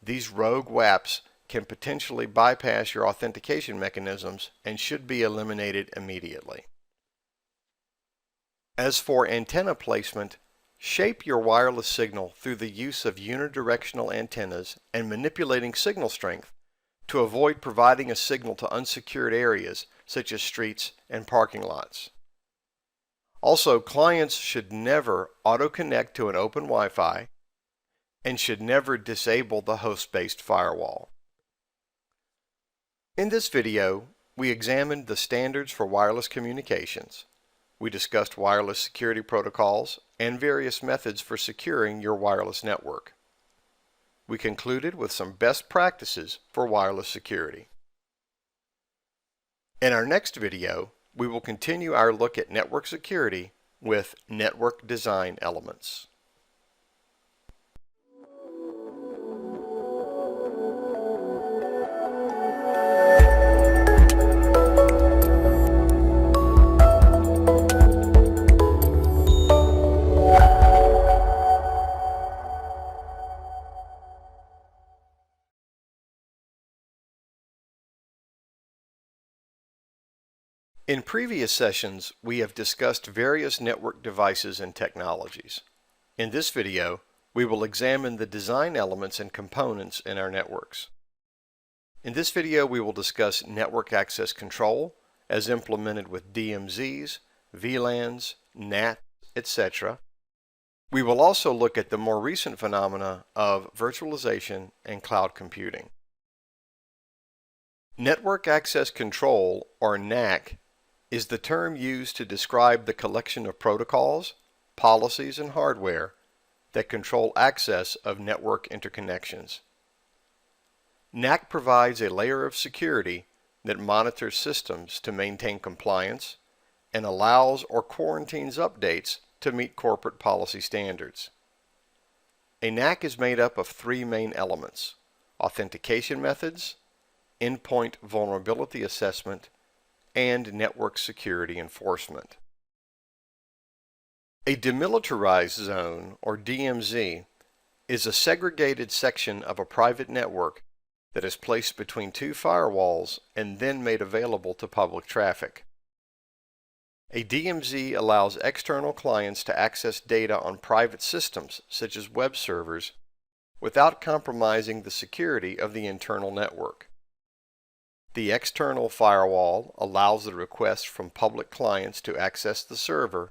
These rogue WAPs can potentially bypass your authentication mechanisms and should be eliminated immediately. As for antenna placement, shape your wireless signal through the use of unidirectional antennas and manipulating signal strength to avoid providing a signal to unsecured areas such as streets and parking lots. Also, clients should never auto-connect to an open Wi-Fi and should never disable the host-based firewall. In this video, we examined the standards for wireless communications. We discussed wireless security protocols and various methods for securing your wireless network. We concluded with some best practices for wireless security. In our next video, we will continue our look at network security with network design elements. In previous sessions, we have discussed various network devices and technologies. In this video, we will examine the design elements and components in our networks. In this video, we will discuss network access control as implemented with DMZs, VLANs, NAT, etc. We will also look at the more recent phenomena of virtualization and cloud computing. Network access control, or NAC, is the term used to describe the collection of protocols, policies, and hardware that control access of network interconnections. NAC provides a layer of security that monitors systems to maintain compliance and allows or quarantines updates to meet corporate policy standards. A NAC is made up of three main elements: authentication methods, endpoint vulnerability assessment, and network security enforcement. A demilitarized zone, or DMZ, is a segregated section of a private network that is placed between two firewalls and then made available to public traffic. A DMZ allows external clients to access data on private systems, such as web servers, without compromising the security of the internal network. The external firewall allows the request from public clients to access the server.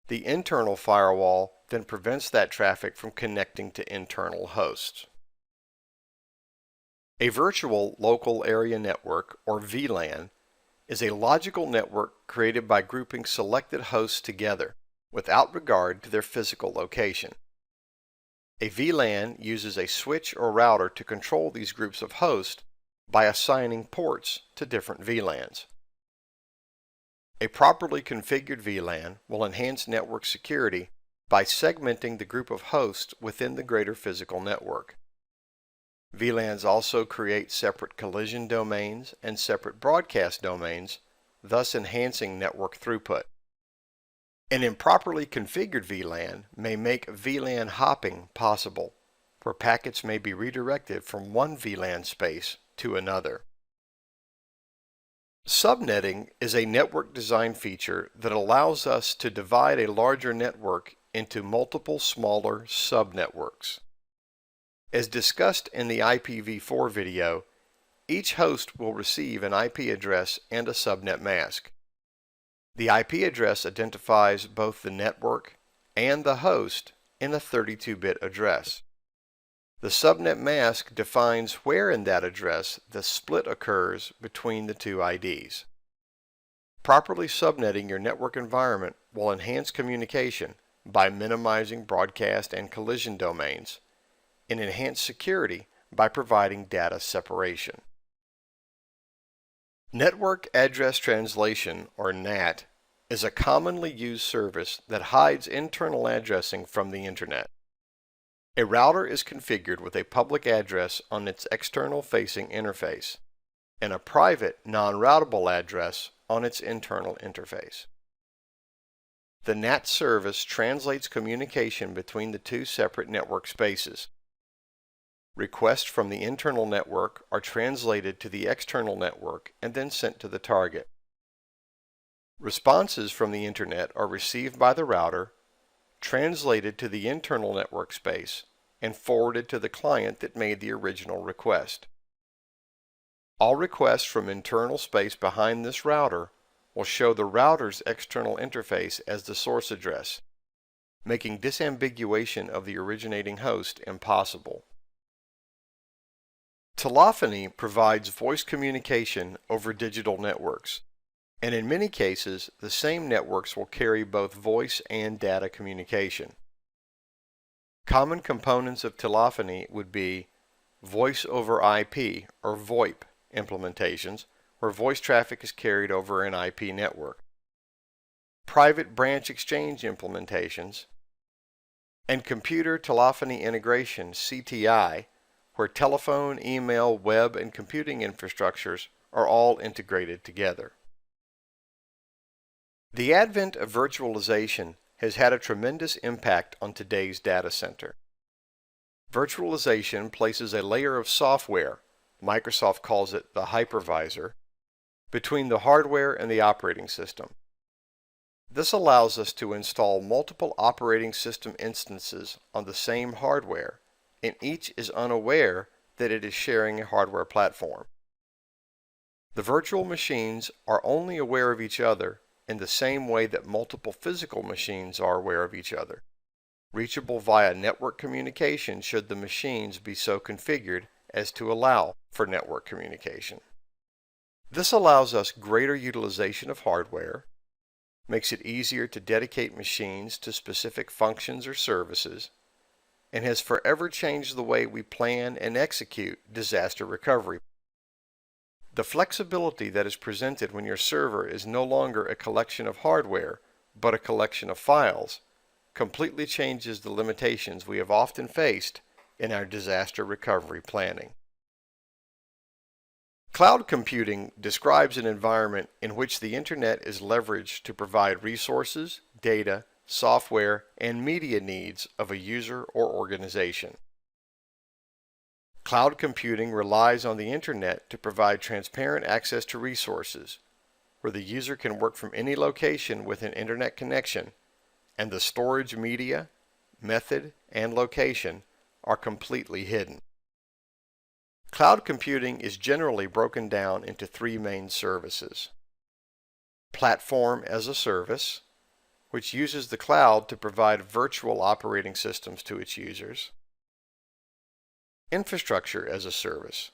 The internal firewall then prevents that traffic from connecting to internal hosts. A virtual local area network, or VLAN, is a logical network created by grouping selected hosts together without regard to their physical location. A VLAN uses a switch or router to control these groups of hosts by assigning ports to different VLANs. A properly configured VLAN will enhance network security by segmenting the group of hosts within the greater physical network. VLANs also create separate collision domains and separate broadcast domains, thus enhancing network throughput. An improperly configured VLAN may make VLAN hopping possible, where packets may be redirected from one VLAN space to another. Subnetting is a network design feature that allows us to divide a larger network into multiple smaller subnetworks. As discussed in the IPv4 video, each host will receive an IP address and a subnet mask. The IP address identifies both the network and the host in a 32-bit address. The subnet mask defines where in that address the split occurs between the two IDs. Properly subnetting your network environment will enhance communication by minimizing broadcast and collision domains, and enhance security by providing data separation. Network Address Translation, or NAT, is a commonly used service that hides internal addressing from the Internet. A router is configured with a public address on its external-facing interface and a private, non-routable address on its internal interface. The NAT service translates communication between the two separate network spaces. Requests from the internal network are translated to the external network and then sent to the target. Responses from the Internet are received by the router, translated to the internal network space, and forwarded to the client that made the original request. All requests from internal space behind this router will show the router's external interface as the source address, making disambiguation of the originating host impossible. Telephony provides voice communication over digital networks, and in many cases, the same networks will carry both voice and data communication. Common components of telephony would be voice over IP, or VoIP, implementations, where voice traffic is carried over an IP network, private branch exchange implementations, and computer telephony integration, CTI, where telephone, email, web, and computing infrastructures are all integrated together. The advent of virtualization has had a tremendous impact on today's data center. Virtualization places a layer of software, Microsoft calls it the hypervisor, between the hardware and the operating system. This allows us to install multiple operating system instances on the same hardware, and each is unaware that it is sharing a hardware platform. The virtual machines are only aware of each other in the same way that multiple physical machines are aware of each other, reachable via network communication should the machines be so configured as to allow for network communication. This allows us greater utilization of hardware, makes it easier to dedicate machines to specific functions or services, and has forever changed the way we plan and execute disaster recovery. The flexibility that is presented when your server is no longer a collection of hardware, but a collection of files, completely changes the limitations we have often faced in our disaster recovery planning. Cloud computing describes an environment in which the Internet is leveraged to provide resources, data, software, and media needs of a user or organization. Cloud computing relies on the Internet to provide transparent access to resources, where the user can work from any location with an Internet connection, and the storage media, method, and location are completely hidden. Cloud computing is generally broken down into three main services. Platform as a service, which uses the cloud to provide virtual operating systems to its users. Infrastructure as a service,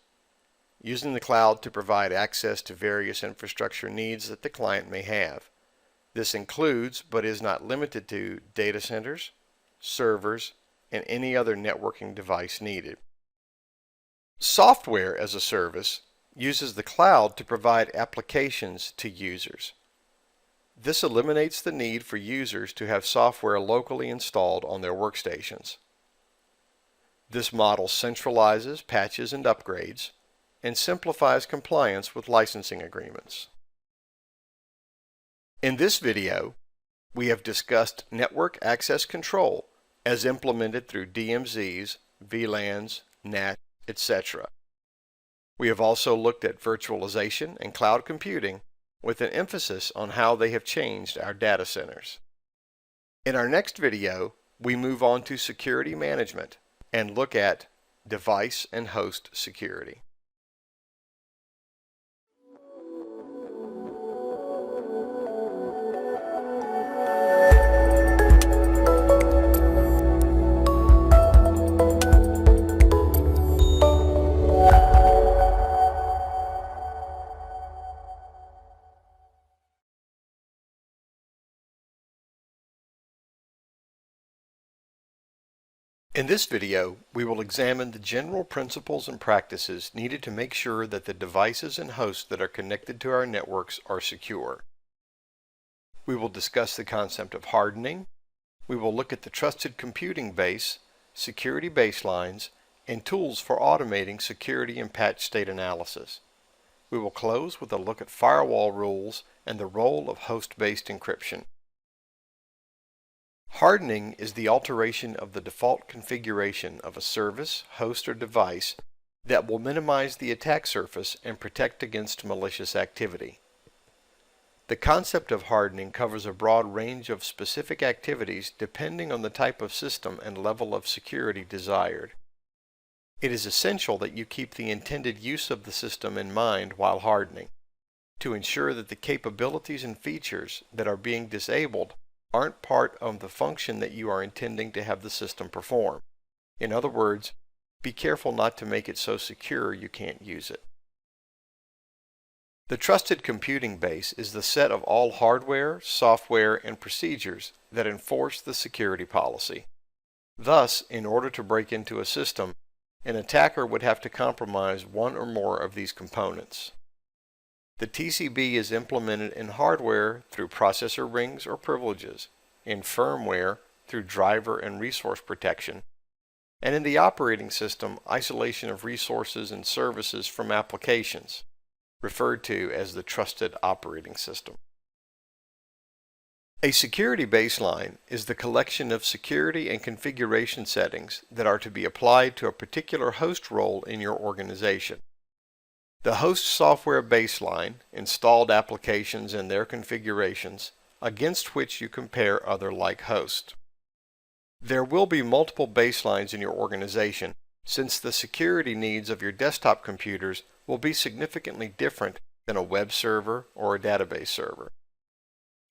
using the cloud to provide access to various infrastructure needs that the client may have. This includes, but is not limited to, data centers, servers, and any other networking device needed. Software as a service uses the cloud to provide applications to users. This eliminates the need for users to have software locally installed on their workstations. This model centralizes patches and upgrades and simplifies compliance with licensing agreements. In this video, we have discussed network access control as implemented through DMZs, VLANs, NAT, etc. We have also looked at virtualization and cloud computing with an emphasis on how they have changed our data centers. In our next video, we move on to security management and look at device and host security. In this video, we will examine the general principles and practices needed to make sure that the devices and hosts that are connected to our networks are secure. We will discuss the concept of hardening. We will look at the trusted computing base, security baselines, and tools for automating security and patch state analysis. We will close with a look at firewall rules and the role of host-based encryption. Hardening is the alteration of the default configuration of a service, host, or device that will minimize the attack surface and protect against malicious activity. The concept of hardening covers a broad range of specific activities depending on the type of system and level of security desired. It is essential that you keep the intended use of the system in mind while hardening, to ensure that the capabilities and features that are being disabled aren't part of the function that you are intending to have the system perform. In other words, be careful not to make it so secure you can't use it. The trusted computing base is the set of all hardware, software, and procedures that enforce the security policy. Thus, in order to break into a system, an attacker would have to compromise one or more of these components. The TCB is implemented in hardware through processor rings or privileges, in firmware through driver and resource protection, and in the operating system, isolation of resources and services from applications, referred to as the trusted operating system. A security baseline is the collection of security and configuration settings that are to be applied to a particular host role in your organization. The host software baseline, installed applications and their configurations, against which you compare other like hosts. There will be multiple baselines in your organization, since the security needs of your desktop computers will be significantly different than a web server or a database server.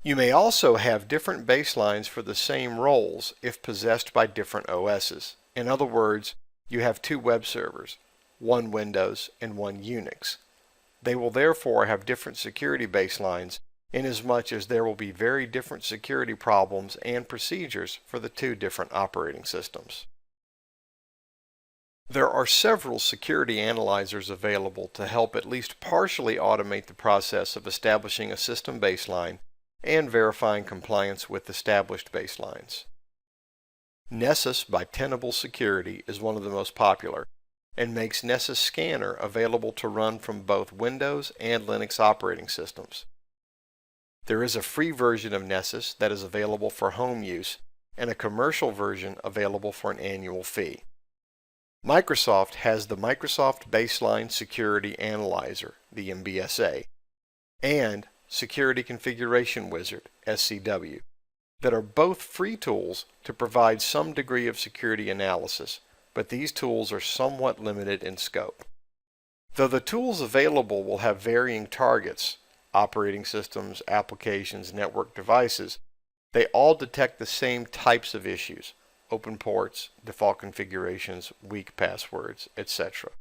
You may also have different baselines for the same roles if possessed by different OSs. In other words, you have two web servers, one Windows and one Unix. They will therefore have different security baselines inasmuch as there will be very different security problems and procedures for the two different operating systems. There are several security analyzers available to help at least partially automate the process of establishing a system baseline and verifying compliance with established baselines. Nessus by Tenable Security is one of the most popular, and makes Nessus Scanner available to run from both Windows and Linux operating systems. There is a free version of Nessus that is available for home use, and a commercial version available for an annual fee. Microsoft has the Microsoft Baseline Security Analyzer, the MBSA, and Security Configuration Wizard, SCW, that are both free tools to provide some degree of security analysis, but these tools are somewhat limited in scope. Though the tools available will have varying targets, operating systems, applications, network devices, they all detect the same types of issues: open ports, default configurations, weak passwords, etc.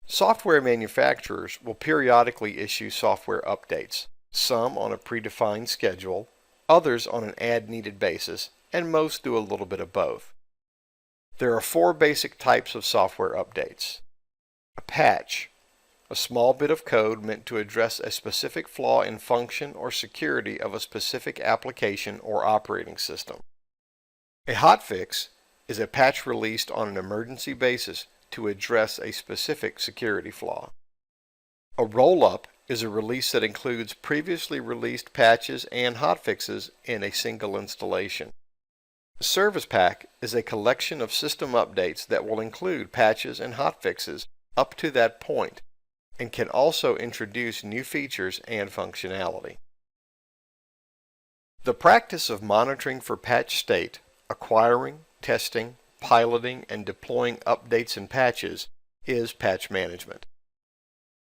Software manufacturers will periodically issue software updates, some on a predefined schedule, others on an as-needed basis, and most do a little bit of both. There are four basic types of software updates. A patch, a small bit of code meant to address a specific flaw in function or security of a specific application or operating system. A hotfix is a patch released on an emergency basis to address a specific security flaw. A roll-up is a release that includes previously released patches and hotfixes in a single installation. A service pack is a collection of system updates that will include patches and hotfixes up to that point, and can also introduce new features and functionality. The practice of monitoring for patch state, acquiring, testing, piloting, and deploying updates and patches is patch management.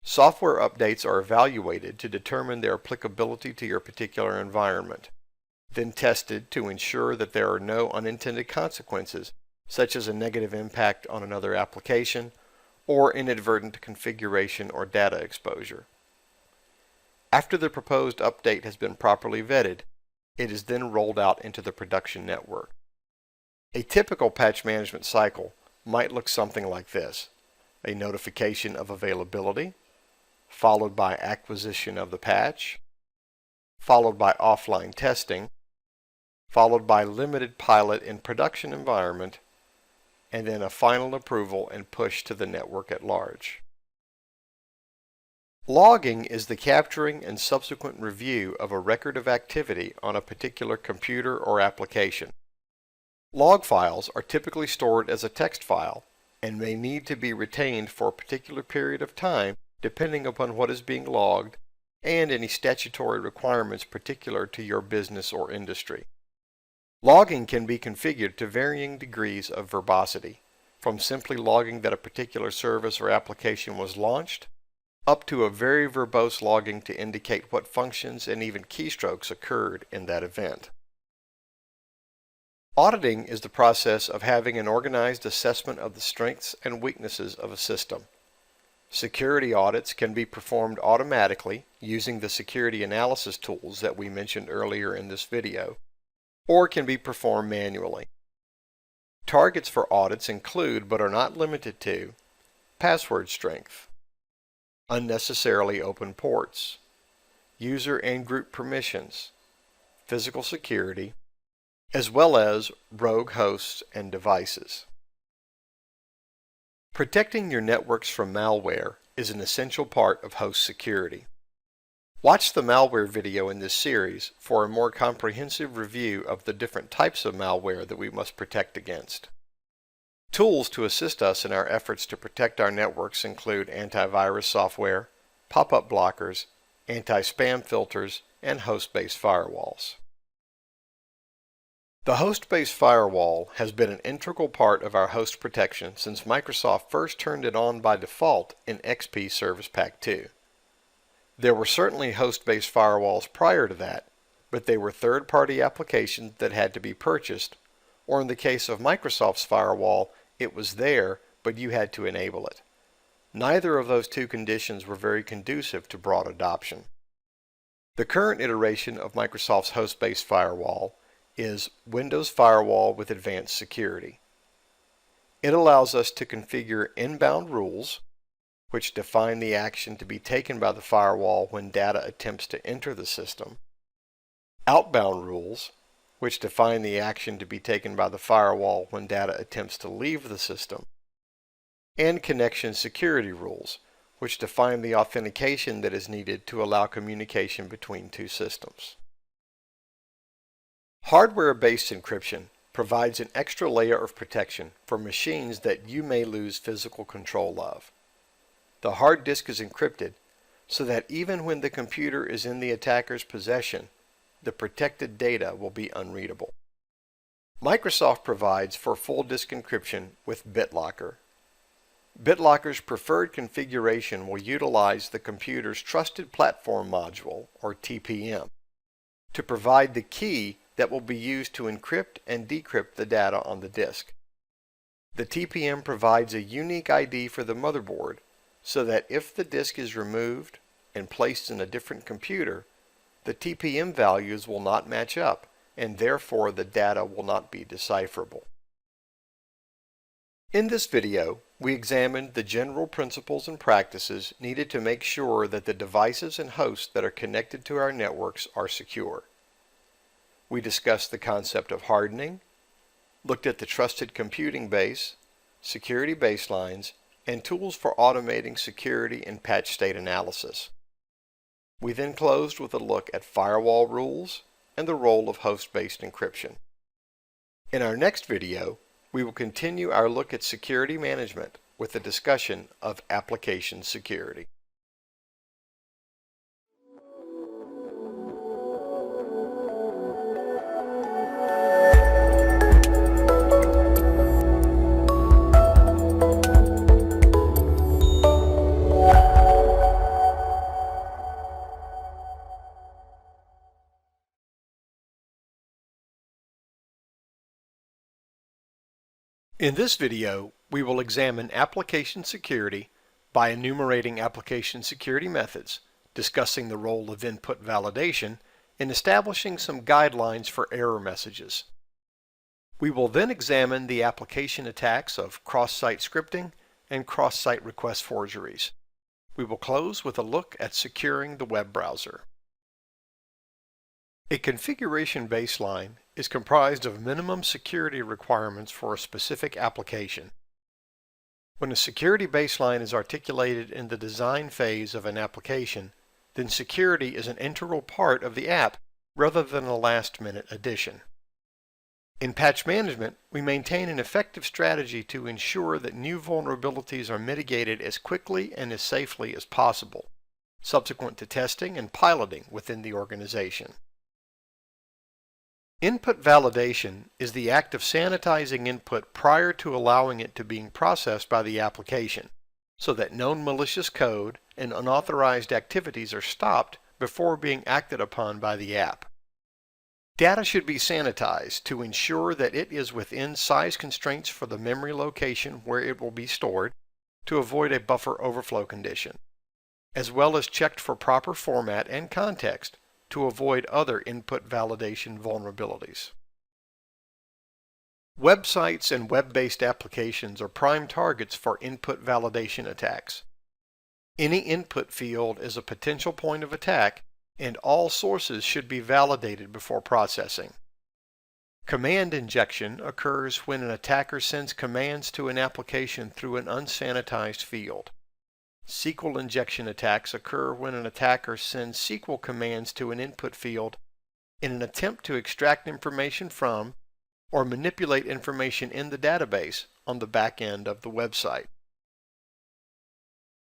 Software updates are evaluated to determine their applicability to your particular environment, then tested to ensure that there are no unintended consequences, such as a negative impact on another application or inadvertent configuration or data exposure. After the proposed update has been properly vetted, it is then rolled out into the production network. A typical patch management cycle might look something like this: a notification of availability, followed by acquisition of the patch, followed by offline testing, followed by limited pilot in production environment, and then a final approval and push to the network at large. Logging is the capturing and subsequent review of a record of activity on a particular computer or application. Log files are typically stored as a text file and may need to be retained for a particular period of time depending upon what is being logged and any statutory requirements particular to your business or industry. Logging can be configured to varying degrees of verbosity, from simply logging that a particular service or application was launched, up to a very verbose logging to indicate what functions and even keystrokes occurred in that event. Auditing is the process of having an organized assessment of the strengths and weaknesses of a system. Security audits can be performed automatically using the security analysis tools that we mentioned earlier in this video, or can be performed manually. Targets for audits include, but are not limited to, password strength, unnecessarily open ports, user and group permissions, physical security, as well as rogue hosts and devices. Protecting your networks from malware is an essential part of host security. Watch the malware video in this series for a more comprehensive review of the different types of malware that we must protect against. Tools to assist us in our efforts to protect our networks include antivirus software, pop-up blockers, anti-spam filters, and host-based firewalls. The host-based firewall has been an integral part of our host protection since Microsoft first turned it on by default in XP Service Pack 2. There were certainly host-based firewalls prior to that, but they were third-party applications that had to be purchased, or in the case of Microsoft's firewall, it was there, but you had to enable it. Neither of those two conditions were very conducive to broad adoption. The current iteration of Microsoft's host-based firewall is Windows Firewall with Advanced Security. It allows us to configure inbound rules, which define the action to be taken by the firewall when data attempts to enter the system, outbound rules, which define the action to be taken by the firewall when data attempts to leave the system, and connection security rules, which define the authentication that is needed to allow communication between two systems. Hardware-based encryption provides an extra layer of protection for machines that you may lose physical control of. The hard disk is encrypted so that even when the computer is in the attacker's possession, the protected data will be unreadable. Microsoft provides for full disk encryption with BitLocker. BitLocker's preferred configuration will utilize the computer's Trusted Platform Module, or TPM, to provide the key that will be used to encrypt and decrypt the data on the disk. The TPM provides a unique ID for the motherboard so that if the disk is removed and placed in a different computer, the TPM values will not match up and therefore the data will not be decipherable. In this video, we examined the general principles and practices needed to make sure that the devices and hosts that are connected to our networks are secure. We discussed the concept of hardening, looked at the trusted computing base, security baselines, and tools for automating security and patch state analysis. We then closed with a look at firewall rules and the role of host-based encryption. In our next video, we will continue our look at security management with a discussion of application security. In this video, we will examine application security by enumerating application security methods, discussing the role of input validation, and establishing some guidelines for error messages. We will then examine the application attacks of cross-site scripting and cross-site request forgeries. We will close with a look at securing the web browser. A configuration baseline is comprised of minimum security requirements for a specific application. When a security baseline is articulated in the design phase of an application, then security is an integral part of the app rather than a last-minute addition. In patch management, we maintain an effective strategy to ensure that new vulnerabilities are mitigated as quickly and as safely as possible, subsequent to testing and piloting within the organization. Input validation is the act of sanitizing input prior to allowing it to being processed by the application, so that known malicious code and unauthorized activities are stopped before being acted upon by the app. Data should be sanitized to ensure that it is within size constraints for the memory location where it will be stored to avoid a buffer overflow condition, as well as checked for proper format and context to avoid other input validation vulnerabilities. Websites and web-based applications are prime targets for input validation attacks. Any input field is a potential point of attack, and all sources should be validated before processing. Command injection occurs when an attacker sends commands to an application through an unsanitized field. SQL injection attacks occur when an attacker sends SQL commands to an input field in an attempt to extract information from or manipulate information in the database on the back end of the website.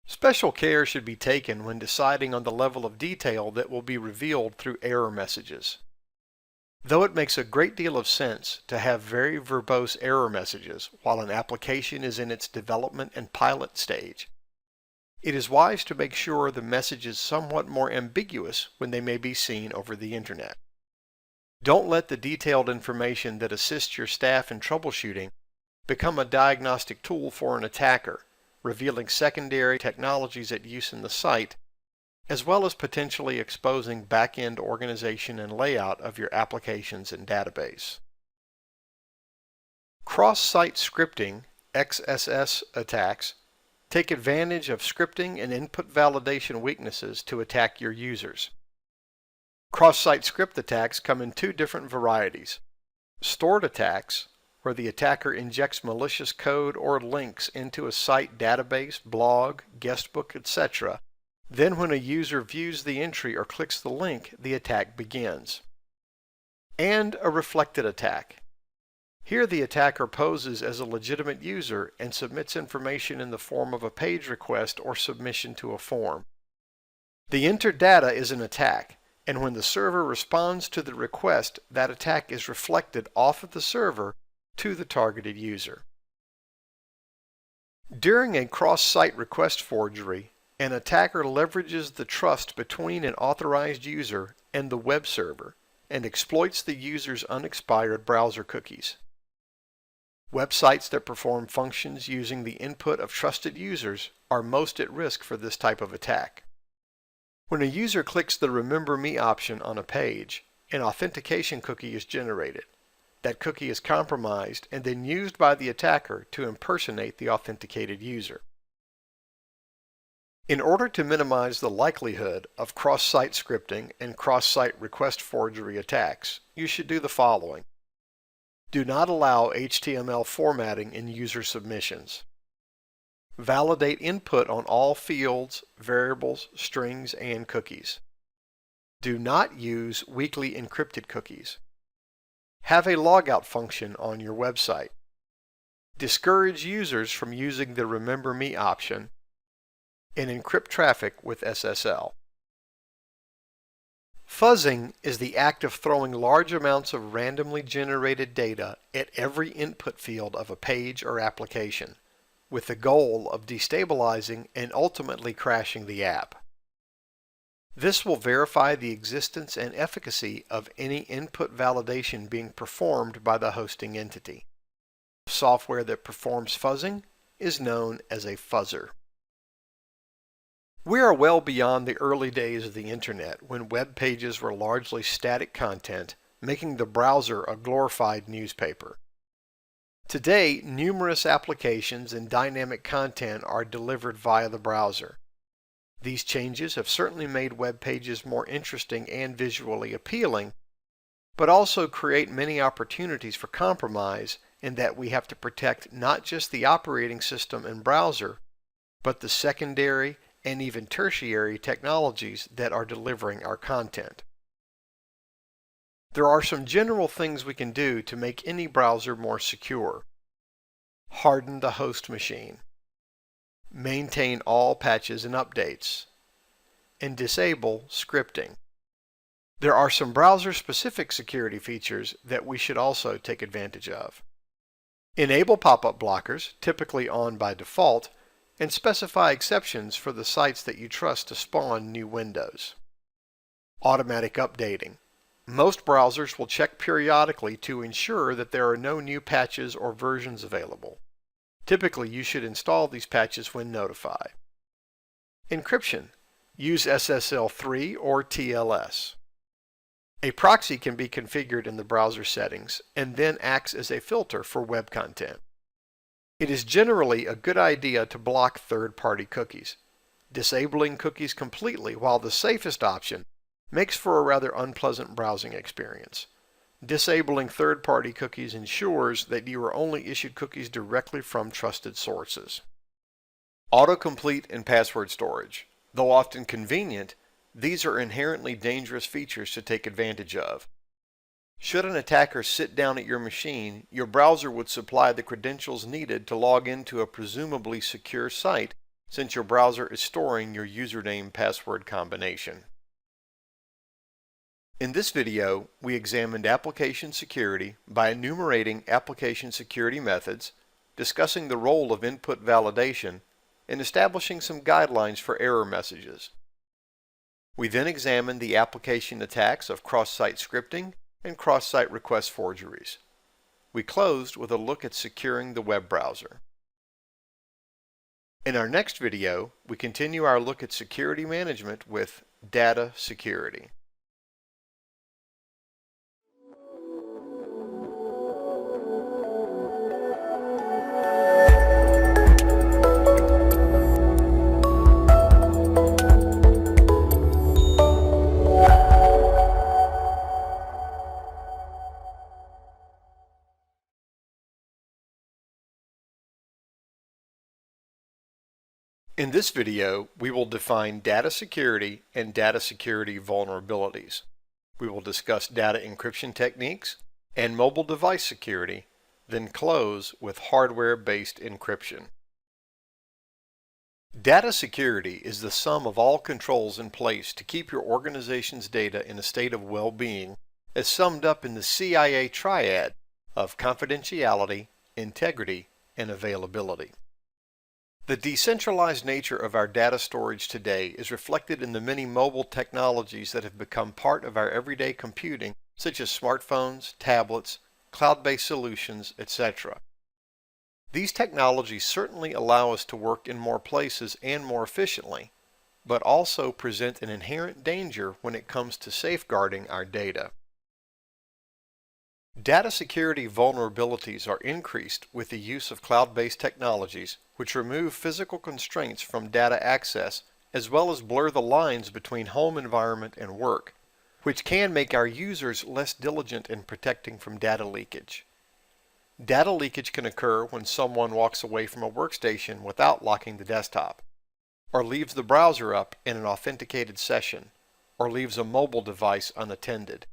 Special care should be taken when deciding on the level of detail that will be revealed through error messages. Though it makes a great deal of sense to have very verbose error messages while an application is in its development and pilot stage, it is wise to make sure the message is somewhat more ambiguous when they may be seen over the internet. Don't let the detailed information that assists your staff in troubleshooting become a diagnostic tool for an attacker, revealing secondary technologies at use in the site, as well as potentially exposing back-end organization and layout of your applications and database. Cross-site scripting, XSS attacks, take advantage of scripting and input validation weaknesses to attack your users. Cross-site script attacks come in two different varieties. Stored attacks, where the attacker injects malicious code or links into a site database, blog, guestbook, etc. Then when a user views the entry or clicks the link, the attack begins. And a reflected attack. Here the attacker poses as a legitimate user and submits information in the form of a page request or submission to a form. The entered data is an attack, and when the server responds to the request, that attack is reflected off of the server to the targeted user. During a cross-site request forgery, an attacker leverages the trust between an authorized user and the web server and exploits the user's unexpired browser cookies. Websites that perform functions using the input of trusted users are most at risk for this type of attack. When a user clicks the Remember Me option on a page, an authentication cookie is generated. That cookie is compromised and then used by the attacker to impersonate the authenticated user. In order to minimize the likelihood of cross-site scripting and cross-site request forgery attacks, you should do the following. Do not allow HTML formatting in user submissions. Validate input on all fields, variables, strings, and cookies. Do not use weakly encrypted cookies. Have a logout function on your website. Discourage users from using the Remember Me option, and encrypt traffic with SSL. Fuzzing is the act of throwing large amounts of randomly generated data at every input field of a page or application, with the goal of destabilizing and ultimately crashing the app. This will verify the existence and efficacy of any input validation being performed by the hosting entity. Software that performs fuzzing is known as a fuzzer. We are well beyond the early days of the internet when web pages were largely static content, making the browser a glorified newspaper. Today, numerous applications and dynamic content are delivered via the browser. These changes have certainly made web pages more interesting and visually appealing, but also create many opportunities for compromise in that we have to protect not just the operating system and browser, but the secondary and even tertiary technologies that are delivering our content. There are some general things we can do to make any browser more secure. Harden the host machine. Maintain all patches and updates. And disable scripting. There are some browser-specific security features that we should also take advantage of. Enable pop-up blockers, typically on by default, and specify exceptions for the sites that you trust to spawn new windows. Automatic updating. Most browsers will check periodically to ensure that there are no new patches or versions available. Typically, you should install these patches when notified. Encryption. Use SSL3 or TLS. A proxy can be configured in the browser settings and then acts as a filter for web content. It is generally a good idea to block third-party cookies. Disabling cookies completely, while the safest option, makes for a rather unpleasant browsing experience. Disabling third-party cookies ensures that you are only issued cookies directly from trusted sources. Autocomplete and password storage. Though often convenient, these are inherently dangerous features to take advantage of. Should an attacker sit down at your machine, your browser would supply the credentials needed to log into a presumably secure site, since your browser is storing your username-password combination. In this video, we examined application security by enumerating application security methods, discussing the role of input validation, and establishing some guidelines for error messages. We then examined the application attacks of cross-site scripting and cross-site request forgeries. We closed with a look at securing the web browser. In our next video, we continue our look at security management with data security. In this video, we will define data security and data security vulnerabilities. We will discuss data encryption techniques and mobile device security, then close with hardware-based encryption. Data security is the sum of all controls in place to keep your organization's data in a state of well-being, as summed up in the CIA triad of confidentiality, integrity, and availability. The decentralized nature of our data storage today is reflected in the many mobile technologies that have become part of our everyday computing, such as smartphones, tablets, cloud-based solutions, etc. These technologies certainly allow us to work in more places and more efficiently, but also present an inherent danger when it comes to safeguarding our data. Data security vulnerabilities are increased with the use of cloud-based technologies, which remove physical constraints from data access, as well as blur the lines between home environment and work, which can make our users less diligent in protecting from data leakage. Data leakage can occur when someone walks away from a workstation without locking the desktop, or leaves the browser up in an authenticated session, or leaves a mobile device unattended.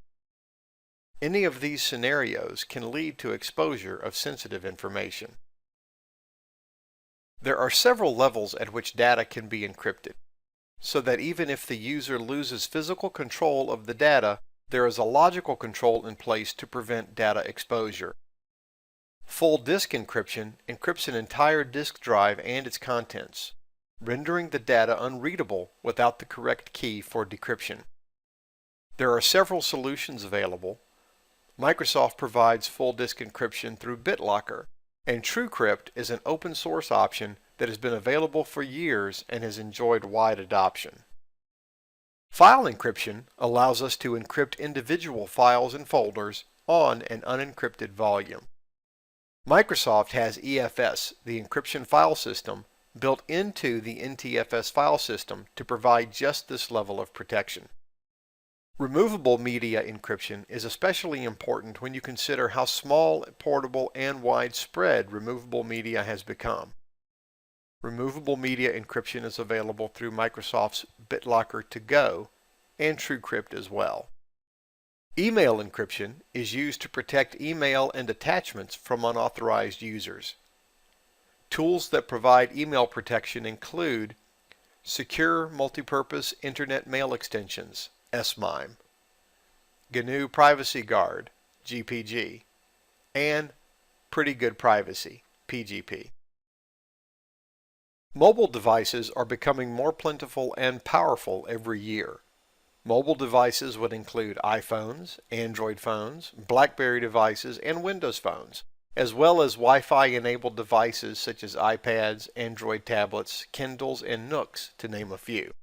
Any of these scenarios can lead to exposure of sensitive information. There are several levels at which data can be encrypted, so that even if the user loses physical control of the data, there is a logical control in place to prevent data exposure. Full disk encryption encrypts an entire disk drive and its contents, rendering the data unreadable without the correct key for decryption. There are several solutions available. Microsoft provides full disk encryption through BitLocker, and TrueCrypt is an open source option that has been available for years and has enjoyed wide adoption. File encryption allows us to encrypt individual files and folders on an unencrypted volume. Microsoft has EFS, the encryption file system, built into the NTFS file system to provide just this level of protection. Removable media encryption is especially important when you consider how small, portable, and widespread removable media has become. Removable media encryption is available through Microsoft's BitLocker To Go and TrueCrypt as well. Email encryption is used to protect email and attachments from unauthorized users. Tools that provide email protection include Secure Multipurpose Internet Mail Extensions, SMIME, GNU Privacy Guard, GPG, and Pretty Good Privacy, PGP. Mobile devices are becoming more plentiful and powerful every year. Mobile devices would include iPhones, Android phones, BlackBerry devices, and Windows phones, as well as Wi-Fi enabled devices such as iPads, Android tablets, Kindles, and Nooks, to name a few.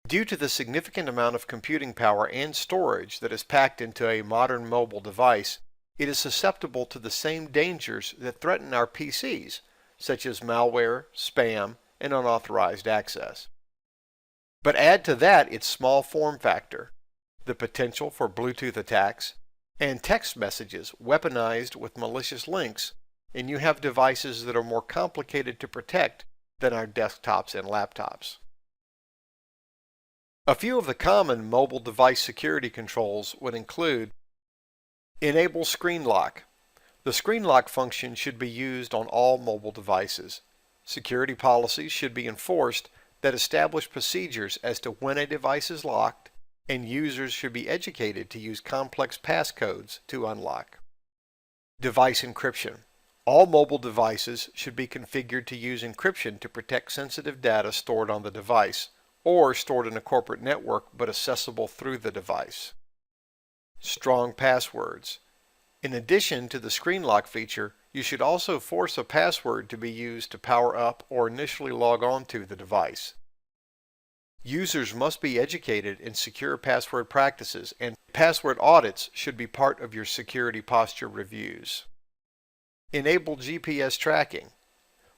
Due to the significant amount of computing power and storage that is packed into a modern mobile device, it is susceptible to the same dangers that threaten our PCs, such as malware, spam, and unauthorized access. But add to that its small form factor, the potential for Bluetooth attacks, and text messages weaponized with malicious links, and you have devices that are more complicated to protect than our desktops and laptops. A few of the common mobile device security controls would include Enable Screen Lock. The screen lock function should be used on all mobile devices. Security policies should be enforced that establish procedures as to when a device is locked, and users should be educated to use complex passcodes to unlock. Device encryption. All mobile devices should be configured to use encryption to protect sensitive data stored on the device, or stored in a corporate network but accessible through the device. Strong passwords. In addition to the screen lock feature, you should also force a password to be used to power up or initially log on to the device. Users must be educated in secure password practices, and password audits should be part of your security posture reviews. Enable GPS tracking.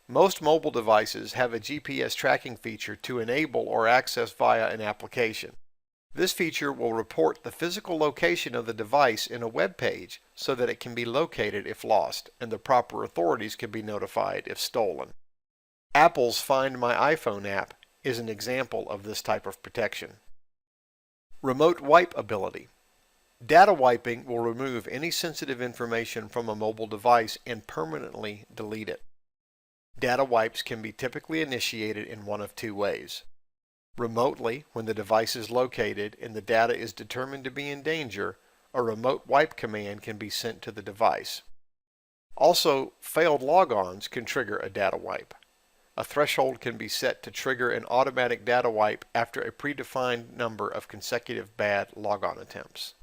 Most mobile devices have a GPS tracking feature to enable or access via an application. This feature will report the physical location of the device in a web page so that it can be located if lost, and the proper authorities can be notified if stolen. Apple's Find My iPhone app is an example of this type of protection. Remote wipe ability. Data wiping will remove any sensitive information from a mobile device and permanently delete it. Data wipes can be typically initiated in one of two ways. Remotely, when the device is located and the data is determined to be in danger, a remote wipe command can be sent to the device. Also, failed logons can trigger a data wipe. A threshold can be set to trigger an automatic data wipe after a predefined number of consecutive bad logon attempts.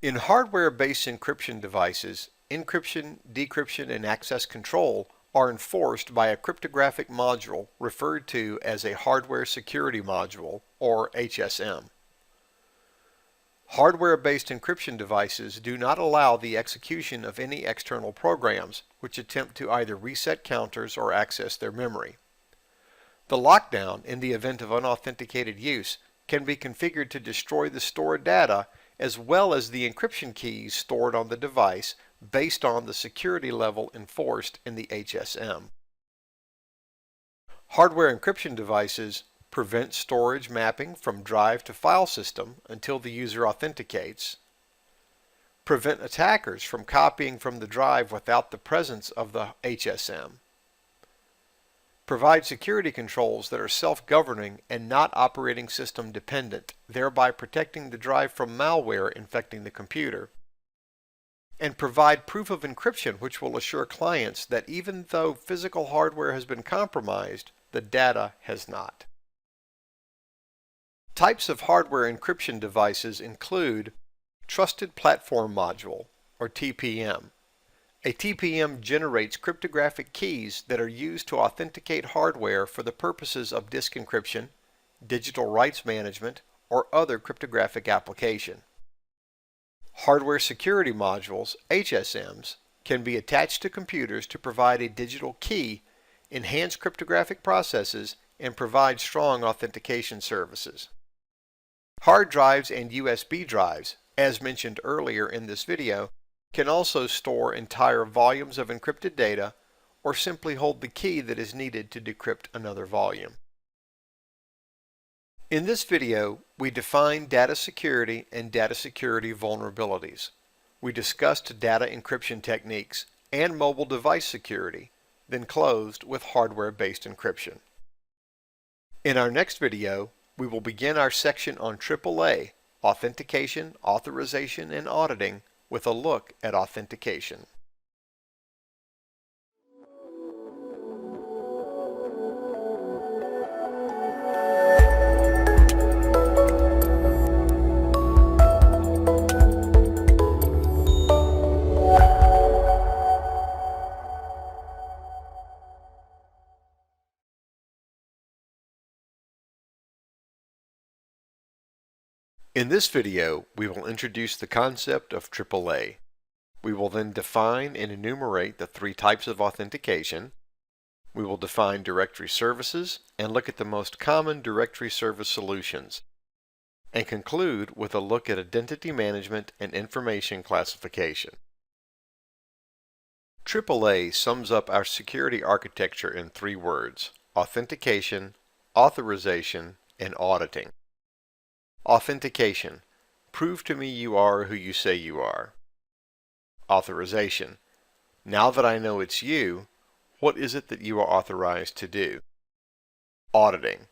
In hardware-based encryption devices, encryption, decryption, and access control are enforced by a cryptographic module referred to as a hardware security module, or HSM. Hardware-based encryption devices do not allow the execution of any external programs which attempt to either reset counters or access their memory. The lockdown, in the event of unauthenticated use, can be configured to destroy the stored data as well as the encryption keys stored on the device based on the security level enforced in the HSM. Hardware encryption devices prevent storage mapping from drive to file system until the user authenticates, prevent attackers from copying from the drive without the presence of the HSM, provide security controls that are self-governing and not operating system dependent, thereby protecting the drive from malware infecting the computer, and provide proof of encryption which will assure clients that even though physical hardware has been compromised, the data has not. Types of hardware encryption devices include Trusted Platform Module, or TPM. A TPM generates cryptographic keys that are used to authenticate hardware for the purposes of disk encryption, digital rights management, or other cryptographic application. Hardware security modules, HSMs, can be attached to computers to provide a digital key, enhance cryptographic processes, and provide strong authentication services. Hard drives and USB drives, as mentioned earlier in this video, can also store entire volumes of encrypted data or simply hold the key that is needed to decrypt another volume. In this video, we define data security and data security vulnerabilities. We discussed data encryption techniques and mobile device security, then closed with hardware-based encryption. In our next video, we will begin our section on AAA, Authentication, Authorization, and Auditing, with a look at authentication. In this video, we will introduce the concept of AAA. We will then define and enumerate the three types of authentication. We will define directory services and look at the most common directory service solutions, and conclude with a look at identity management and information classification. AAA sums up our security architecture in three words: authentication, authorization, and auditing. Authentication. Prove to me you are who you say you are. Authorization. Now that I know it's you, what is it that you are authorized to do? Auditing.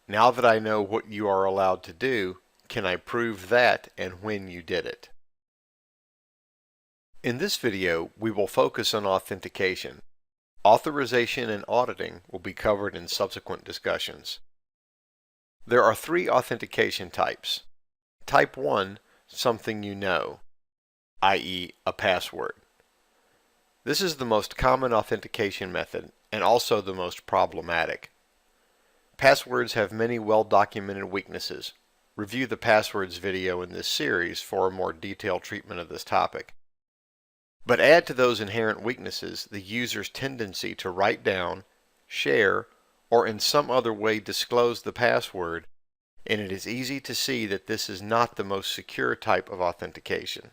Now that I know what you are allowed to do, can I prove that and when you did it? In this video, we will focus on authentication. Authorization and auditing will be covered in subsequent discussions. There are three authentication types. Type 1, something you know, i.e. a password. This is the most common authentication method and also the most problematic. Passwords have many well-documented weaknesses. Review the passwords video in this series for a more detailed treatment of this topic. But add to those inherent weaknesses the user's tendency to write down, share, or in some other way disclose the password, and it is easy to see that this is not the most secure type of authentication.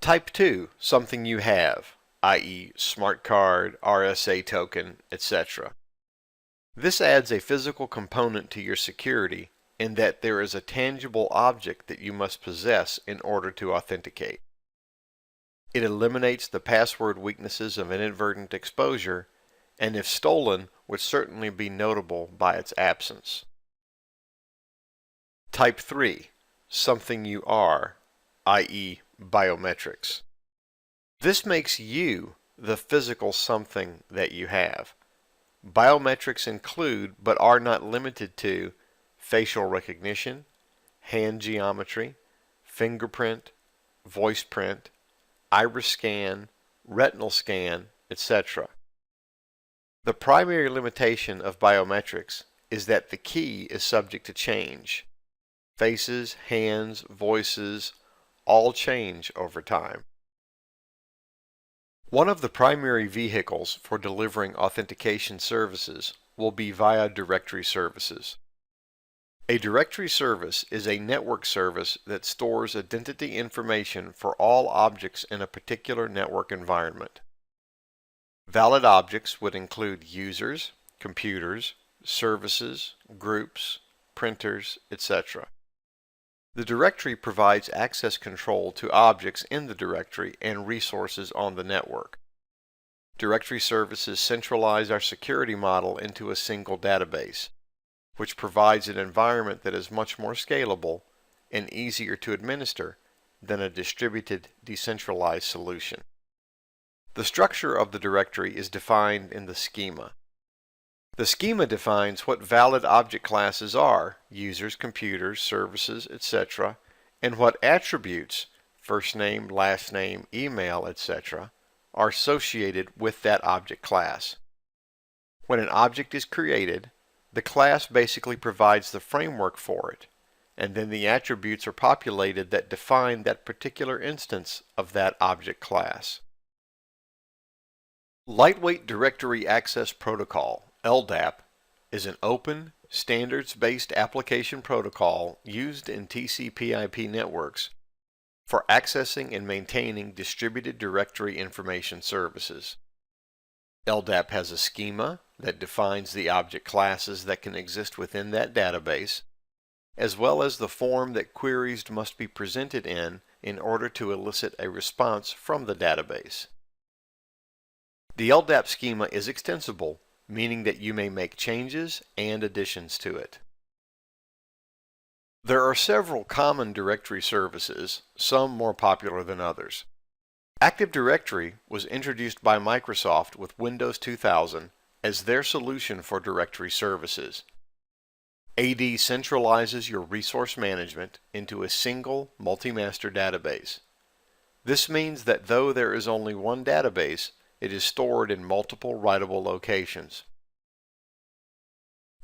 Type 2, something you have, i.e. smart card, RSA token, etc. This adds a physical component to your security in that there is a tangible object that you must possess in order to authenticate. It eliminates the password weaknesses of inadvertent exposure, and if stolen, would certainly be notable by its absence. Type 3, something you are, i.e. biometrics. This makes you the physical something that you have. Biometrics include, but are not limited to, facial recognition, hand geometry, fingerprint, voice print, iris scan, retinal scan, etc. The primary limitation of biometrics is that the key is subject to change. Faces, hands, voices, all change over time. One of the primary vehicles for delivering authentication services will be via directory services. A directory service is a network service that stores identity information for all objects in a particular network environment. Valid objects would include users, computers, services, groups, printers, etc. The directory provides access control to objects in the directory and resources on the network. Directory services centralize our security model into a single database, which provides an environment that is much more scalable and easier to administer than a distributed, decentralized solution. The structure of the directory is defined in the schema. The schema defines what valid object classes are, users, computers, services, etc., and what attributes, first name, last name, email, etc., are associated with that object class. When an object is created, the class basically provides the framework for it, and then the attributes are populated that define that particular instance of that object class. Lightweight Directory Access Protocol, LDAP, is an open, standards-based application protocol used in TCP/IP networks for accessing and maintaining distributed directory information services. LDAP has a schema that defines the object classes that can exist within that database, as well as the form that queries must be presented in order to elicit a response from the database. The LDAP schema is extensible, meaning that you may make changes and additions to it. There are several common directory services, some more popular than others. Active Directory was introduced by Microsoft with Windows 2000 as their solution for directory services. AD centralizes your resource management into a single multi-master database. This means that though there is only one database, it is stored in multiple writable locations.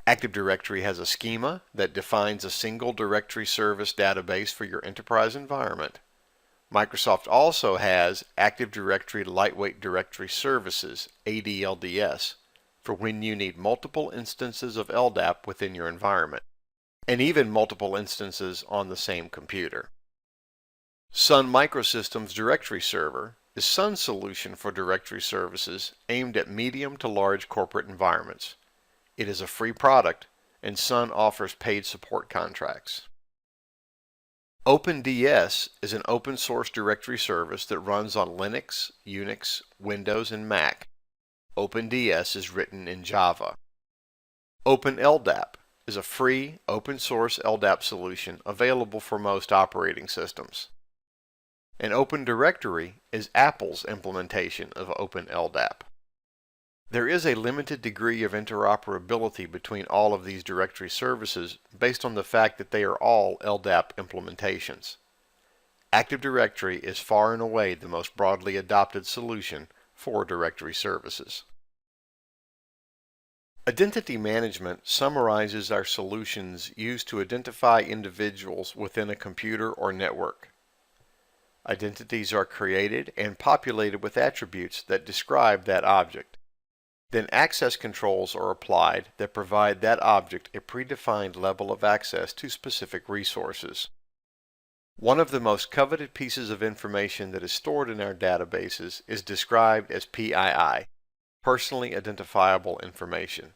Active Directory has a schema that defines a single directory service database for your enterprise environment. Microsoft also has Active Directory Lightweight Directory Services, ADLDS, for when you need multiple instances of LDAP within your environment, and even multiple instances on the same computer. Sun Microsystems Directory Server is Sun's solution for directory services aimed at medium to large corporate environments. It is a free product, and Sun offers paid support contracts. OpenDS is an open source directory service that runs on Linux, Unix, Windows, and Mac. OpenDS is written in Java. OpenLDAP is a free, open source LDAP solution available for most operating systems. And Open Directory is Apple's implementation of OpenLDAP. There is a limited degree of interoperability between all of these directory services based on the fact that they are all LDAP implementations. Active Directory is far and away the most broadly adopted solution for directory services. Identity management summarizes our solutions used to identify individuals within a computer or network. Identities are created and populated with attributes that describe that object. Then access controls are applied that provide that object a predefined level of access to specific resources. One of the most coveted pieces of information that is stored in our databases is described as PII, Personally Identifiable Information.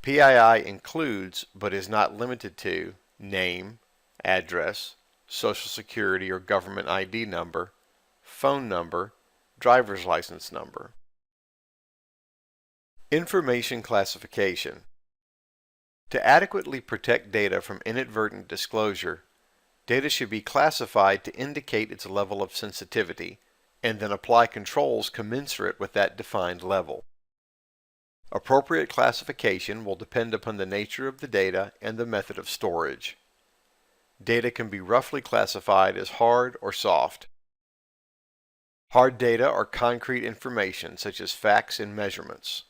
PII includes, but is not limited to, name, address, Social Security or government ID number, phone number, driver's license number. Information classification. To adequately protect data from inadvertent disclosure, data should be classified to indicate its level of sensitivity, and then apply controls commensurate with that defined level. Appropriate classification will depend upon the nature of the data and the method of storage. Data can be roughly classified as hard or soft. Hard data are concrete information such as facts and measurements.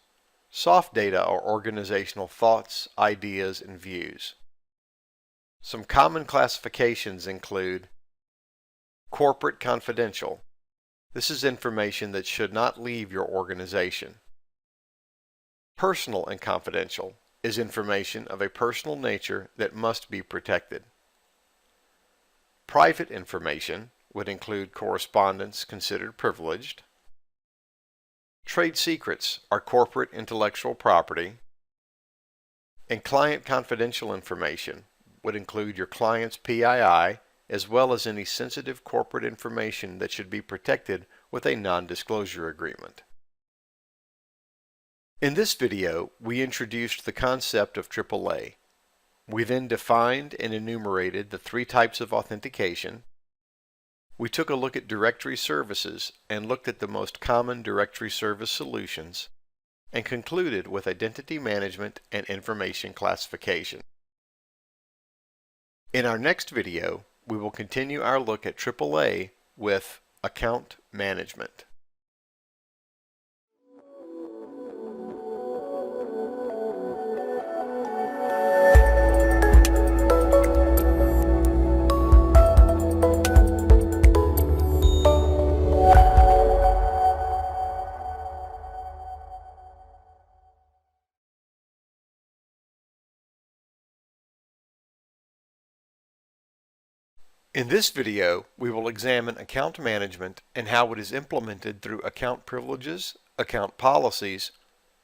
Soft data are organizational thoughts, ideas, and views. Some common classifications include corporate confidential. This is information that should not leave your organization. Personal and confidential is information of a personal nature that must be protected. Private information would include correspondence considered privileged. Trade secrets are corporate intellectual property, and client confidential information would include your client's PII as well as any sensitive corporate information that should be protected with a non-disclosure agreement. In this video, we introduced the concept of AAA. We then defined and enumerated the three types of authentication. We took a look at directory services and looked at the most common directory service solutions, and concluded with identity management and information classification. In our next video, we will continue our look at AAA with account management. In this video, we will examine account management and how it is implemented through account privileges, account policies,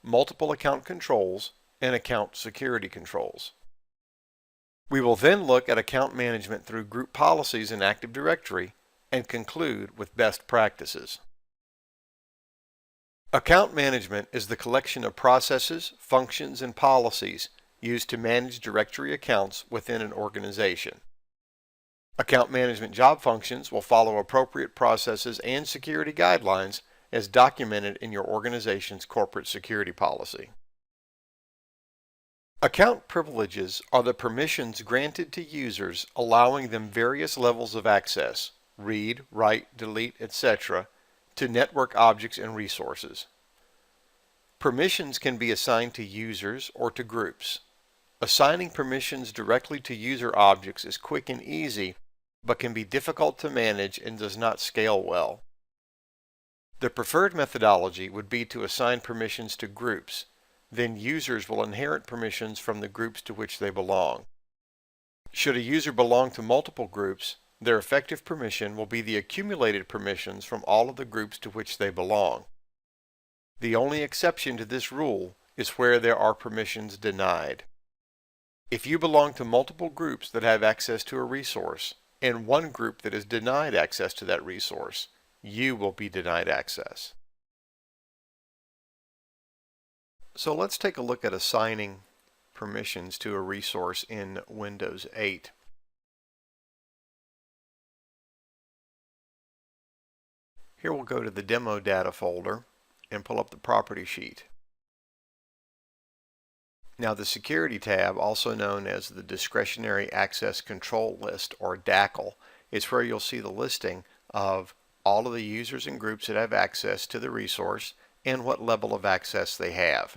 multiple account controls, and account security controls. We will then look at account management through group policies in Active Directory and conclude with best practices. Account management is the collection of processes, functions, and policies used to manage directory accounts within an organization. Account management job functions will follow appropriate processes and security guidelines as documented in your organization's corporate security policy. Account privileges are the permissions granted to users, allowing them various levels of access, read, write, delete, etc., to network objects and resources. Permissions can be assigned to users or to groups. Assigning permissions directly to user objects is quick and easy, but can be difficult to manage and does not scale well. The preferred methodology would be to assign permissions to groups. Then users will inherit permissions from the groups to which they belong. Should a user belong to multiple groups, their effective permission will be the accumulated permissions from all of the groups to which they belong. The only exception to this rule is where there are permissions denied. If you belong to multiple groups that have access to a resource, and one group that is denied access to that resource, you will be denied access. So let's take a look at assigning permissions to a resource in Windows 8. Here we'll go to the Demo Data folder and pull up the property sheet. Now the Security tab, also known as the Discretionary Access Control List or DACL, is where you'll see the listing of all of the users and groups that have access to the resource and what level of access they have.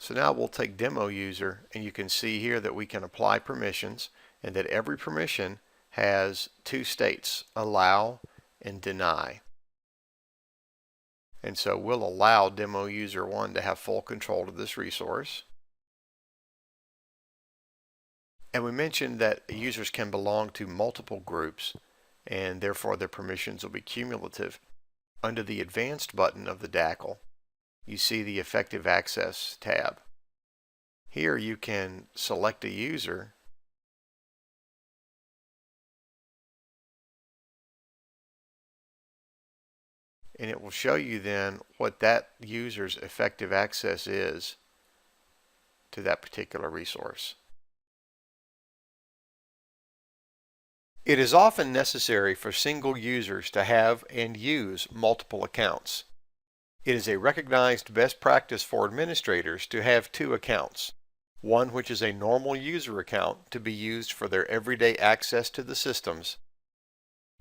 So now we'll take Demo User, and you can see here that we can apply permissions and that every permission has two states, allow and deny. And so we'll allow Demo User 1 to have full control of this resource. And we mentioned that users can belong to multiple groups and therefore their permissions will be cumulative. Under the Advanced button of the DACL, you see the Effective Access tab. Here you can select a user and it will show you then what that user's effective access is to that particular resource. It is often necessary for single users to have and use multiple accounts. It is a recognized best practice for administrators to have two accounts, one which is a normal user account to be used for their everyday access to the systems,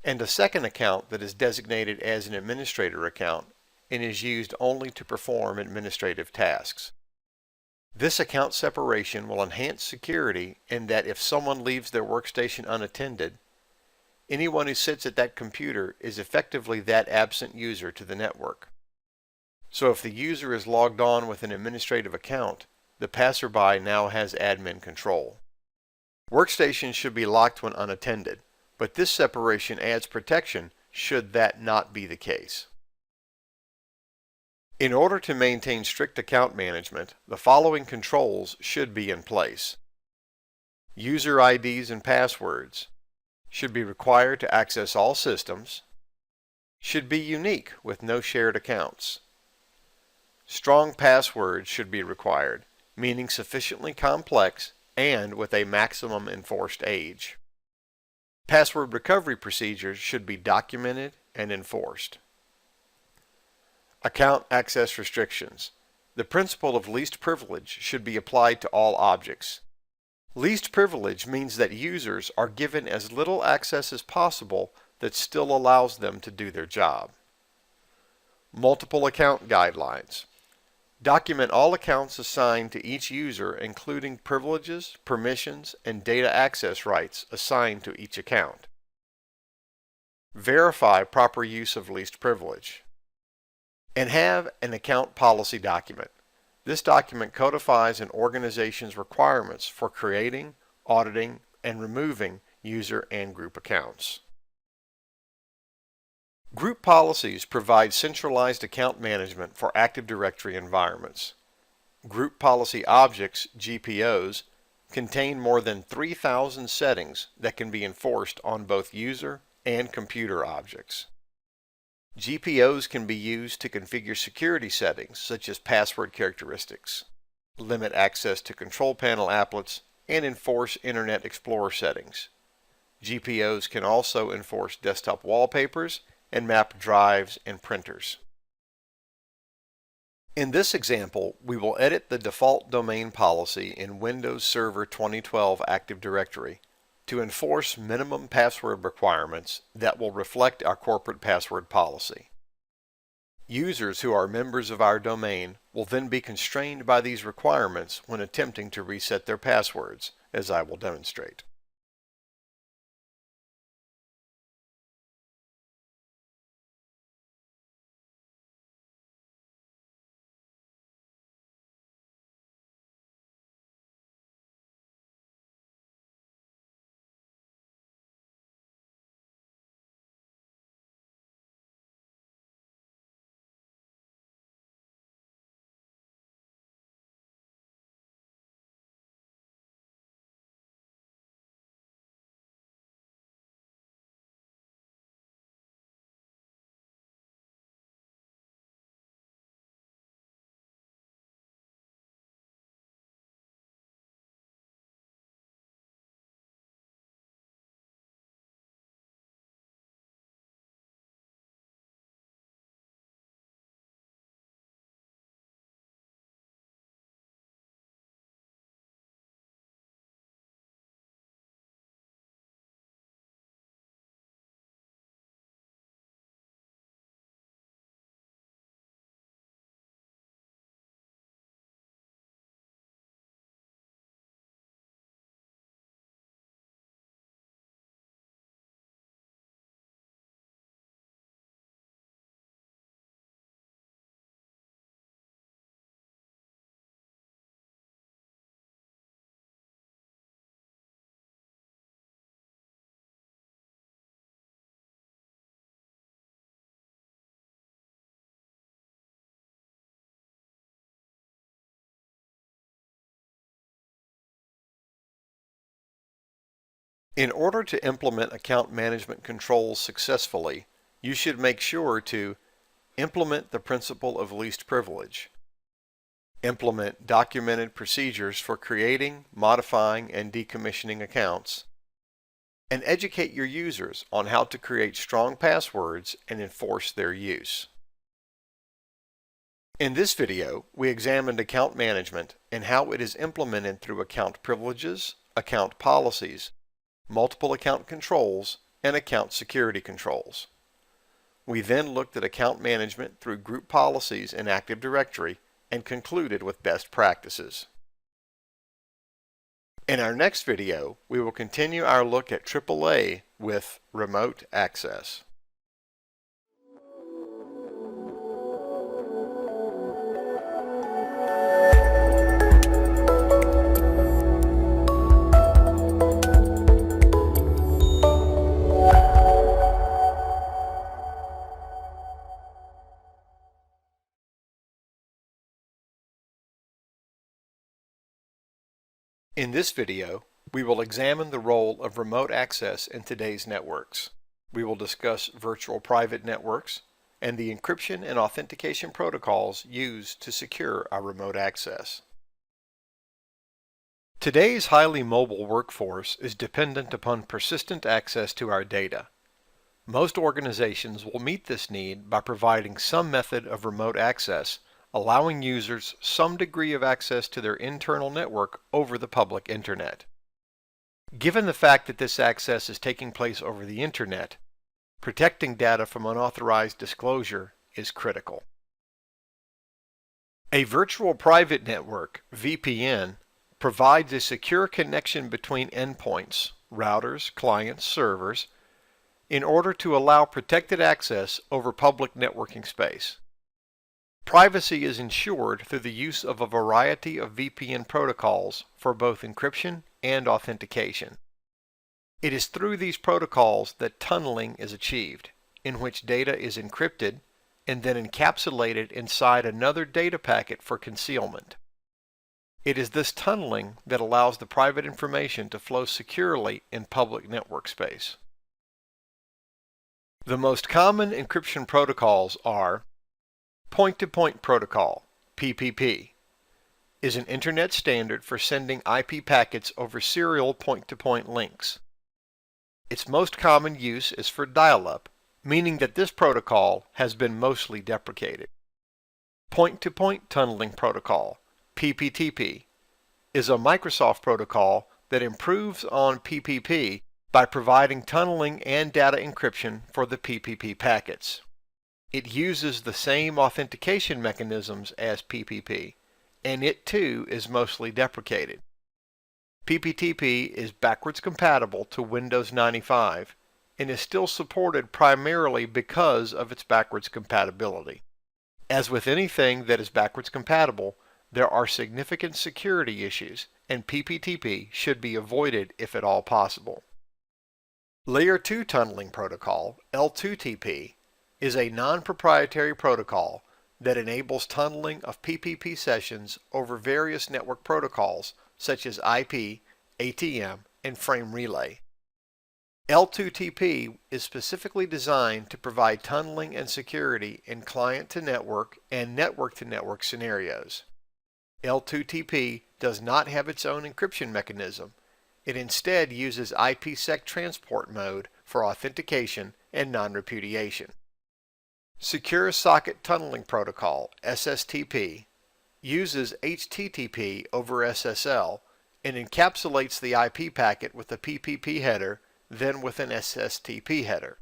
and a second account that is designated as an administrator account and is used only to perform administrative tasks. This account separation will enhance security in that if someone leaves their workstation unattended, anyone who sits at that computer is effectively that absent user to the network. So if the user is logged on with an administrative account, the passerby now has admin control. Workstations should be locked when unattended, but this separation adds protection should that not be the case. In order to maintain strict account management, the following controls should be in place. User IDs and passwords should be required to access all systems, should be unique with no shared accounts. Strong passwords should be required, meaning sufficiently complex and with a maximum enforced age. Password recovery procedures should be documented and enforced. Account access restrictions. The principle of least privilege should be applied to all objects. Least privilege means that users are given as little access as possible that still allows them to do their job. Multiple account guidelines. Document all accounts assigned to each user, including privileges, permissions, and data access rights assigned to each account. Verify proper use of least privilege. And have an account policy document. This document codifies an organization's requirements for creating, auditing, and removing user and group accounts. Group policies provide centralized account management for Active Directory environments. Group policy objects, GPOs, contain more than 3,000 settings that can be enforced on both user and computer objects. GPOs can be used to configure security settings such as password characteristics, limit access to control panel applets, and enforce Internet Explorer settings. GPOs can also enforce desktop wallpapers and map drives and printers. In this example, we will edit the default domain policy in Windows Server 2012 Active Directory to enforce minimum password requirements that will reflect our corporate password policy. Users who are members of our domain will then be constrained by these requirements when attempting to reset their passwords, as I will demonstrate. In order to implement account management controls successfully, you should make sure to implement the principle of least privilege, implement documented procedures for creating, modifying, and decommissioning accounts, and educate your users on how to create strong passwords and enforce their use. In this video, we examined account management and how it is implemented through account privileges, account policies, multiple account controls, and account security controls. We then looked at account management through group policies in Active Directory and concluded with best practices. In our next video, we will continue our look at AAA with remote access. In this video, we will examine the role of remote access in today's networks. We will discuss virtual private networks and the encryption and authentication protocols used to secure our remote access. Today's highly mobile workforce is dependent upon persistent access to our data. Most organizations will meet this need by providing some method of remote access, allowing users some degree of access to their internal network over the public internet. Given the fact that this access is taking place over the internet, protecting data from unauthorized disclosure is critical. A virtual private network, VPN, provides a secure connection between endpoints, routers, clients, servers, in order to allow protected access over public networking space. Privacy is ensured through the use of a variety of VPN protocols for both encryption and authentication. It is through these protocols that tunneling is achieved, in which data is encrypted and then encapsulated inside another data packet for concealment. It is this tunneling that allows the private information to flow securely in public network space. The most common encryption protocols are Point-to-Point Protocol, PPP, is an internet standard for sending IP packets over serial point-to-point links. Its most common use is for dial-up, meaning that this protocol has been mostly deprecated. Point-to-Point Tunneling Protocol, PPTP, is a Microsoft protocol that improves on PPP by providing tunneling and data encryption for the PPP packets. It uses the same authentication mechanisms as PPP, and it too is mostly deprecated. PPTP is backwards compatible to Windows 95 and is still supported primarily because of its backwards compatibility. As with anything that is backwards compatible, there are significant security issues, and PPTP should be avoided if at all possible. Layer 2 Tunneling Protocol, L2TP, is a non-proprietary protocol that enables tunneling of PPP sessions over various network protocols such as IP, ATM, and frame relay. L2TP is specifically designed to provide tunneling and security in client-to-network and network-to-network scenarios. L2TP does not have its own encryption mechanism. It instead uses IPsec transport mode for authentication and non-repudiation. Secure Socket Tunneling Protocol, SSTP, uses HTTP over SSL and encapsulates the IP packet with a PPP header, then with an SSTP header.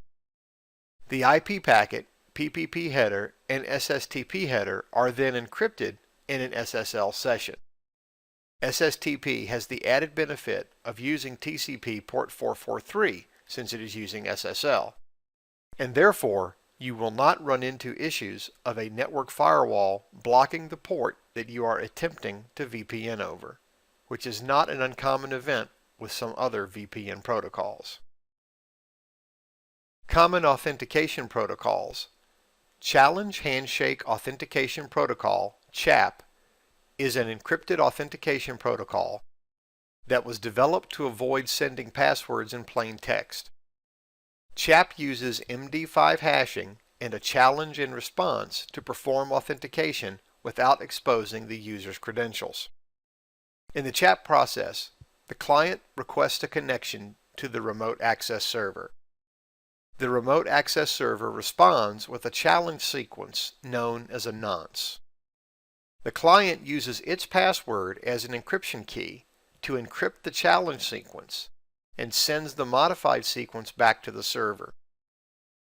The IP packet, PPP header, and SSTP header are then encrypted in an SSL session. SSTP has the added benefit of using TCP port 443 since it is using SSL, and therefore you will not run into issues of a network firewall blocking the port that you are attempting to VPN over, which is not an uncommon event with some other VPN protocols. Common authentication protocols. Challenge Handshake Authentication Protocol, CHAP, is an encrypted authentication protocol that was developed to avoid sending passwords in plain text. CHAP uses MD5 hashing and a challenge and response to perform authentication without exposing the user's credentials. In the CHAP process, the client requests a connection to the remote access server. The remote access server responds with a challenge sequence known as a nonce. The client uses its password as an encryption key to encrypt the challenge sequence and sends the modified sequence back to the server.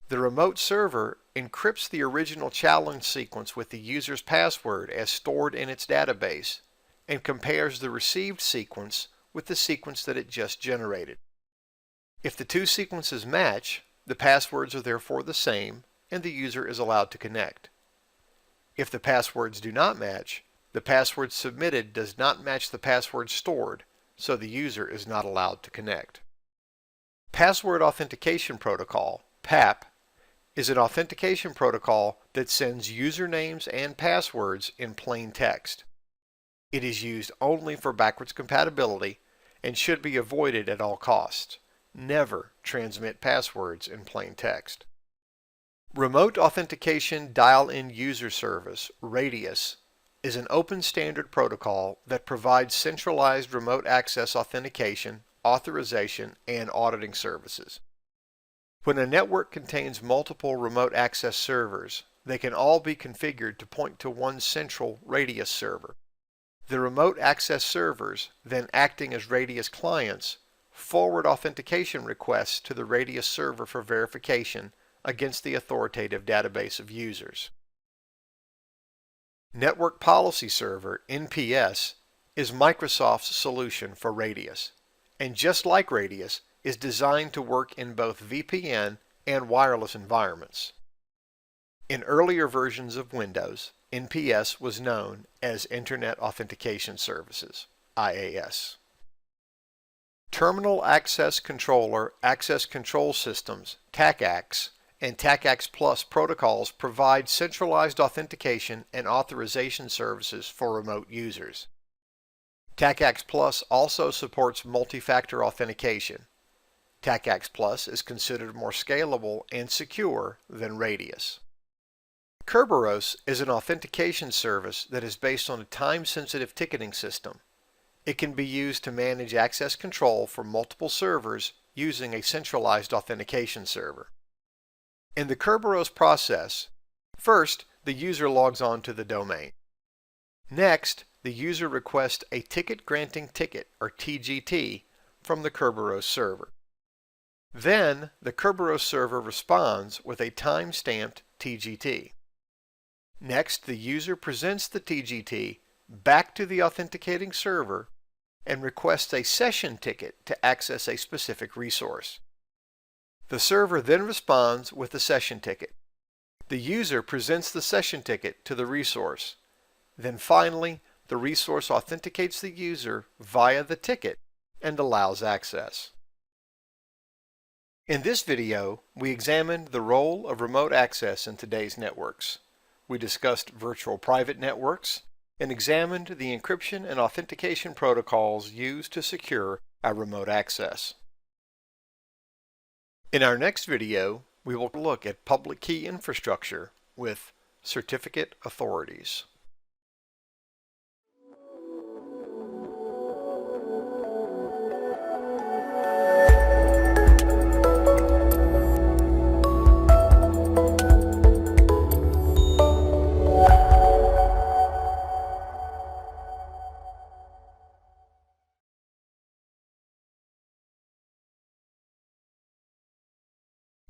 The remote server encrypts the original challenge sequence with the user's password as stored in its database and compares the received sequence with the sequence that it just generated. If the two sequences match, the passwords are therefore the same and the user is allowed to connect. If the passwords do not match, the password submitted does not match the password stored, so the user is not allowed to connect. Password Authentication Protocol, PAP, is an authentication protocol that sends usernames and passwords in plain text. It is used only for backwards compatibility and should be avoided at all costs. Never transmit passwords in plain text. Remote Authentication Dial-In User Service, RADIUS, is an open standard protocol that provides centralized remote access authentication, authorization, and auditing services. When a network contains multiple remote access servers, they can all be configured to point to one central RADIUS server. The remote access servers, then acting as RADIUS clients, forward authentication requests to the RADIUS server for verification against the authoritative database of users. Network Policy Server, NPS, is Microsoft's solution for RADIUS, and just like RADIUS, is designed to work in both VPN and wireless environments. In earlier versions of Windows, NPS was known as Internet Authentication Services, IAS. Terminal Access Controller Access Control Systems, TACACS, and TACACS Plus protocols provide centralized authentication and authorization services for remote users. TACACS Plus also supports multi-factor authentication. TACACS Plus is considered more scalable and secure than Radius. Kerberos is an authentication service that is based on a time-sensitive ticketing system. It can be used to manage access control for multiple servers using a centralized authentication server. In the Kerberos process, first, the user logs on to the domain. Next, the user requests a ticket granting ticket, or TGT, from the Kerberos server. Then, the Kerberos server responds with a time-stamped TGT. Next, the user presents the TGT back to the authenticating server and requests a session ticket to access a specific resource. The server then responds with the session ticket. The user presents the session ticket to the resource. Then finally, the resource authenticates the user via the ticket and allows access. In this video, we examined the role of remote access in today's networks. We discussed virtual private networks and examined the encryption and authentication protocols used to secure our remote access. In our next video, we will look at public key infrastructure with certificate authorities.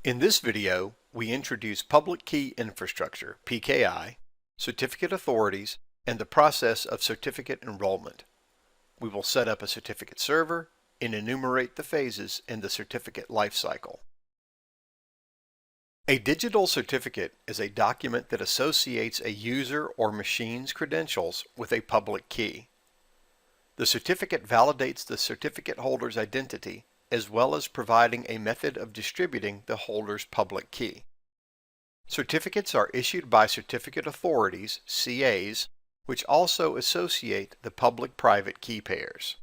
In this video, we introduce public key infrastructure, PKI, certificate authorities, and the process of certificate enrollment. We will set up a certificate server and enumerate the phases in the certificate lifecycle. A digital certificate is a document that associates a user or machine's credentials with a public key. The certificate validates the certificate holder's identity as well as providing a method of distributing the holder's public key. Certificates are issued by certificate authorities, CAs, which also associate the public-private key pairs.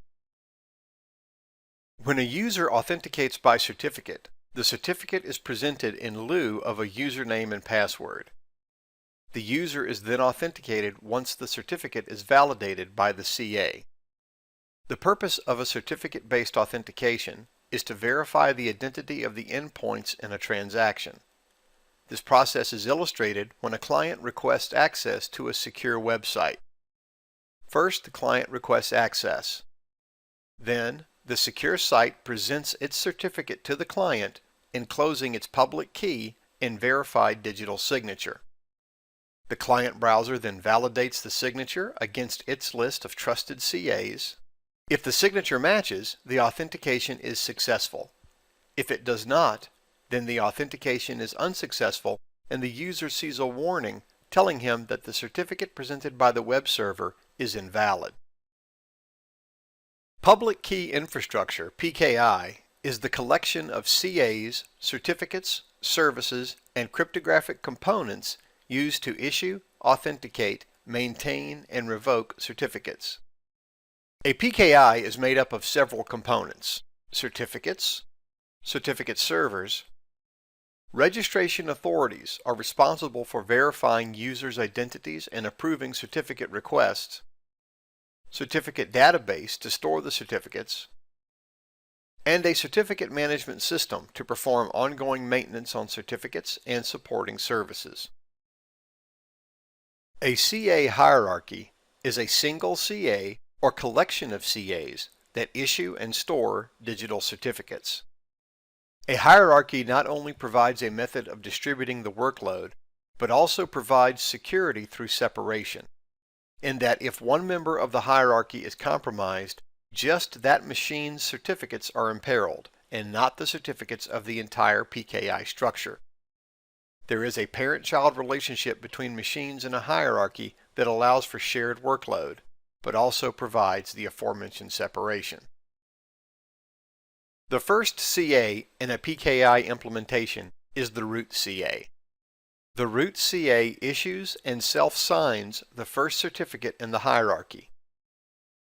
When a user authenticates by certificate, the certificate is presented in lieu of a username and password. The user is then authenticated once the certificate is validated by the CA. The purpose of a certificate-based authentication is to verify the identity of the endpoints in a transaction. This process is illustrated when a client requests access to a secure website. First, the client requests access. Then, the secure site presents its certificate to the client, enclosing its public key and verified digital signature. The client browser then validates the signature against its list of trusted CAs. If the signature matches, the authentication is successful. If it does not, then the authentication is unsuccessful and the user sees a warning telling him that the certificate presented by the web server is invalid. Public Key Infrastructure, PKI, is the collection of CAs, certificates, services, and cryptographic components used to issue, authenticate, maintain, and revoke certificates. A PKI is made up of several components: certificates, certificate servers. Registration authorities are responsible for verifying users' identities and approving certificate requests. Certificate database to store the certificates. And a certificate management system to perform ongoing maintenance on certificates and supporting services. A CA hierarchy is a single CA or collection of CAs that issue and store digital certificates. A hierarchy not only provides a method of distributing the workload, but also provides security through separation, in that if one member of the hierarchy is compromised, just that machine's certificates are imperiled, and not the certificates of the entire PKI structure. There is a parent-child relationship between machines in a hierarchy that allows for shared workload, but also provides the aforementioned separation. The first CA in a PKI implementation is the root CA. The root CA issues and self-signs the first certificate in the hierarchy.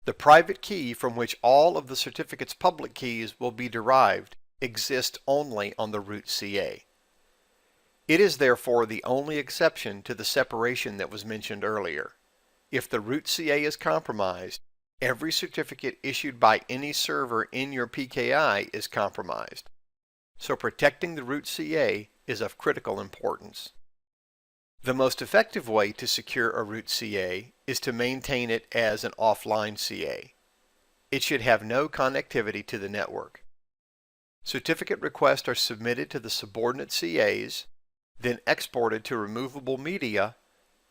The private key from which all of the certificate's public keys will be derived exists only on the root CA. It is therefore the only exception to the separation that was mentioned earlier. If the root CA is compromised, every certificate issued by any server in your PKI is compromised. So protecting the root CA is of critical importance. The most effective way to secure a root CA is to maintain it as an offline CA. It should have no connectivity to the network. Certificate requests are submitted to the subordinate CAs, then exported to removable media,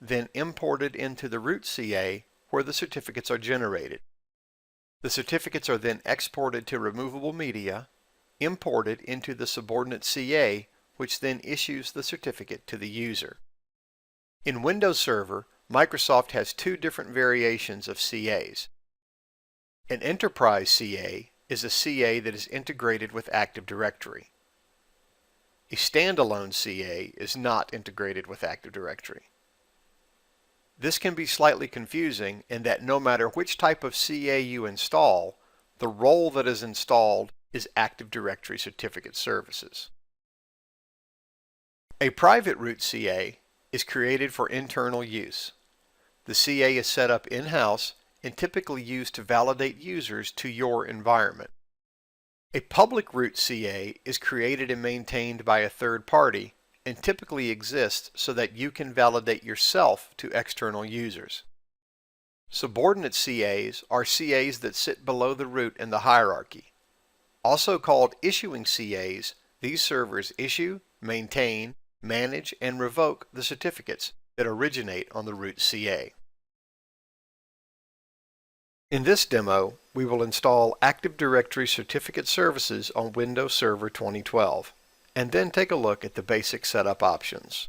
then imported into the root CA where the certificates are generated. The certificates are then exported to removable media, imported into the subordinate CA, which then issues the certificate to the user. In Windows Server, Microsoft has two different variations of CAs. An Enterprise CA is a CA that is integrated with Active Directory. A standalone CA is not integrated with Active Directory. This can be slightly confusing in that no matter which type of CA you install, the role that is installed is Active Directory Certificate Services. A private root CA is created for internal use. The CA is set up in-house and typically used to validate users to your environment. A public root CA is created and maintained by a third party and typically exists so that you can validate yourself to external users. Subordinate CAs are CAs that sit below the root in the hierarchy. Also called issuing CAs, these servers issue, maintain, manage, and revoke the certificates that originate on the root CA. In this demo, we will install Active Directory Certificate Services on Windows Server 2012, and then take a look at the basic setup options.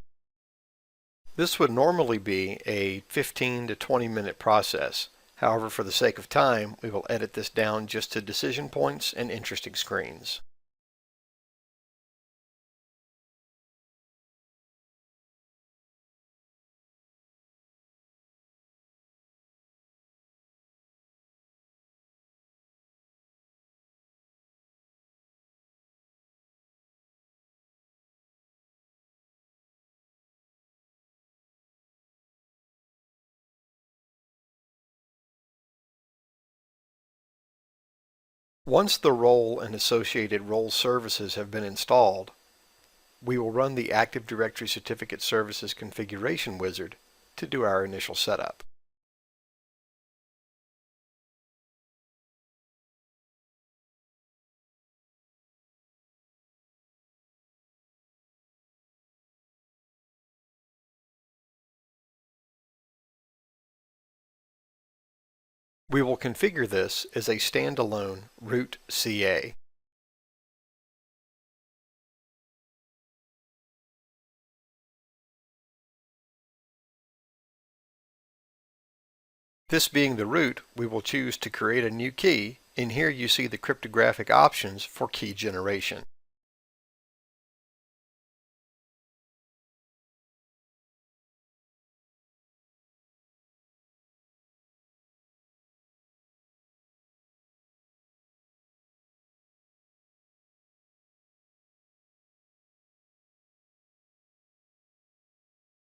This would normally be a 15 to 20 minute process. However, for the sake of time, we will edit this down just to decision points and interesting screens. Once the role and associated role services have been installed, we will run the Active Directory Certificate Services configuration wizard to do our initial setup. We will configure this as a standalone root CA. This being the root, we will choose to create a new key, and here you see the cryptographic options for key generation.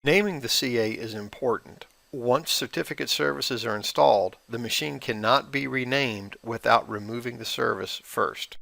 Naming the CA is important. Once certificate services are installed, the machine cannot be renamed without removing the service first.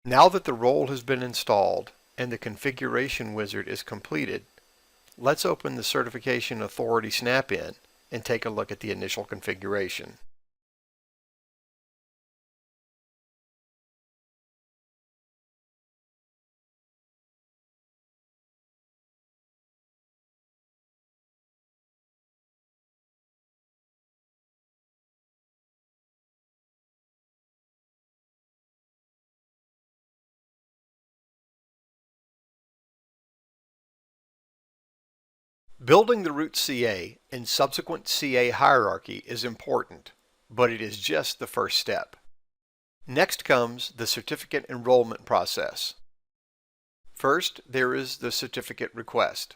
Now that the role has been installed and the configuration wizard is completed, let's open the Certification Authority snap-in and take a look at the initial configuration. Building the root CA and subsequent CA hierarchy is important, but it is just the first step. Next comes the certificate enrollment process. First, there is the certificate request.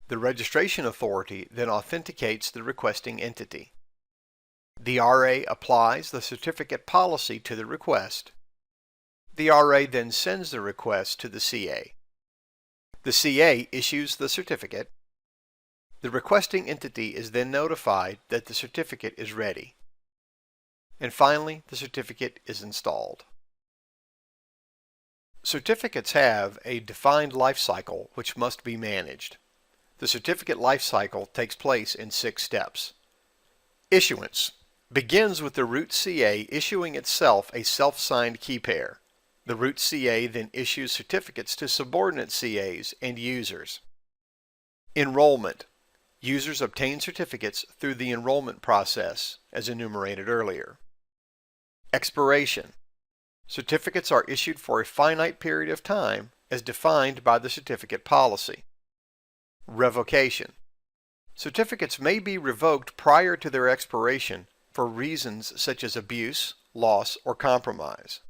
The registration authority then authenticates the requesting entity. The RA applies the certificate policy to the request. The RA then sends the request to the CA. The CA issues the certificate. The requesting entity is then notified that the certificate is ready. And finally, the certificate is installed. Certificates have a defined lifecycle which must be managed. The certificate lifecycle takes place in 6 steps. Issuance begins with the root CA issuing itself a self-signed key pair. The root CA then issues certificates to subordinate CAs and users. Enrollment. Users obtain certificates through the enrollment process, as enumerated earlier. Expiration. Certificates are issued for a finite period of time, as defined by the certificate policy. Revocation. Certificates may be revoked prior to their expiration for reasons such as abuse, loss, or compromise.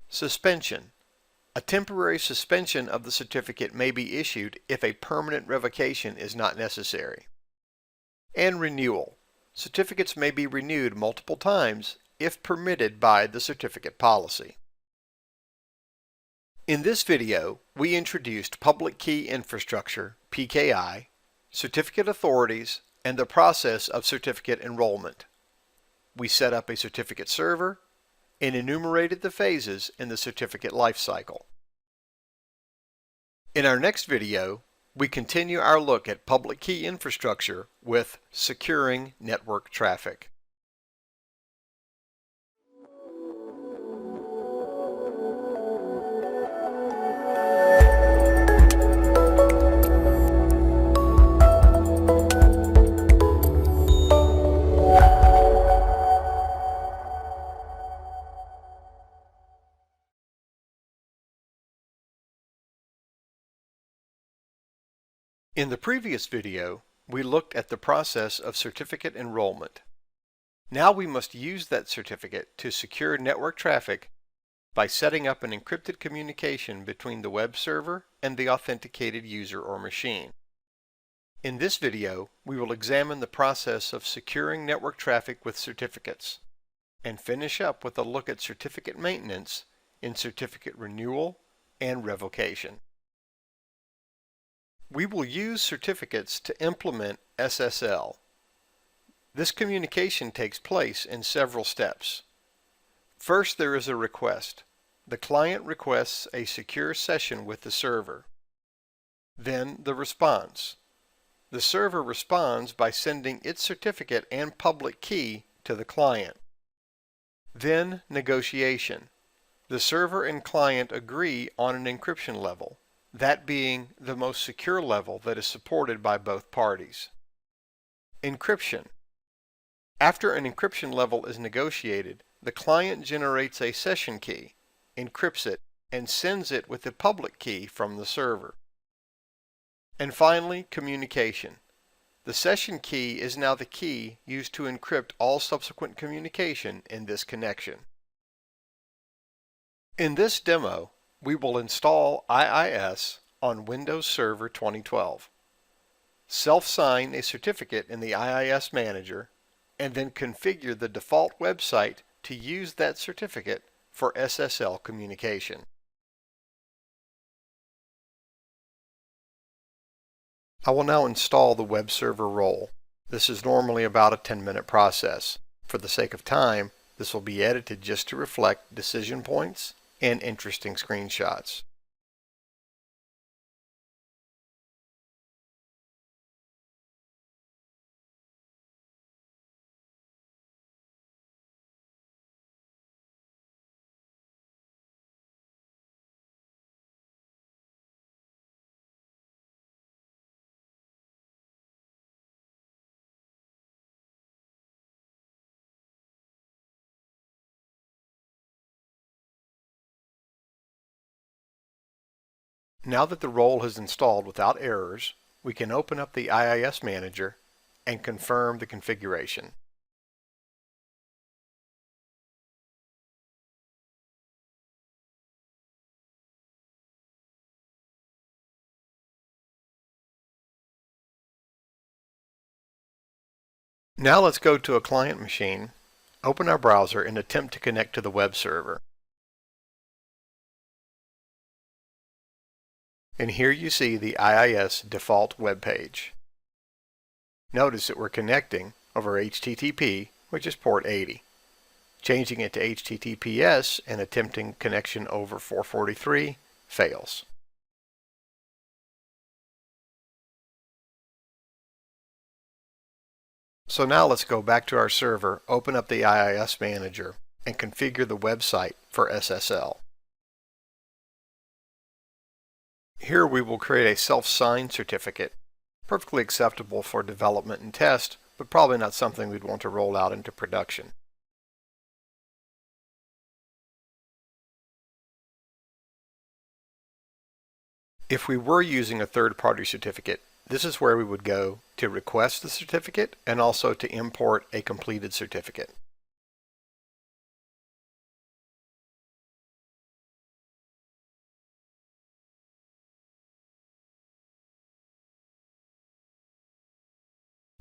Suspension. A temporary suspension of the certificate may be issued if a permanent revocation is not necessary. And renewal. Certificates may be renewed multiple times if permitted by the certificate policy. In this video, we introduced Public Key Infrastructure, PKI, certificate authorities, and the process of certificate enrollment. We set up a certificate server and enumerated the phases in the certificate lifecycle. In our next video, we continue our look at public key infrastructure with securing network traffic. In the previous video, we looked at the process of certificate enrollment. Now we must use that certificate to secure network traffic by setting up an encrypted communication between the web server and the authenticated user or machine. In this video, we will examine the process of securing network traffic with certificates and finish up with a look at certificate maintenance in certificate renewal and revocation. We will use certificates to implement SSL. This communication takes place in several steps. First, there is a request. The client requests a secure session with the server. Then the response. The server responds by sending its certificate and public key to the client. Then negotiation. The server and client agree on an encryption level, that being the most secure level that is supported by both parties. Encryption. After an encryption level is negotiated, the client generates a session key, encrypts it, and sends it with the public key from the server. And finally, communication. The session key is now the key used to encrypt all subsequent communication in this connection. In this demo, we will install IIS on Windows Server 2012. Self-sign a certificate in the IIS Manager, and then configure the default website to use that certificate for SSL communication. I will now install the web server role. This is normally about a 10-minute process. For the sake of time, this will be edited just to reflect decision points and interesting screenshots. Now that the role is installed without errors, we can open up the IIS Manager and confirm the configuration. Now let's go to a client machine, open our browser, and attempt to connect to the web server. And here you see the IIS default web page. Notice that we're connecting over HTTP, which is port 80. Changing it to HTTPS and attempting connection over 443 fails. So now let's go back to our server, open up the IIS Manager, and configure the website for SSL. Here we will create a self-signed certificate, perfectly acceptable for development and test, but probably not something we'd want to roll out into production. If we were using a third-party certificate, this is where we would go to request the certificate and also to import a completed certificate.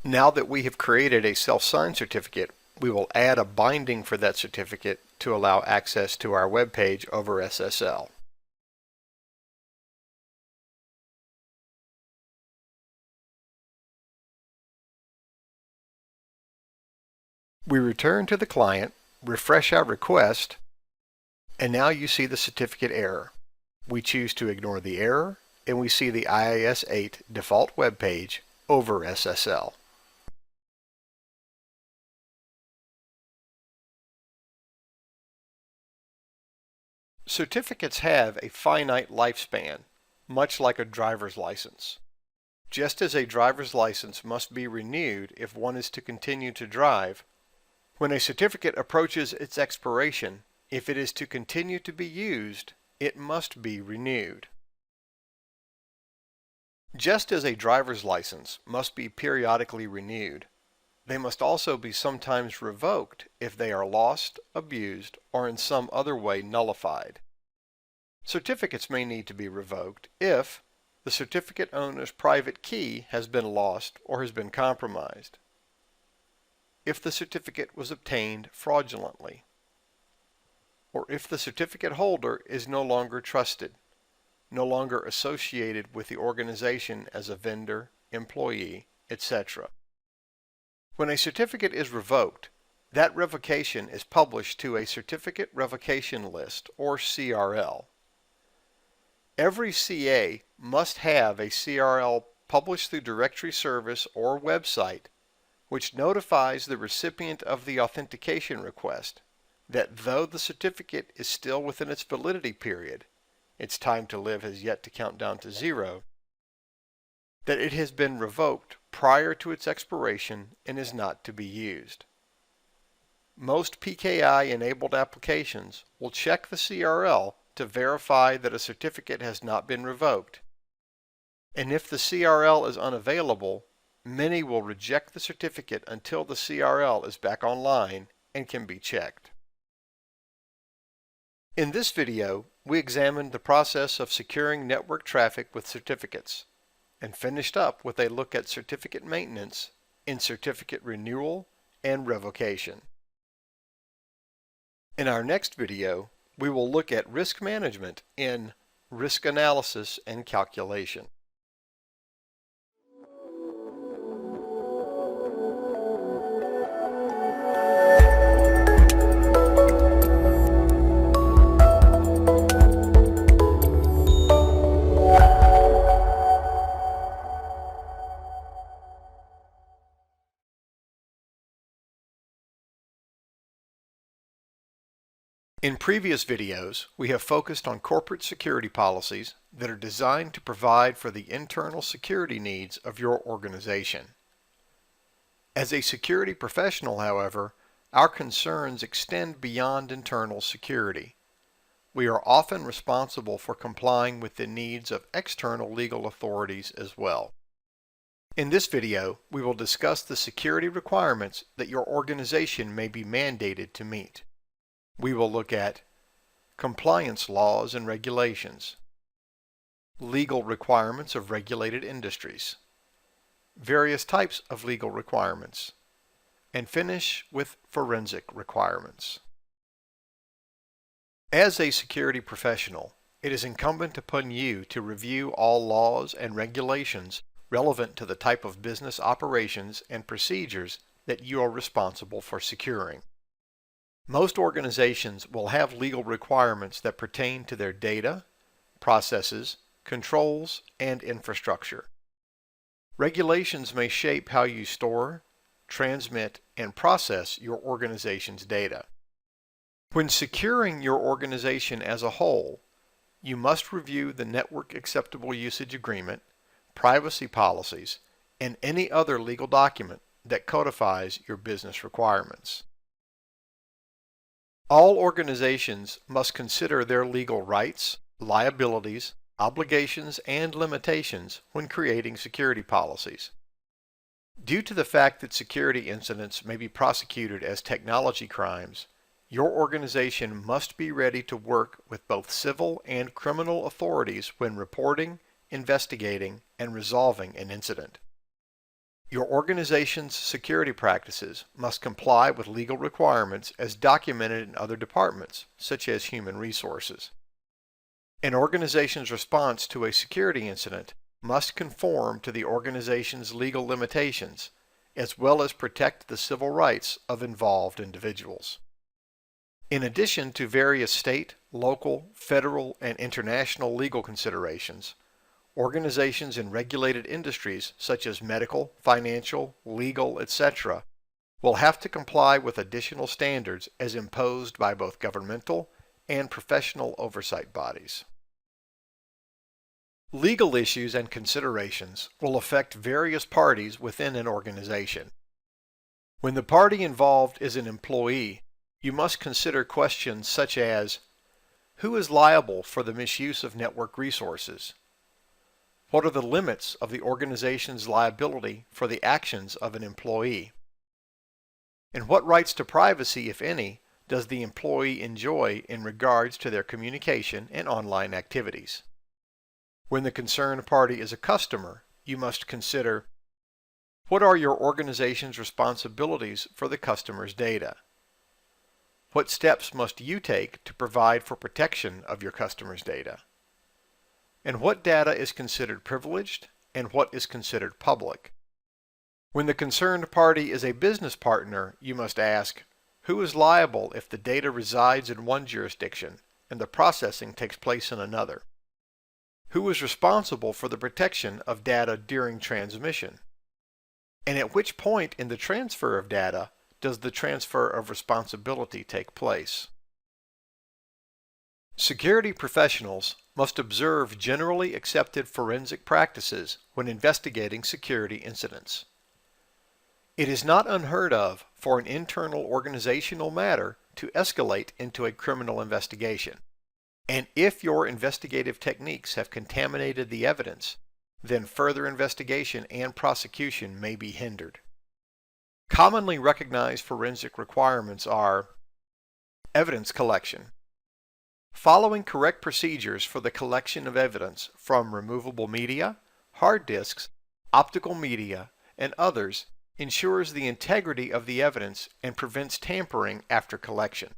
Now that we have created a self-signed certificate, we will add a binding for that certificate to allow access to our web page over SSL. We return to the client, refresh our request, and now you see the certificate error. We choose to ignore the error, and we see the IIS 8 default web page over SSL. Certificates have a finite lifespan, much like a driver's license. Just as a driver's license must be renewed if one is to continue to drive, when a certificate approaches its expiration, if it is to continue to be used, it must be renewed. Just as a driver's license must be periodically renewed, they must also be sometimes revoked if they are lost, abused, or in some other way nullified. Certificates may need to be revoked if the certificate owner's private key has been lost or has been compromised, if the certificate was obtained fraudulently, or if the certificate holder is no longer trusted, no longer associated with the organization as a vendor, employee, etc. When a certificate is revoked, that revocation is published to a Certificate Revocation List, or CRL. Every CA must have a CRL published through directory service or website, which notifies the recipient of the authentication request that though the certificate is still within its validity period, its time to live has yet to count down to 0, that it has been revoked prior to its expiration and is not to be used. Most PKI-enabled applications will check the CRL to verify that a certificate has not been revoked, and if the CRL is unavailable, many will reject the certificate until the CRL is back online and can be checked. In this video, we examined the process of securing network traffic with certificates, and finished up with a look at certificate maintenance in certificate renewal and revocation. In our next video, we will look at risk management in risk analysis and calculation. In previous videos, we have focused on corporate security policies that are designed to provide for the internal security needs of your organization. As a security professional, however, our concerns extend beyond internal security. We are often responsible for complying with the needs of external legal authorities as well. In this video, we will discuss the security requirements that your organization may be mandated to meet. We will look at compliance laws and regulations, legal requirements of regulated industries, various types of legal requirements, and finish with forensic requirements. As a security professional, it is incumbent upon you to review all laws and regulations relevant to the type of business operations and procedures that you are responsible for securing. Most organizations will have legal requirements that pertain to their data, processes, controls, and infrastructure. Regulations may shape how you store, transmit, and process your organization's data. When securing your organization as a whole, you must review the Network Acceptable Usage Agreement, privacy policies, and any other legal document that codifies your business requirements. All organizations must consider their legal rights, liabilities, obligations, and limitations when creating security policies. Due to the fact that security incidents may be prosecuted as technology crimes, your organization must be ready to work with both civil and criminal authorities when reporting, investigating, and resolving an incident. Your organization's security practices must comply with legal requirements as documented in other departments, such as human resources. An organization's response to a security incident must conform to the organization's legal limitations, as well as protect the civil rights of involved individuals. In addition to various state, local, federal, and international legal considerations, organizations in regulated industries such as medical, financial, legal, etc. will have to comply with additional standards as imposed by both governmental and professional oversight bodies. Legal issues and considerations will affect various parties within an organization. When the party involved is an employee, you must consider questions such as, who is liable for the misuse of network resources? What are the limits of the organization's liability for the actions of an employee? And what rights to privacy, if any, does the employee enjoy in regards to their communication and online activities? When the concerned party is a customer, you must consider, what are your organization's responsibilities for the customer's data? What steps must you take to provide for protection of your customer's data? And what data is considered privileged and what is considered public? When the concerned party is a business partner, you must ask, who is liable if the data resides in one jurisdiction and the processing takes place in another? Who is responsible for the protection of data during transmission? And at which point in the transfer of data does the transfer of responsibility take place? Security professionals must observe generally accepted forensic practices when investigating security incidents. It is not unheard of for an internal organizational matter to escalate into a criminal investigation, and if your investigative techniques have contaminated the evidence, then further investigation and prosecution may be hindered. Commonly recognized forensic requirements are evidence collection. Following correct procedures for the collection of evidence from removable media, hard disks, optical media, and others ensures the integrity of the evidence and prevents tampering after collection.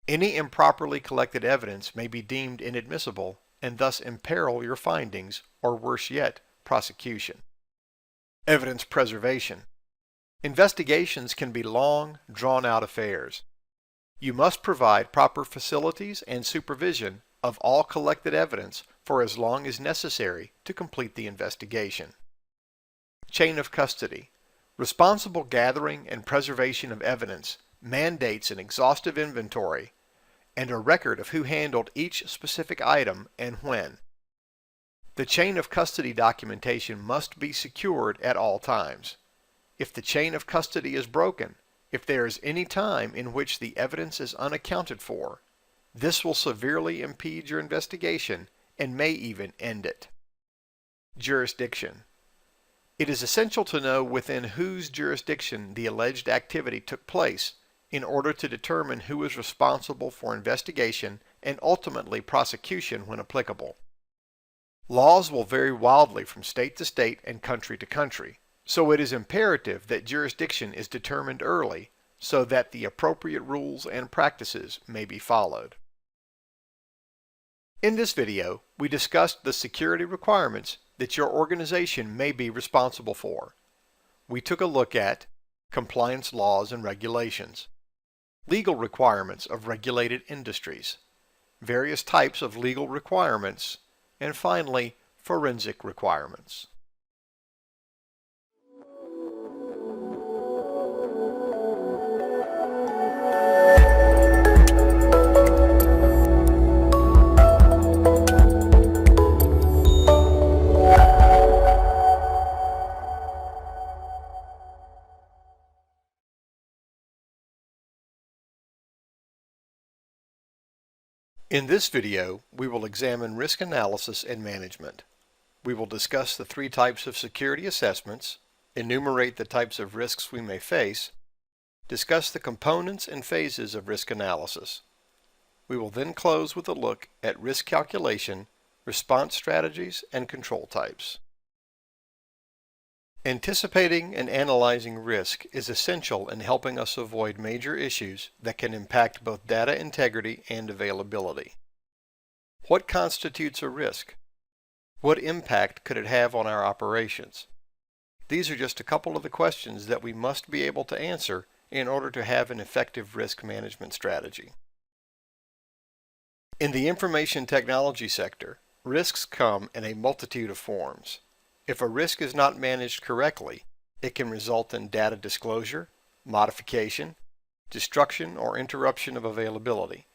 Any improperly collected evidence may be deemed inadmissible and thus imperil your findings or, worse yet, prosecution. Evidence preservation. Investigations can be long, drawn-out affairs. You must provide proper facilities and supervision of all collected evidence for as long as necessary to complete the investigation. Chain of custody. Responsible gathering and preservation of evidence mandates an exhaustive inventory and a record of who handled each specific item and when. The chain of custody documentation must be secured at all times. If the chain of custody is broken, if there is any time in which the evidence is unaccounted for, this will severely impede your investigation and may even end it. Jurisdiction. It is essential to know within whose jurisdiction the alleged activity took place in order to determine who is responsible for investigation and ultimately prosecution when applicable. Laws will vary wildly from state to state and country to country, so it is imperative that jurisdiction is determined early so that the appropriate rules and practices may be followed. In this video, we discussed the security requirements that your organization may be responsible for. We took a look at compliance laws and regulations, legal requirements of regulated industries, various types of legal requirements, and finally, forensic requirements. In this video, we will examine risk analysis and management. We will discuss the three types of security assessments, enumerate the types of risks we may face, discuss the components and phases of risk analysis. We will then close with a look at risk calculation, response strategies, and control types. Anticipating and analyzing risk is essential in helping us avoid major issues that can impact both data integrity and availability. What constitutes a risk? What impact could it have on our operations? These are just a couple of the questions that we must be able to answer in order to have an effective risk management strategy. In the information technology sector, risks come in a multitude of forms. If a risk is not managed correctly, it can result in data disclosure, modification, destruction, or interruption of availability.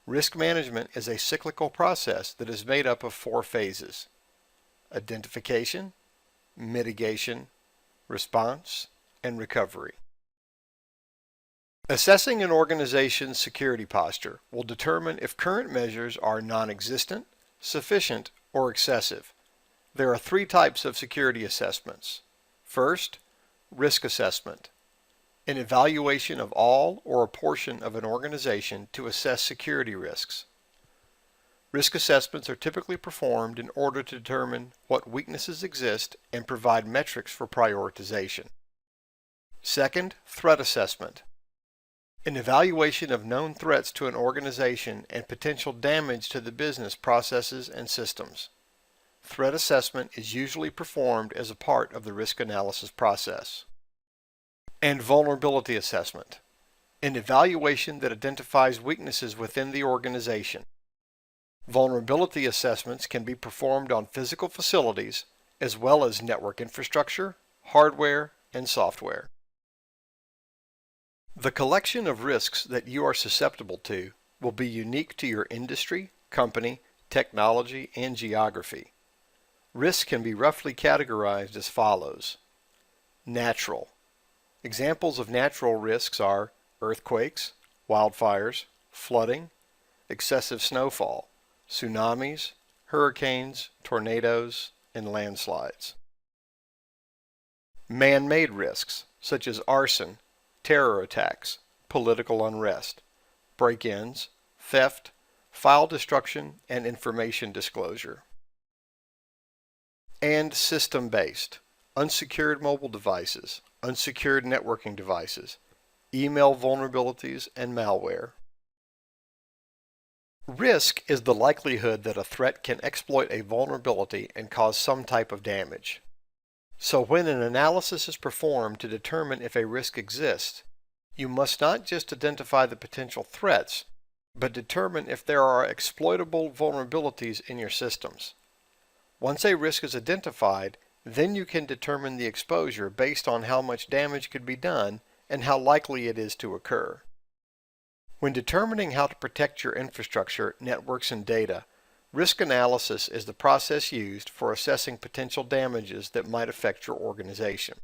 Risk management is a cyclical process that is made up of four phases: identification, mitigation, response, and recovery. Assessing an organization's security posture will determine if current measures are non-existent, sufficient, or excessive. There are three types of security assessments. First, risk assessment, an evaluation of all or a portion of an organization to assess security risks. Risk assessments are typically performed in order to determine what weaknesses exist and provide metrics for prioritization. Second, threat assessment, an evaluation of known threats to an organization and potential damage to the business processes and systems. Threat assessment is usually performed as a part of the risk analysis process. And vulnerability assessment, an evaluation that identifies weaknesses within the organization. Vulnerability assessments can be performed on physical facilities as well as network infrastructure, hardware, and software. The collection of risks that you are susceptible to will be unique to your industry, company, technology, and geography. Risks can be roughly categorized as follows. Natural. Examples of natural risks are earthquakes, wildfires, flooding, excessive snowfall, tsunamis, hurricanes, tornadoes, and landslides. Man-made risks, such as arson, terror attacks, political unrest, break-ins, theft, file destruction, and information disclosure. And system-based, unsecured mobile devices, unsecured networking devices, email vulnerabilities, and malware. Risk is the likelihood that a threat can exploit a vulnerability and cause some type of damage. So when an analysis is performed to determine if a risk exists, you must not just identify the potential threats, but determine if there are exploitable vulnerabilities in your systems. Once a risk is identified, then you can determine the exposure based on how much damage could be done and how likely it is to occur. When determining how to protect your infrastructure, networks, and data, risk analysis is the process used for assessing potential damages that might affect your organization.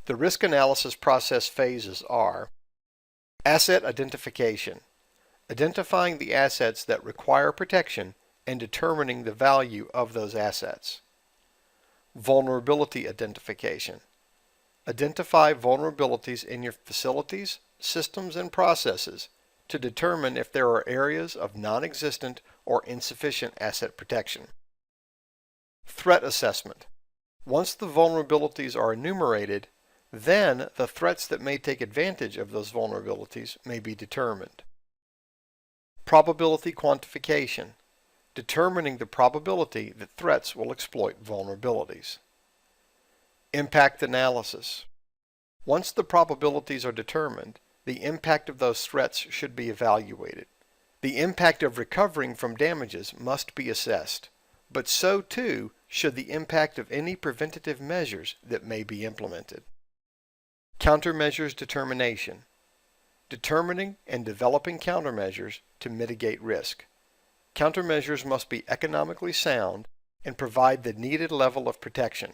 The risk analysis process phases are: asset identification, identifying the assets that require protection and determining the value of those assets. Vulnerability identification, identify vulnerabilities in your facilities, systems, and processes to determine if there are areas of non-existent or insufficient asset protection. Threat assessment, once the vulnerabilities are enumerated, then the threats that may take advantage of those vulnerabilities may be determined. Probability quantification, determining the probability that threats will exploit vulnerabilities. Impact analysis, once the probabilities are determined, the impact of those threats should be evaluated. The impact of recovering from damages must be assessed, but so too should the impact of any preventative measures that may be implemented. Countermeasures determination, determining and developing countermeasures to mitigate risk. Countermeasures must be economically sound and provide the needed level of protection.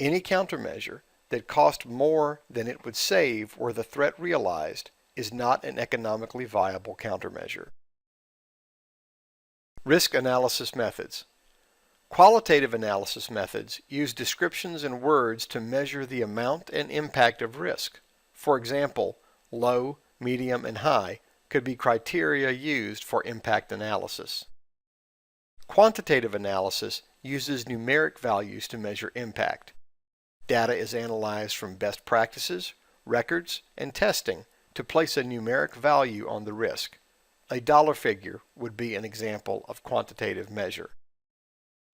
Any countermeasure that costs more than it would save were the threat realized is not an economically viable countermeasure. Risk analysis methods. Qualitative analysis methods use descriptions and words to measure the amount and impact of risk. For example, low, medium, and high could be criteria used for impact analysis. Quantitative analysis uses numeric values to measure impact. Data is analyzed from best practices, records, and testing to place a numeric value on the risk. A dollar figure would be an example of quantitative measure.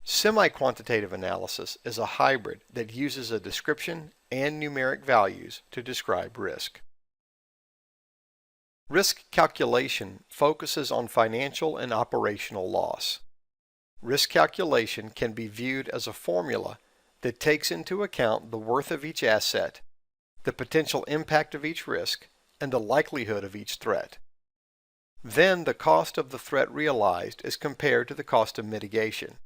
Semi-quantitative analysis is a hybrid that uses a description and numeric values to describe risk. Risk calculation focuses on financial and operational loss. Risk calculation can be viewed as a formula that takes into account the worth of each asset, the potential impact of each risk, and the likelihood of each threat. Then the cost of the threat realized is compared to the cost of mitigation.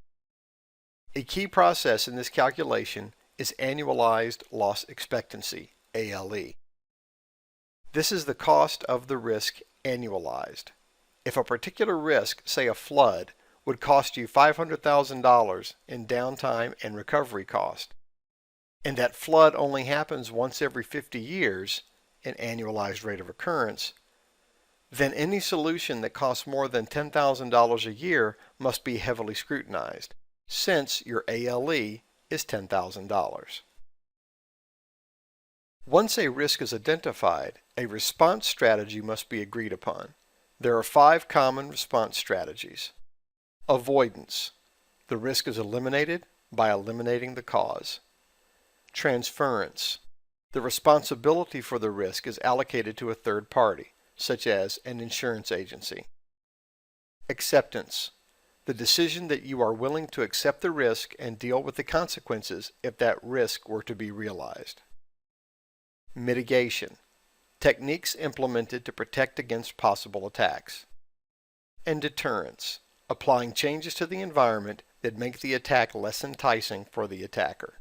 A key process in this calculation is annualized loss expectancy, ALE. This is the cost of the risk annualized. If a particular risk, say a flood, would cost you $500,000 in downtime and recovery cost, and that flood only happens once every 50 years, an annualized rate of occurrence, then any solution that costs more than $10,000 a year must be heavily scrutinized, since your ALE is $10,000. Once a risk is identified, a response strategy must be agreed upon. There are 5 common response strategies. Avoidance. The risk is eliminated by eliminating the cause. Transference. The responsibility for the risk is allocated to a third party, such as an insurance agency. Acceptance. The decision that you are willing to accept the risk and deal with the consequences if that risk were to be realized. Mitigation. Techniques implemented to protect against possible attacks. And deterrence. Applying changes to the environment that make the attack less enticing for the attacker.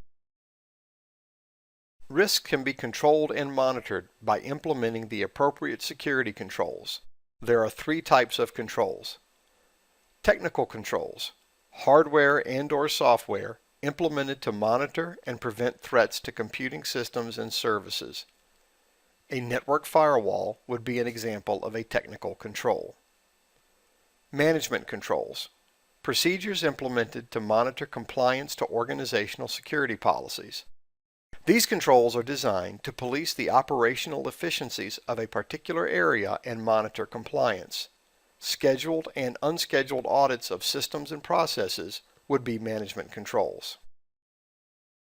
Risk can be controlled and monitored by implementing the appropriate security controls. There are 3 types of controls. Technical controls, hardware and/or software implemented to monitor and prevent threats to computing systems and services. A network firewall would be an example of a technical control. Management controls, procedures implemented to monitor compliance to organizational security policies. These controls are designed to police the operational efficiencies of a particular area and monitor compliance. Scheduled and unscheduled audits of systems and processes would be management controls.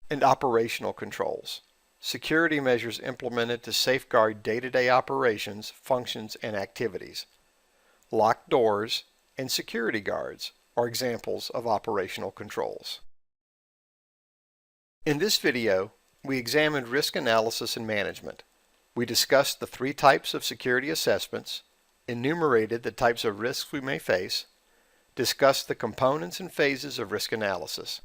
And operational controls, security measures implemented to safeguard day-to-day operations, functions, and activities. Locked doors and security guards are examples of operational controls. In this video, we examined risk analysis and management. We discussed the 3 types of security assessments, enumerated the types of risks we may face, discussed the components and phases of risk analysis.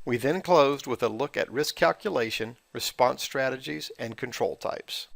We then closed with a look at risk calculation, response strategies, and control types.